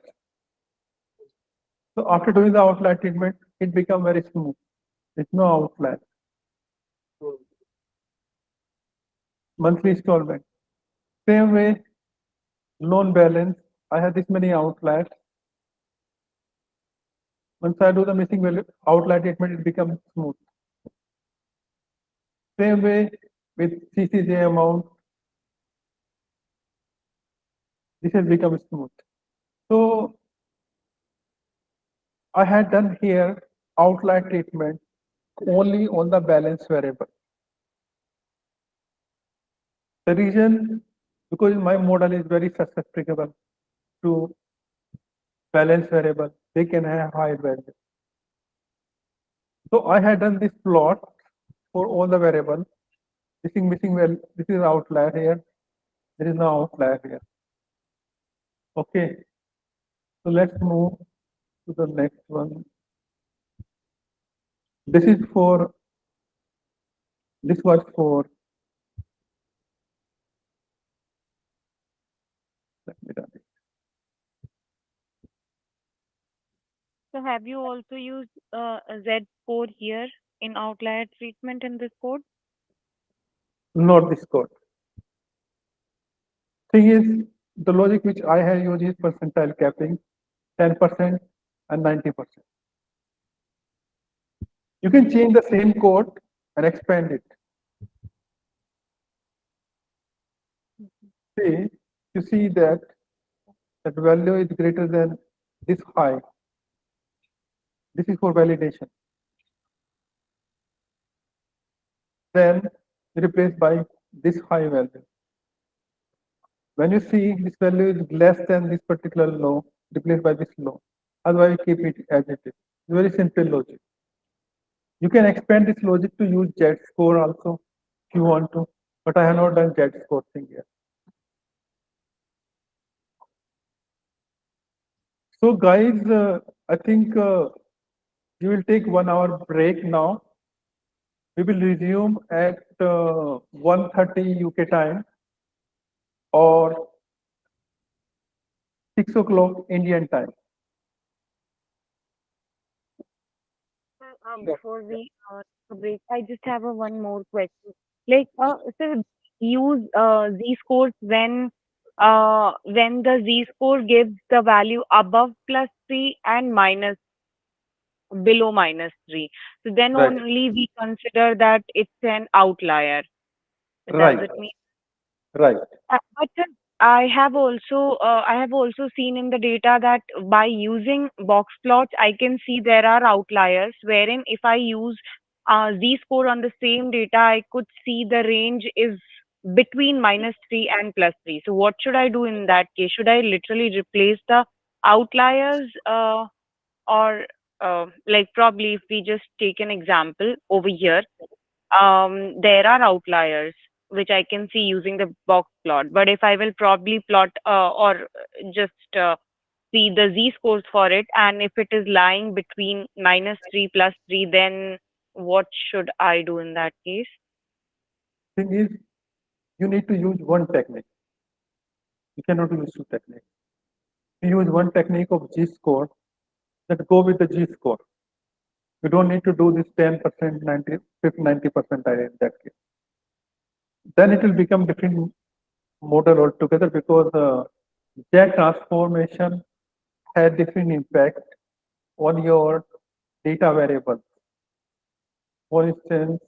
So after doing the outlier treatment, it becomes very smooth. There's no outlier. Monthly installment. Same way, loan balance. I have this many outliers. Once I do the missing value outlier treatment, it becomes smooth. Same way with CCJ amount. This has become smooth. So I had done here outlier treatment only on the balance variable. The reason, because my model is very susceptible to balance variable, they can have high value. So I had done this plot for all the variables. This is missing value. This is outlier here. There is no outlier here. Okay. So let's move to the next one. This is for. This was for. Let me run it. So have you also used a Z score here in outlier treatment in this code? Not this code. Thing is, the logic which I have used is percentile capping, 10% and 90%. You can change the same code and expand it. See, you see that value is greater than this high. This is for validation. Then replace by this high value. When you see this value is less than this particular low, replace by this low. Otherwise, keep it as it is. Very simple logic. You can expand this logic to use Z score also if you want to, but I have not done Z score thing yet. So guys, I think you will take 1 hour break now. We will resume at 1:30 UK time or 6 o'clock Indian time. Before we break, I just have one more question. Like, so use Z scores when the Z score gives the value above +3 and minus below -3. So then Right. only we consider that it's an outlier. Does Right. it mean? Right. But I have also seen in the data that by using box plots, I can see there are outliers wherein if I use Z score on the same data, I could see the range is between -3 and +3. So what should I do in that case? Should I literally replace the outliers or like probably if we just take an example over here, there are outliers which I can see using the box plot. But if I will probably plot or just see the Z scores for it, and if it is lying between -3 +3, then what should I do in that case? Thing is, you need to use one technique. You cannot use two techniques. You use one technique of G score that go with the G score. You don't need to do this 10%, 90, 90% in that case. Then it will become different model altogether because Z transformation has different impact on your data variables. For instance,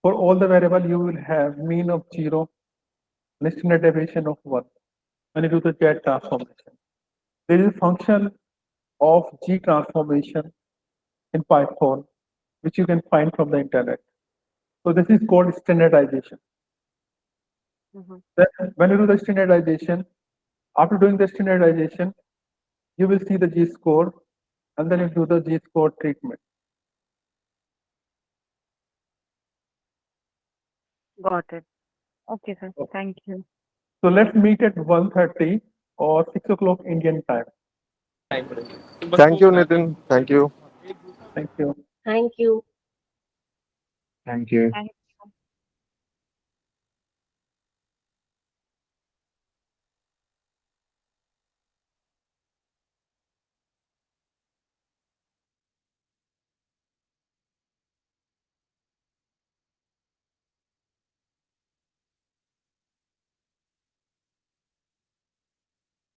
for all the variable, you will have mean of 0 and standard deviation of 1 when you do the Z transformation. There is a function of G transformation in Python, which you can find from the internet. So this is called standardization. Then when you do the standardization, after doing the standardization, you will see the G score, and then you do the G score treatment. Got it. Okay, sir. Thank you. So let's meet at 1:30 or 6 o'clock Indian time. Thank you, Nitin. Thank you. Thank you. Thank you. Thank you. Thank